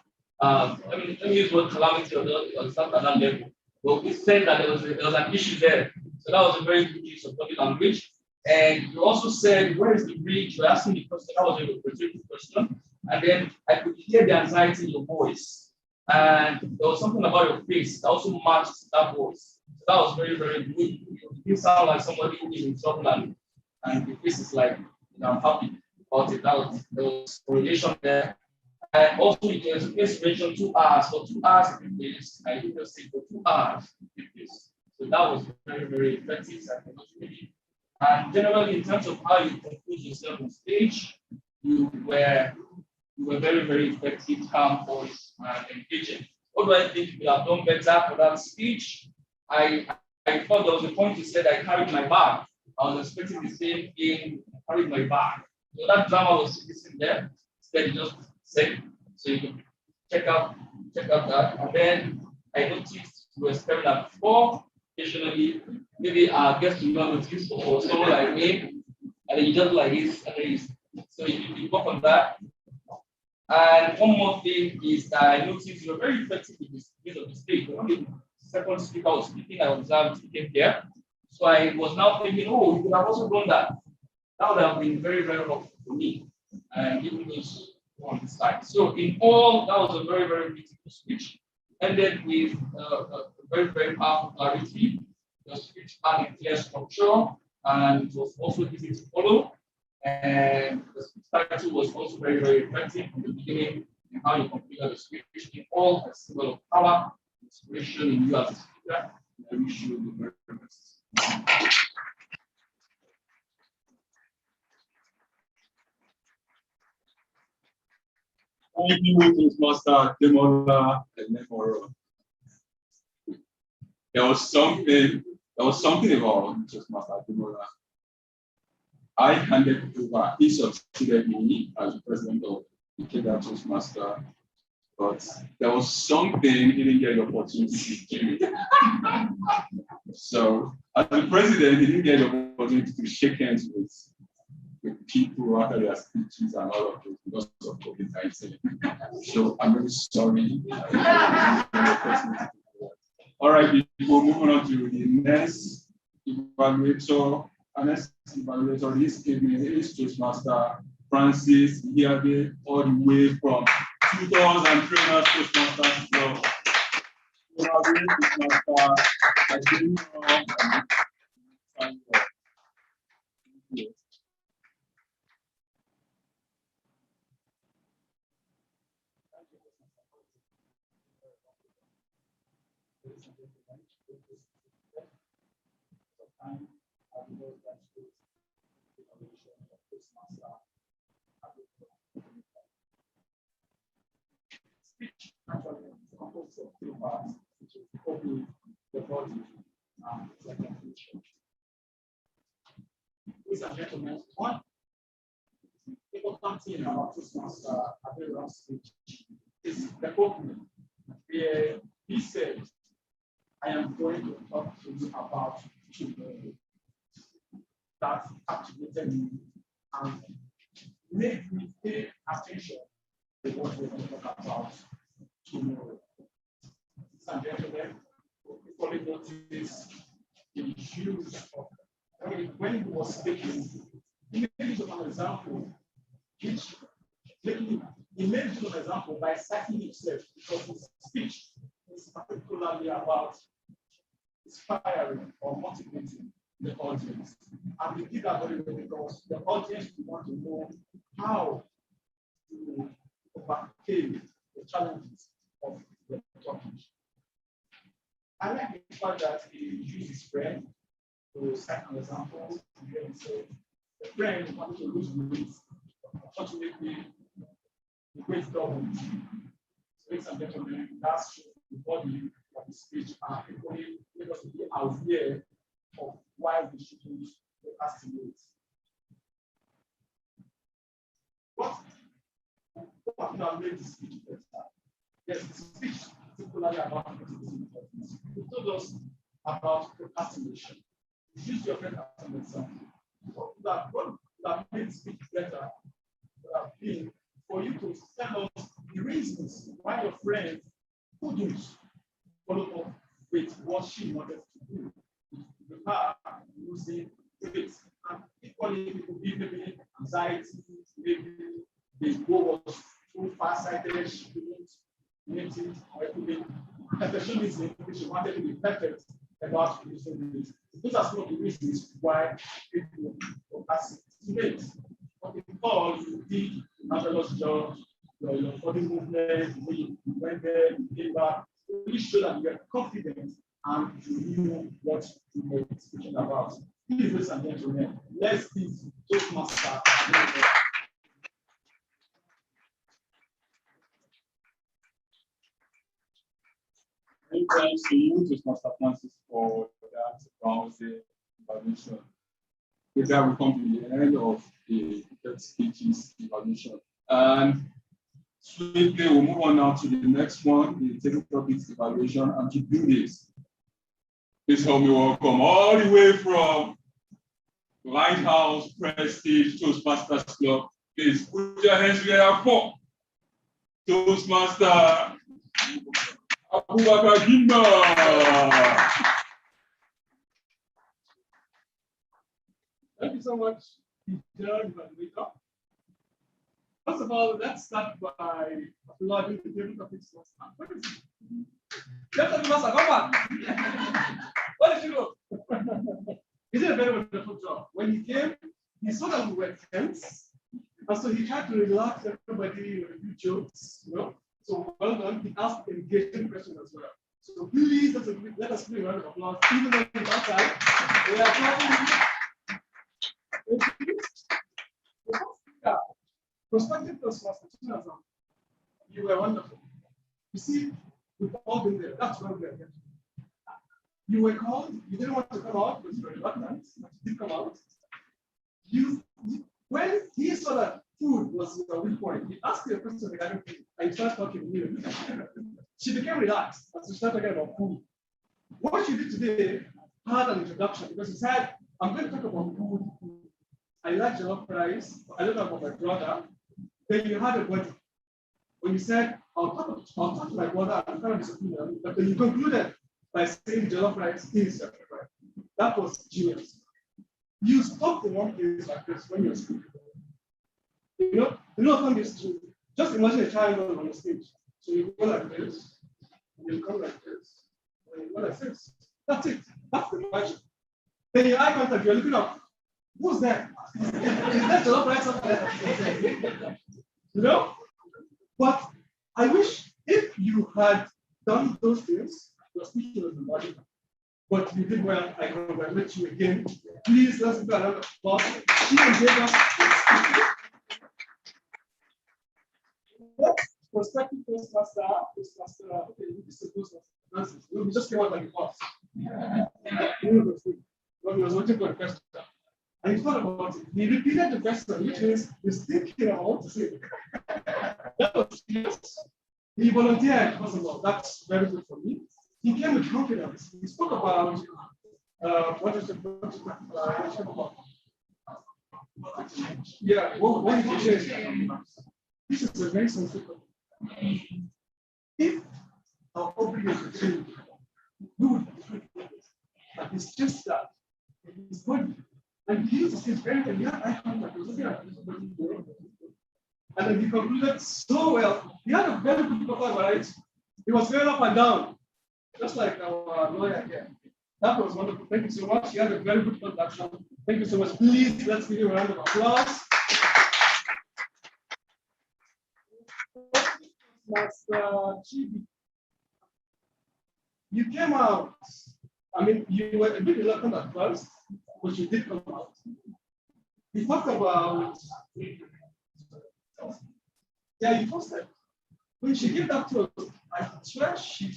let me use the word calamity or not at that level. But we said that there was an issue there. So that was a very good use of body language. And you also said, where is the bridge? You were asking the question, that was a rhetorical question. And then I could hear the anxiety in your voice. And there was something about your face that also matched that voice. So that was very, very good. You sound like somebody who is in trouble and the face is like, I'm happy about it. There was correlation there. And also, it was mentioned 2 hours. For 2 hours, I did just say for 2 hours. So that was very, very effective psychologically. And generally, in terms of how you compose yourself on stage, you were very, very effective, calm voice, and engaging. What do I think you have done better for that speech? I thought there was a point you said I carried my bag. I was expecting the same thing, I carried my bag. So that drama was missing there. Instead, you just said, so you can check out that. And then I noticed you were staring at 4. Occasionally, maybe our guest will not notice or someone like me, and then you just like this, and then so you work on that. And one more thing is that I noticed you were very effective with the use of the stage. When the second speaker was speaking, I observed speaking here. So I was now thinking, oh, you could have also done that. That would have been very, very helpful for me and giving those on the side. So in all, that was a very, very beautiful speech. Ended with a very, very powerful clarity. The speech had a clear structure and it was also easy to follow. And the speech title was also very, very effective from the beginning in how you configure the speech in all a symbol of power, inspiration in you as a speaker. I wish you the very best. Thank you, Toastmaster Demola and Nemoro. There was something about Toastmaster Demola. I handed over. He succeeded me as the president of the Kenya Toastmaster, but there was something he didn't get the opportunity to do. So, as the president, he didn't get the opportunity to shake hands with with people after their speeches and all of those because of COVID-19. So I'm really sorry. All right, people, moving on to the next evaluator. Our next evaluator this evening is Toastmaster Francis Hiabe, all the way from tutors and trainers Toastmasters Club. Toastmaster, I think, speech actually is composed of three parts, which is the opening, the body, and the conclusion. Ladies and gentlemen, one important thing about Toastmaster Abiran's speech is the opening, where he said, I am going to talk to you about children. That activated me and made me pay attention to what we're going to talk about tomorrow. Ladies and gentlemen, we probably notice the use of when he was speaking, he made use of an example, which he made use of an example by citing himself because his speech is particularly about inspiring or motivating the audience. And we did that very well because the audience want to know how to overcome the challenges of the topic. I like the fact that he used his friend to cite an example. He said, the friend wanted to lose weight. Unfortunately, the weight doubled. So, ladies and gentlemen, that's the body of the speech and equally make us to be aware of why we should use the estimate. What would have made the speech better? Yes, the speech particularly about motivation. It told us about procrastination. Use your friend as an example. What would have made the speech better would have been for you to tell us the reasons why your friend couldn't follow up with what she wanted to do. With her losing weight. And equally, it could be maybe anxiety, maybe the goal was too far-sighted, she couldn't meet it, or it could be perfectionism, which she wanted to be perfect about losing weight. Those are some of the reasons why people procrastinate. But because you did a marvelous job, your body movement, you went there, you came back, really show that you are confident and you knew what you were speaking about. Please, ladies and gentlemen, let's see Toastmaster. Many thanks to you, Toastmaster Francis, for that rousing evaluation. With that, we come to the end of the speeches evaluation. And swiftly, we'll move on now to the next one, the technical topics evaluation. And to do this, please help me welcome all the way from Lighthouse Prestige Toastmasters Club. Please put your hands together for Toastmaster Abubakar Gimba. Thank you so much, Teacher Evaluator. First of all, let's start by applauding the table topics master. What is it? Table master, come on. Where did you go? He did a very wonderful job. When he came, he saw that we were tense, and so he tried to relax everybody with a few jokes, you know. So well done. He asked engaging questions as well. So please let us give a round of applause, even though it's outside. We are applauding. Prospective Toastmasters, you were wonderful. You see, we've all been there. That's where we are getting. You were called, you didn't want to come out because you were reluctant, but you did come out. When he saw that food was a weak point, he asked you a question regarding food, and you started talking to you. She became relaxed as she started talking about food. What she did today had an introduction because she said, I'm going to talk about food. I like jollof rice. I don't know about my brother. Then you had a body. When you said, I'll talk to my brother and kind of disappoint him, but then you concluded by saying jollof rice is your favorite. That was genius. You stop the one place like this when you're speaking. You know, from this too. Just imagine a child on the stage. So you go like this, and you come like this, and you go like this. That's it. That's the magic. Then your eye contact, you're looking up. Who's that? Is that jollof rice up there? You know? But I wish if you had done those things, your speech was magic. But you did well. I congratulate you again. Please let's give a round of applause. She gave us prospective Toastmaster. Okay, this is Toastmaster. We just came out like a boss. When he was waiting for the question. And he thought about it. He repeated the question, which means he's thinking about what to say. That was yes. He volunteered, first of all. That's very good for me. He came with confidence. He spoke about what is the yeah, what did you say? This is a very sensitive. If our obligation to change, we would but it's just that his body. And he used to say very well, yeah, I found that he was looking at this body. And then he concluded so well. He had a very good profile, right? He was going up and down, just like our lawyer here. That was wonderful. Thank you so much. He had a very good production. Thank you so much. Please, let's give him a round of applause. Master Chibi, you came out. I mean, you were a bit reluctant at first, but you did come out. You talked about, yeah, you posted. When she gave that to us, I swear she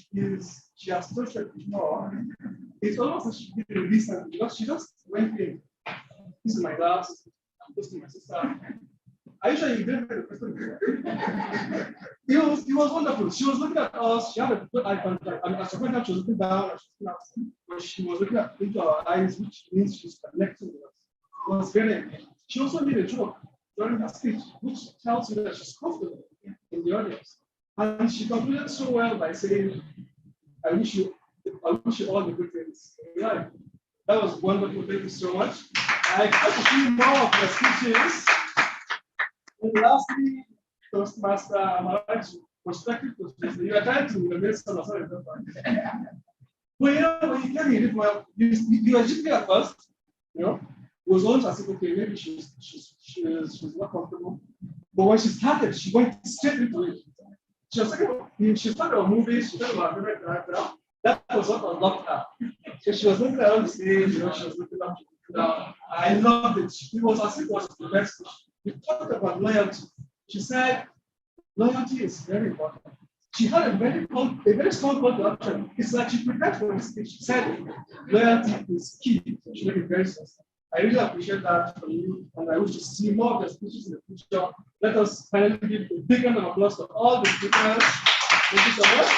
has posted before. It's almost as she did it recently because she just went in. This is my class. I'm posting my sister. Are you sure you didn't get the question? It was wonderful. She was looking at us. She had a good eye contact. I mean, at some point, she was looking down. But she was looking into our eyes, which means she's connecting with us. It was very engaging. She also made a joke during her speech, which tells you that she's comfortable in the audience. And she concluded so well by saying, I wish you all the good things. Yeah, that was wonderful. Thank you so much. I expect to see more of your speeches. And lastly, Toastmaster, prospective Toastmaster. You are trying to make some of it. But you know, when you came in, you were just at first, you know, it was almost as if, okay, maybe she's not comfortable. But when she started, she went straight into it. She was talking, she started about movies, she talked about her favorite character. That was what unlocked her. So she was looking around the stage, you know, she was looking up. I loved it. It was as if it was the best. We talked about loyalty. She said, loyalty is very important. She had a very strong call to action. It's like she prepared for the speech. She said, loyalty is key. She made it very sense. I really appreciate that from you, and I wish to see more of the speeches in the future. Let us finally give a big round of applause to all the speakers. Thank you so much.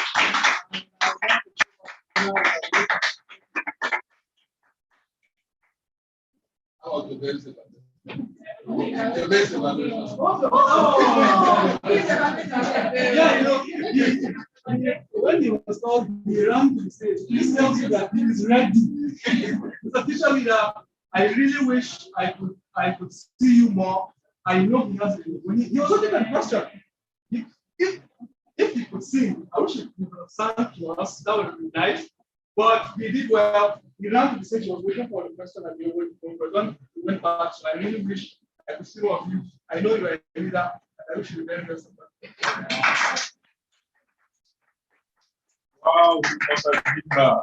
How was the best? Yeah, you know, when he was called, he ran to the stage. This tells you that he is ready. Mr. Teacher Leader, I really wish I could see you more. I know he has when he was looking at the question. If he could sing, I wish he could have sang to us. That would be nice. But he did well. He ran to the stage. He was waiting for the question, and we went back. So I really wish I could see more of you. I know you are a leader, and I wish you the very best of that. Wow, Master Gimba.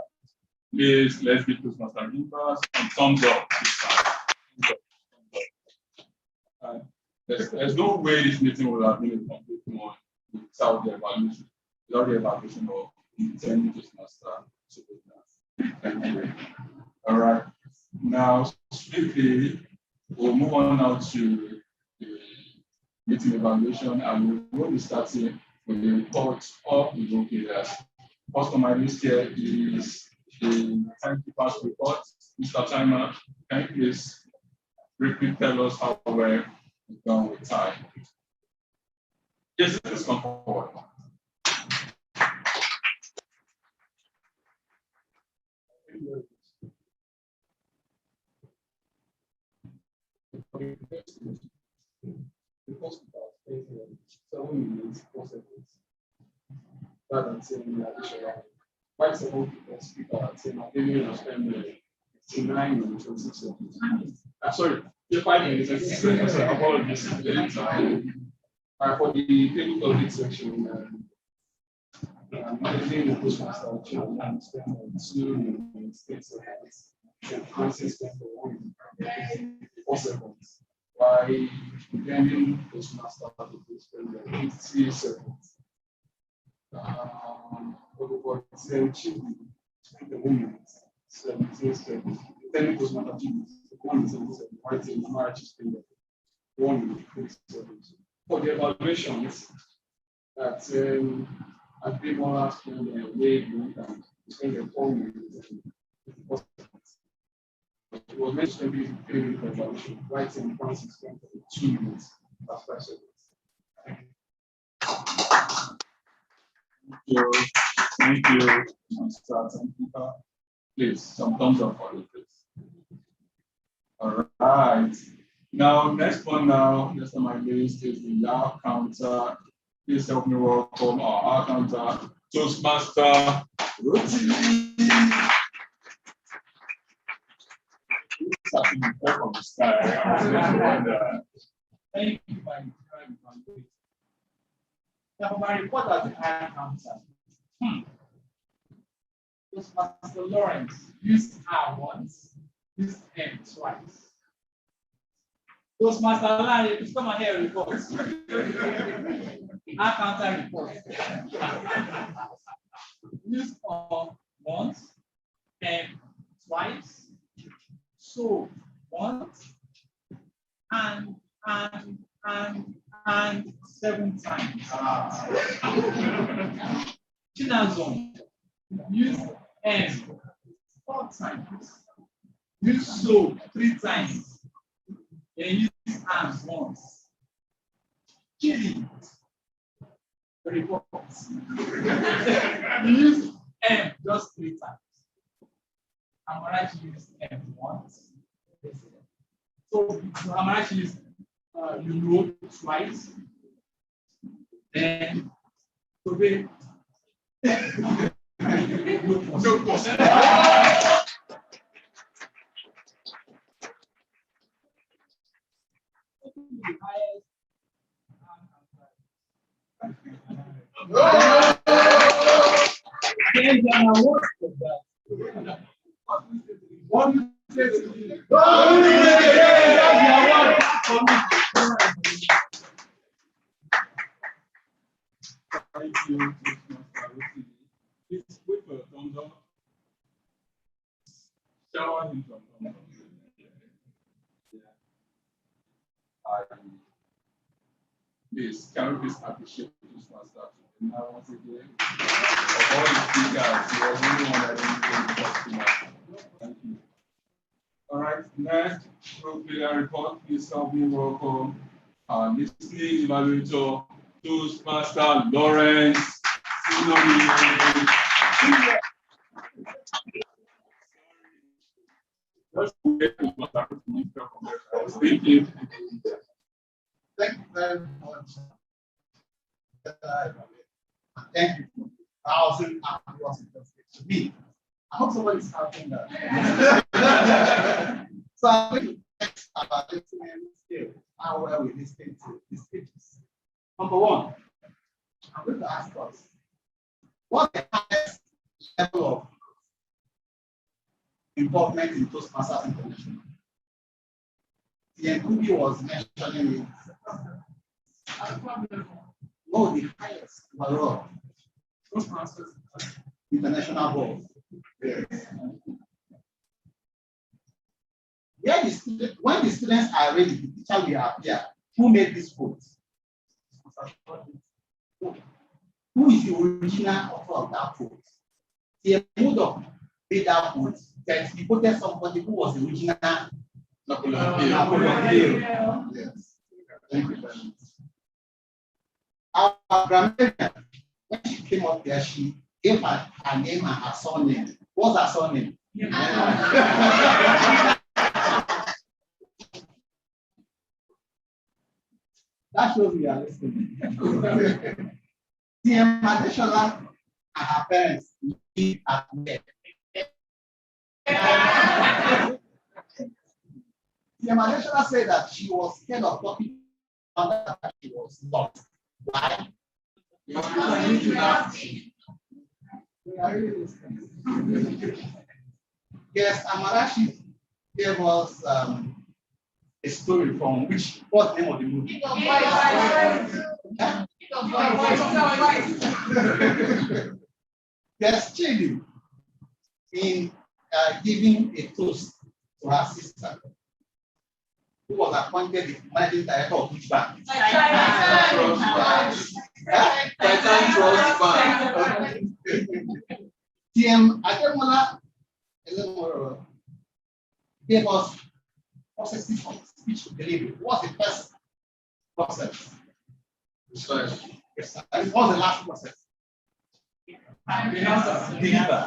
Please, let's give to Master Gimba some thumbs up this time. There's no way this meeting would have been a complete one without the evaluation, of the 10 Toastmaster. Thank you. All right. Now, swiftly, we'll move on now to the meeting evaluation, and we'll be starting with the report of the group leaders. First on my list here is the timekeeper's report. Mr. Timer, can you please briefly tell us how well you've done with time. Yes, please come forward. Rather than saying quite several people speak about saying I didn't spend 9 minutes, 26 seconds. Sorry, 5 minutes and 6 seconds. Apologies. For the technical lead section, managing the Toastmaster channel and spend 2 minutes, 8 seconds, and Francis spent 4 seconds. By defending Toastmaster, to spend 80 seconds. For the Chile, spend the moments, 17 seconds. Then Toastmaster Chile, 1 seconds, writing March spend 1 minute, 3 seconds. For the evaluations, that I think one last spend a way and spend 4 minutes. It was mentioned to be 3 minute evaluation, writing Francis spent 2 minutes, that's 5 seconds. Thank you, Mr. Peter. Please, some thumbs up for you, please. All right. Now, next one next on my list is the R counter. Please help me welcome our R counter, Toastmaster Rotimi. From the sky. Thank you, my friend. Now, my report as the R counter. Toastmaster Lawrence used R once, used M twice. Toastmaster Larry, please come and hear a report. R counter report. Used R once, M twice, so once, and 7 times. Chinazon, use M 4 times. Use so 3 times. Then use arms once. Chili, reports. Use M just 3 times. I'm going to use M once. So I'm going to use you wrote twice. Then today. No question. Thank you. Please wait for a thumbs up. Shower him some thumbs up. Please, can we please appreciate this master now once again? Of all the speakers, he was the only one that didn't go to. Thank you. All right, next, program report. Please help me welcome our listening evaluator, Toastmaster Lawrence. Thank you. Thank you very much. Thank you for 1,000 hours to me. I hope somebody's having that. So I'm going to text about listening skills. How well we listen to these speeches. Number 1, I'm going to ask us, what's the highest level of involvement in Toastmasters International? The Nkubi was mentioning it. No, the highest overall. Toastmasters International Board. Yes. When the students are ready, the teacher will appear. Who made this vote? Who is the original author of that vote? The would have made that vote that he voted somebody who was the original Napoleon Hill. Yes. Thank you very much. Our grandmother, when she came up there, she gave her name and her surname. What's her surname? That shows we are listening. TM Adeshola and her parents live at where? TM Adeshola said that she was scared of talking about that she was lost. Why? Yes, Amarachi gave us a story from which, what's the name of the movie? Yes, Chidi in giving a toast to her sister, who was appointed the managing director of which bank? Titan Trust Bank. TM Ademola gave us processes of speech delivery. What's the first process? Research. What's the last process? Deliver.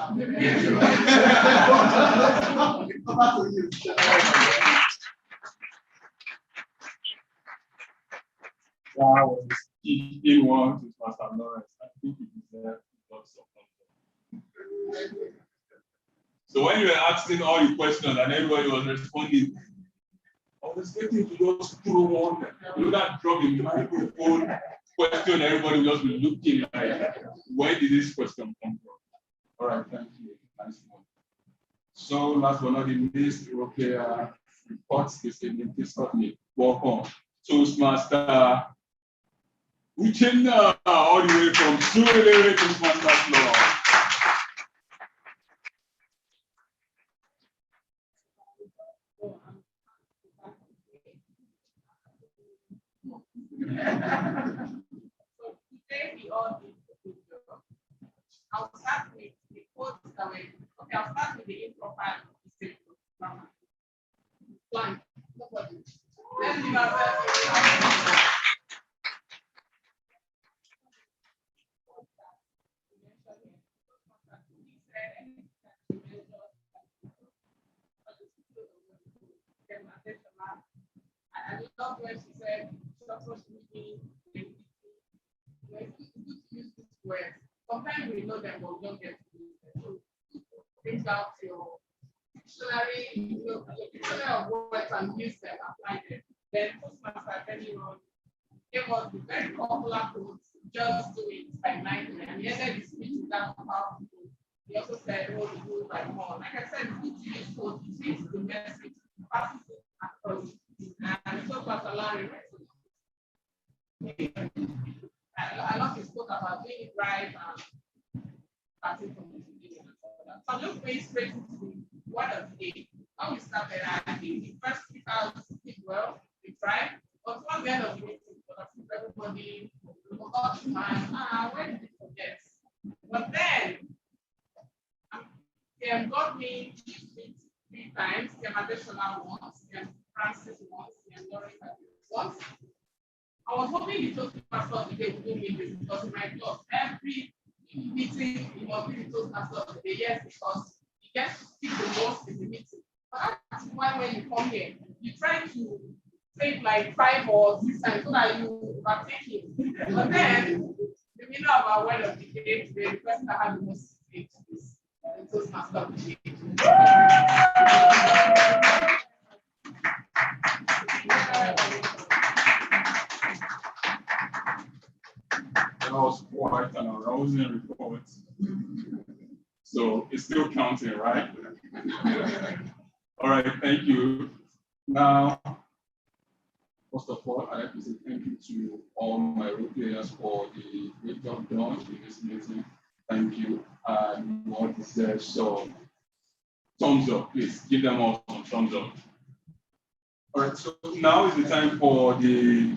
Wow, he wants to Master Lawrence. I think he deserves lots of content. So when you were asking all the questions and everybody was responding, I was expecting to just throw one, that drop the microphone question, everybody will just be looking like, where did this question come from? All right, thank you. Nice one. So last but not the least, reports this evening, please help me. Welcome. Toastmaster Uchenna, all the way from Surulere Toastmasters Law. So today we all need to do the job. I'll start with the quotes that were, okay, I'll start with the improper mistake of grammar. One, nobody. Let's give ourselves I love when she said, supposed to be good to use this word. Sometimes we know them, but we don't get to use them. So bring out your dictionary, your dictionary of words and use them, apply them. Then Toastmasters anyone gave us the very popular quote, just do it by 9 and he ended the speech with that powerful. He also said, oh, the rule by more. Like I said, good to use quote, it fits the message, passes it across. And so Pastor Larry, I love his quote about doing it right and starting from the beginning. So I'm just going straight into the word of the day. When we started, the first speakers did well, we tried, but towards the end of the meeting, everybody forgot to mind, where did we forget? But then, they got me 3 times, they have additional once, they have Francis once, they have Lauren once. I was hoping the Toastmasters today would do me this because in my class, every meeting, you must be the Toastmasters today. Yes, because you get to speak the most in the meeting. But that's why when you come here, you try to say like 5 or 6 times so that you partake it. But then, the winner of our word of the day today, the person that had the most speech is the Toastmaster today. That was quite an arousing report. So it's still counting, right? All right, thank you. Now, first of all, I'd like to say thank you to all my role players for the great job done in this meeting. Thank you. And you all deserve some thumbs up, please. Give them all some thumbs up. All right, so now is the time for the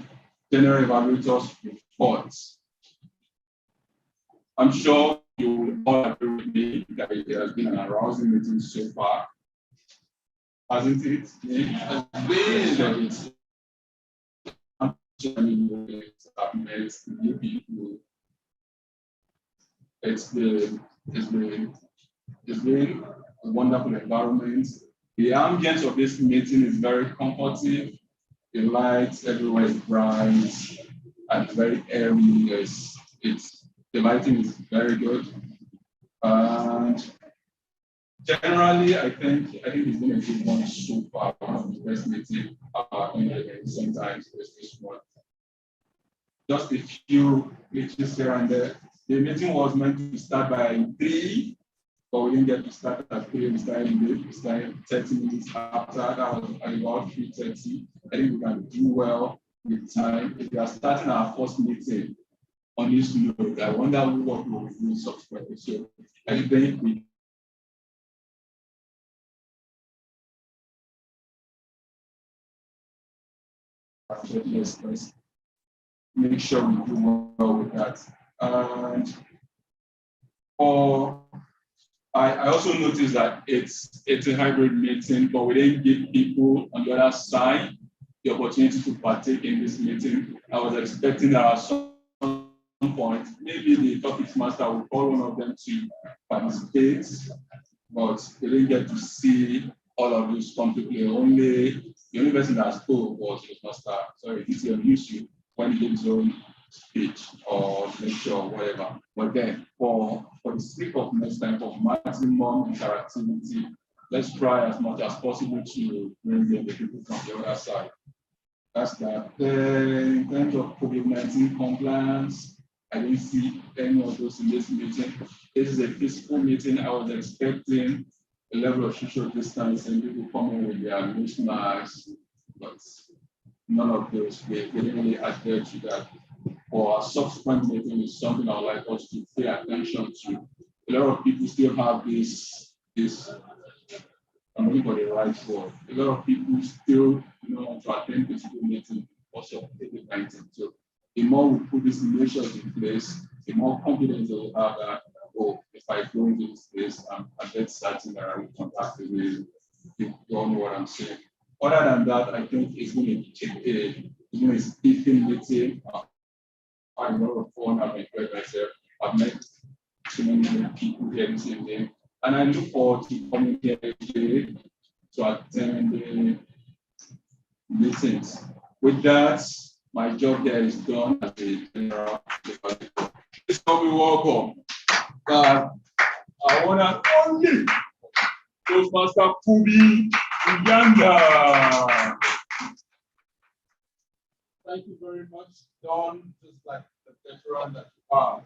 General Evaluators reports. I'm sure you will all agree with me that it has been an arousing meeting so far. hasn't it? It's been I've met new people. It's been a wonderful environment. The ambience of this meeting is very comforting. The lights everywhere is bright and very airy. The lighting is very good. And generally, I think it's been a good one so far. One of the best meetings sometimes this one. Just a few glitches here and there. The meeting was meant to start by 3, but we didn't get to start at 3. We started late. We started 30 minutes after. That was at about 3:30. I think we can do well with time. If we are starting our first meeting on this note, I wonder what we will do subsequently. So I think we let's make sure we do well with that. And for I also noticed that it's a hybrid meeting, but we didn't give people on the other side the opportunity to partake in this meeting. I was expecting that at some point, maybe the topics master will call one of them to participate, but we didn't get to see all of this completely. The only person that spoke was the master. Sorry, he's on YouTube when he did his own speech or lecture or whatever. But then for the sake of next time, for maximum interactivity, let's try as much as possible to bring in the people from the other side. That's that. In terms of COVID-19 compliance, I didn't see any of those in this meeting. This is a physical meeting. I was expecting a level of social distancing, people coming with their nose masks, but none of those. We didn't really adhere to that. For our subsequent meeting is something I would like us to pay attention to. A lot of people still have this I'm looking for the right word. A lot of people still want to attend physical meetings because of COVID-19. So the more we put these measures in place, the more confidence they will have that, if I go into this place, I'm dead certain that I will contact the you don't know what I'm saying. Other than that, I think it's going to be a speaking meeting. I know the phone, I've enjoyed myself. I've met so many people here this evening. And I look forward to coming here today to attend the meetings. With that, my job here is done as a general. Please help me welcome. I want to only Toastmaster Kubi Uganda. Thank you very much, Don, just like the veteran that you are.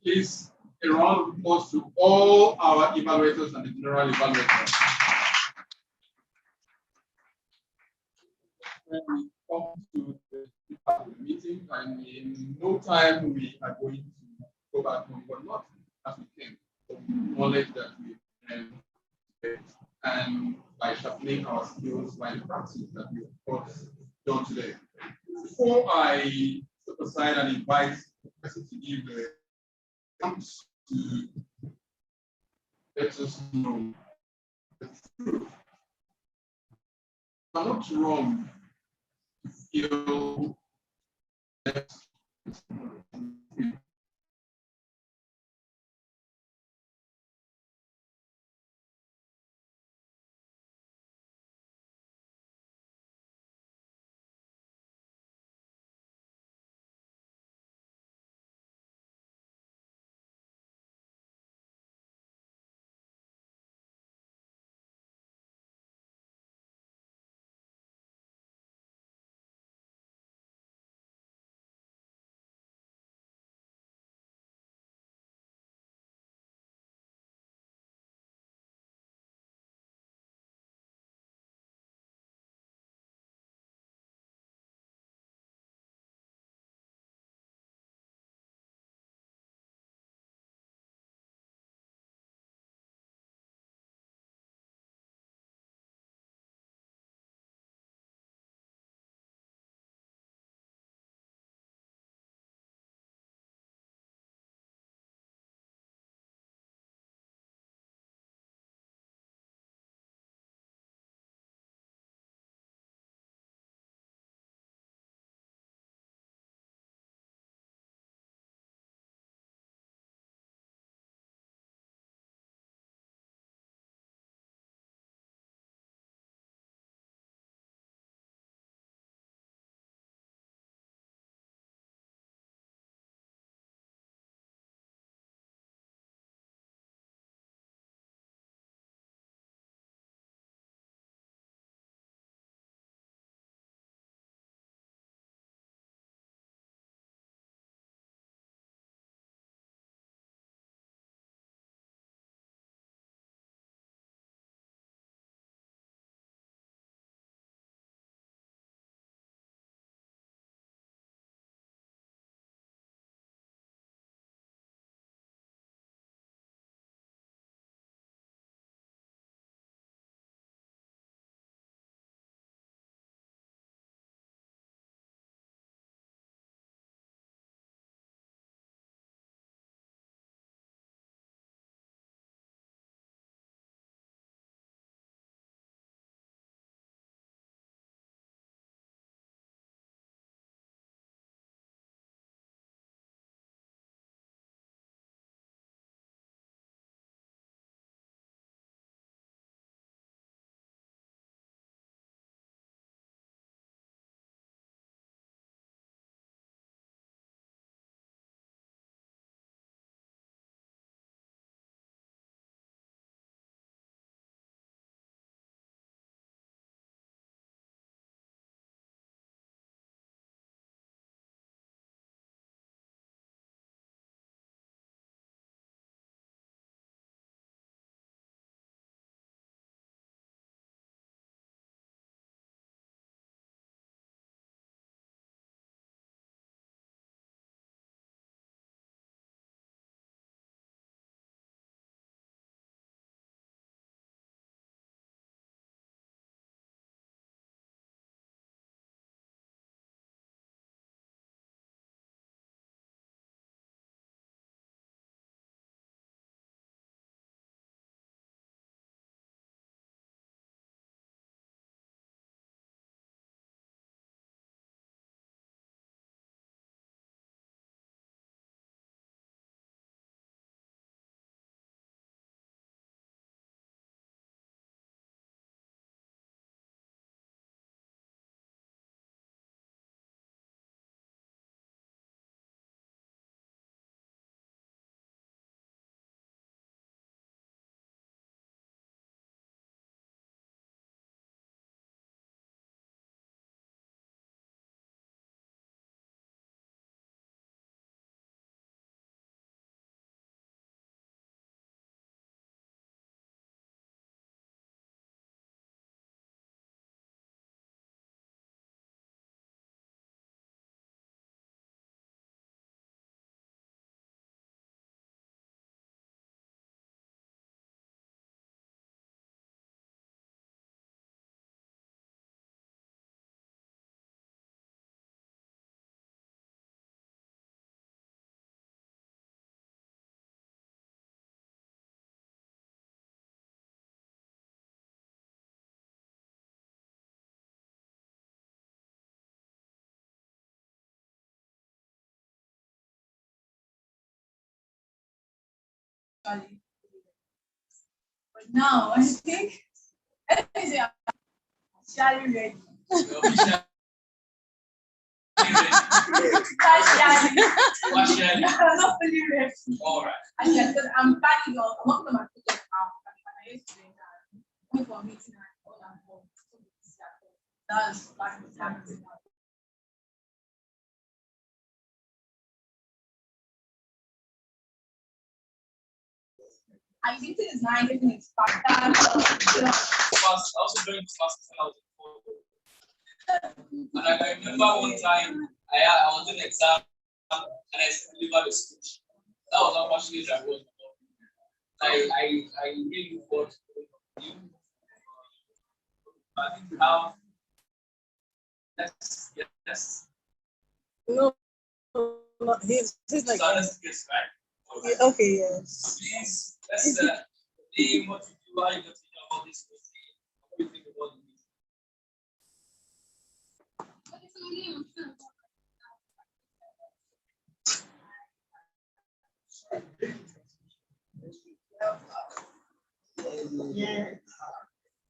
Please, a round of applause to all our evaluators and the general evaluators. When we come to the meeting, and in no time we are going to go back home, but not as we came. So knowledge that we have, and by sharpening our skills by the practice that we have course done today. Before I step aside and invite the person to give the chance to let us know the truth. I'm not wrong to feel that actually. But now I think let me say I'm actually ready. Partially. I'm not fully ready. All right. Because I'm planning on I'm working on my project now. I used to do that. Going for a meeting and all and all. That's what's happening now. And the thing is now everything is faster. I also doing fast when I was in and I remember one time I was doing an exam and I delivered a speech. That was how passionate I was. I really got you. I think you have yes. No, he's like So that's yes, right? yeah, okay, yes. Please let's name what you do, how you got to know about this movie, what you think about the movie. Yeah.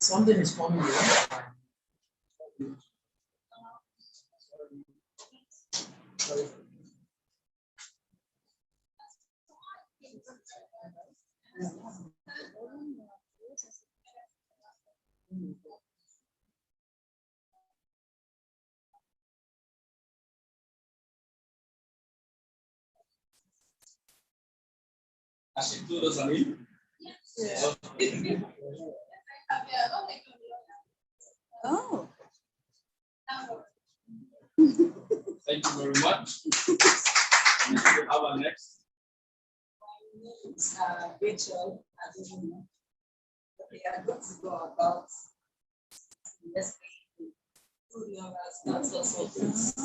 Something is coming here. I should do those, I mean. Yeah. Oh. Thank you very much. We have our next. It's Rachel. I don't know. We are going to go about this two young as also. So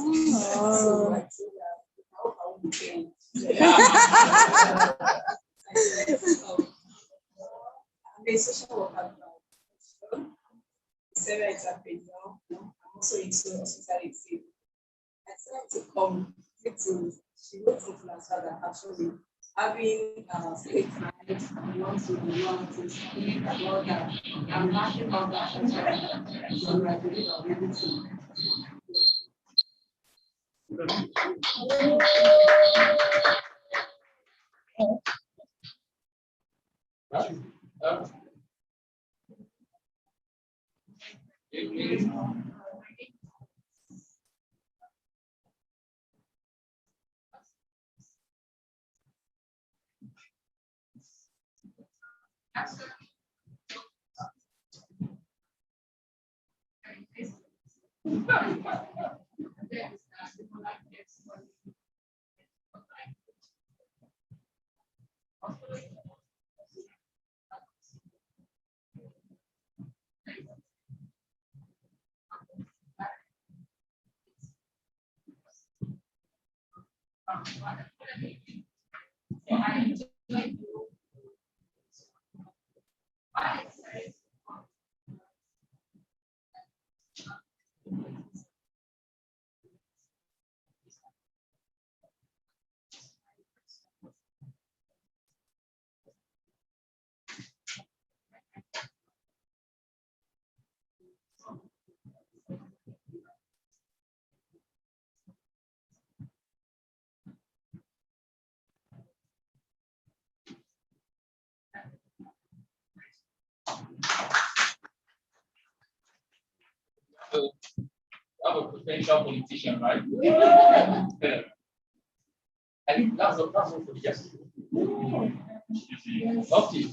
I told her, I hope I won't be paying. I'm a social worker now. Sarah is a now. I'm also into hospitality. I tried to come to she wrote something as well that actually having state managed want to speak about that. I'm laughing about that. So I believe I'll be able to. I'm a potential politician, right? Yeah. I think that's what for yes. Okay.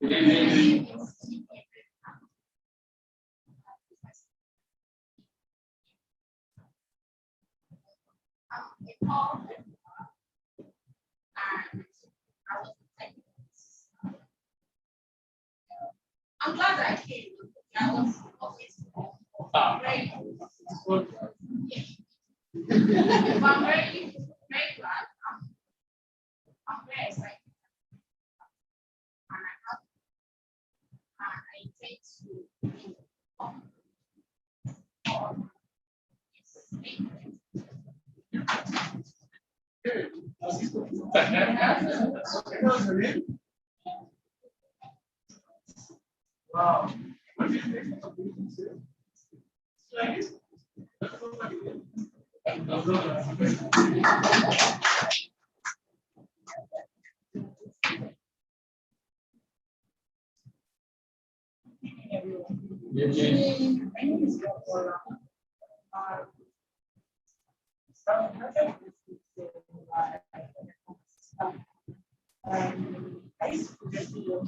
Good evening. I'm glad I came. I was always very, I'm very, very glad. I'm very excited. And I intend to Wow. I used to just work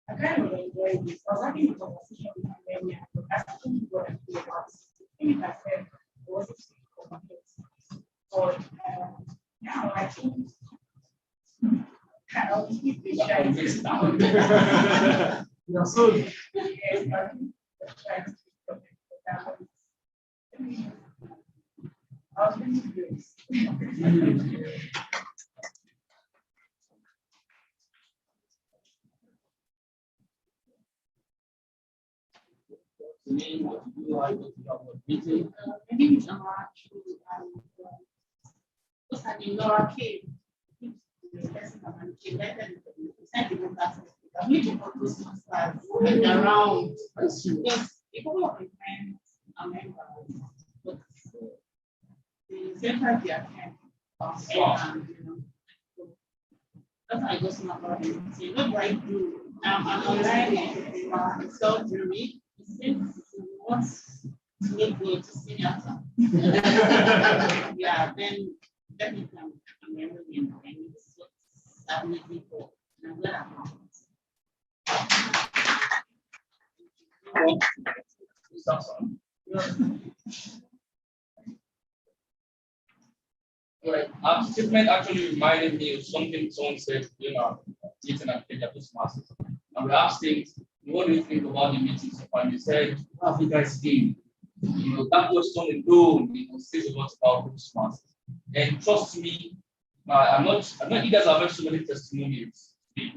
I kind of enjoyed this. I was having a conversation with my friend and asking what I feel about it. I think I said, was it or now I think I'll keep this trying to down. Yeah, so Yes, I think trying to I was really curious. Me, what to do, I go to your meeting. My name is Amara. Because I'm in Laura Cave. I'm looking for Toastmasters and around. Yes, a couple of my friends are members, but the center they attend. And you know, so that's how I just know about it. So what do I do? I'm online and sell jewelry. Since you want to make good to senior. Yeah, then definitely I'm really in and this is what that made me go. And I'm glad I'm not. Right. Our statement actually reminded me of something someone said during our meeting at Kenya Toastmasters. And we asked him, what do you think about the meeting so far? And he said, what have you guys been? You know, that question alone, says a lot about Toastmasters. And trust me, I'm not, you guys have heard so many testimonials today,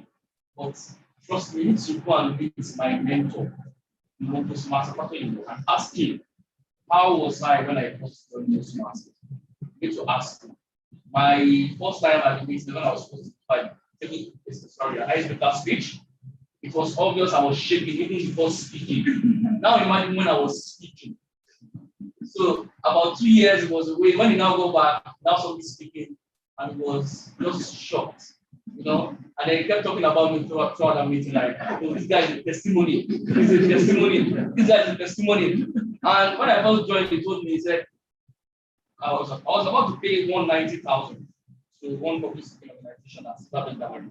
but trust me, you need to go and meet my mentor, Toastmasters, and ask him, how was I when I first joined Toastmasters? You need to ask him. My first time at the meeting, when I was supposed to icebreaker speech, it was obvious I was shaking even before speaking. Now imagine when I was speaking. So about 2 years it was away. When he now go back, now somebody speaking, and it was just shocked, And then he kept talking about me throughout the meeting, like, oh, this guy is a testimony. This is a testimony. This guy is a testimony. And when I first joined, he told me, he said, I was about to pay 190,000 to one publicity organization as Babel.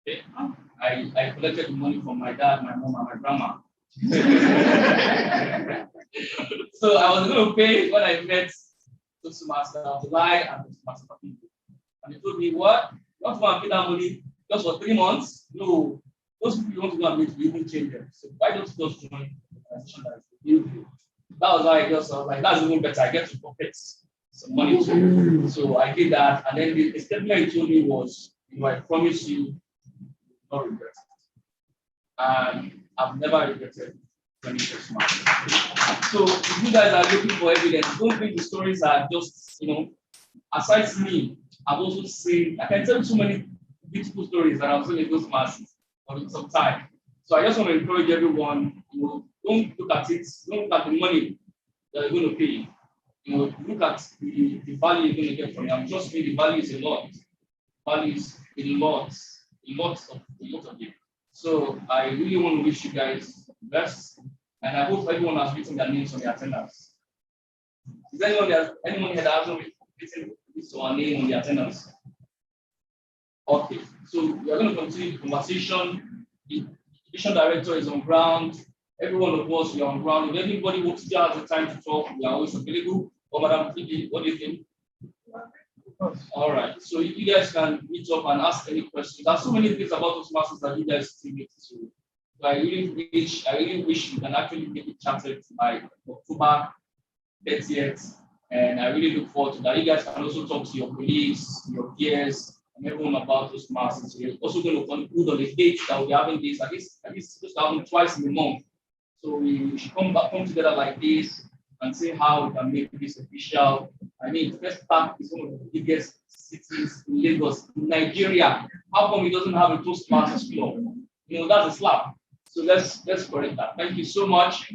Okay. I collected the money from my dad, my mom, and my grandma. So I was going to pay when I met Toastmaster July and Toastmaster people. And he told me, what? You want to go and pay that money just for 3 months? No. Those people you want to go and meet, we even change them. So why don't you just join the organization that is the That was how I just was like, that's even better. I get to pocket some money too. So I did that. And then the statement he told me was, I promise you, not regret it. And I've never regretted when it was smart. So if you guys are looking for evidence, don't think the stories are just, aside me, I've also seen, I can tell you so many beautiful stories that I've seen in those masses for some time. So I just want to encourage everyone, don't look at it, don't look at the money that you're going to pay. Look at the value you're going to get from it. And trust me, the value is a lot. Value is a lot of it. So I really want to wish you guys the best, and I hope everyone has written their names on the attendance. Is anyone that hasn't written our name on the attendance? Okay, so we are going to continue the conversation. The division director is on ground. Every one of us we are on ground. If anybody wants to have the time to talk, we are always available. Or Madam Phoebe, what do you think? All right, so you guys can reach up and ask any questions. There's so many things about those masters that you guys still need to do. So I really wish you can actually get it chatted by October 30th And I really look forward to that. You guys can also talk to your colleagues, your peers, and everyone about Toastmasters. We're also going to conclude on the dates that we'll be having this, at least just having twice in a month. So we should come together like this and see how we can make this official. I mean, FESTAC is one of the biggest cities in Lagos, Nigeria. How come it doesn't have a Toastmasters club? You know, that's a slap. So let's correct that. Thank you so much.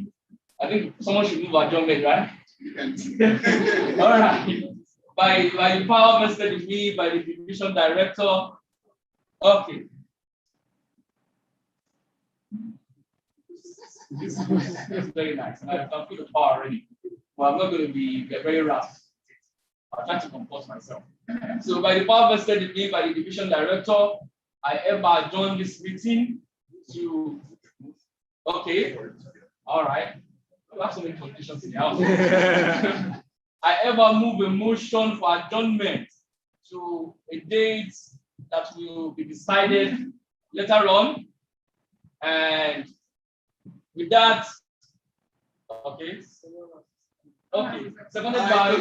I think someone should move adjournment, right? All right. By the power vested in me, by the division director. Okay. This is very nice. And I've put the power already. But I'm not going to be very rough. I'll try to compose myself. So by the power vested in me, by the division director, I ever adjourn this meeting to. Okay. All right. We have so many conditions in the house. I ever move a motion for adjournment to a date that will be decided later on. And with that, okay. Okay. Seconded by.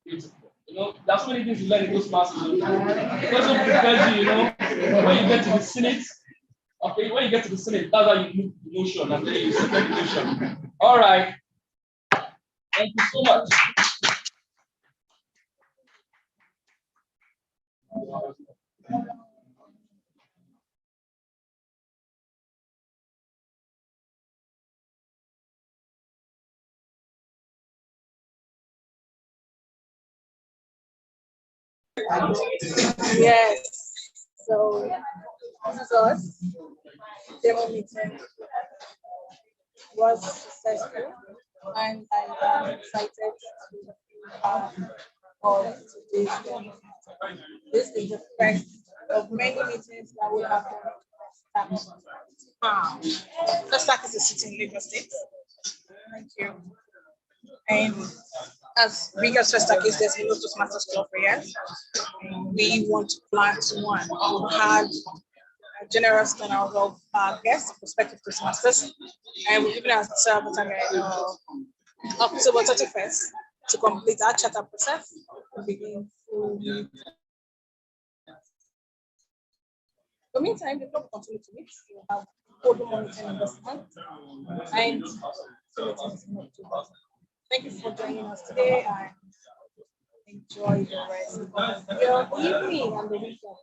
Beautiful. You know, that's many things you learn in Toastmasters. It also prepares you, you know, when you get to the Senate. Okay, when you get to the Senate, that's how you move the motion and then you second the motion. All right. Thank you so much. Yes. So this is us. Demo meeting was successful, and I am excited to be part of today's demo. This is the first of many meetings that will happen. FESTAC is a city in Lagos State. Thank you. And as big as FESTAC is, there's no Toastmasters club for years. We want to plan to one. We had a generous turnout of guests, prospective Toastmasters, and we're giving ourselves October 31st to complete our charter process and begin to. In the meantime, the club will continue to meet. We have Odo monitoring investment and thank you for joining us today and enjoy the rest of your evening and the weekend.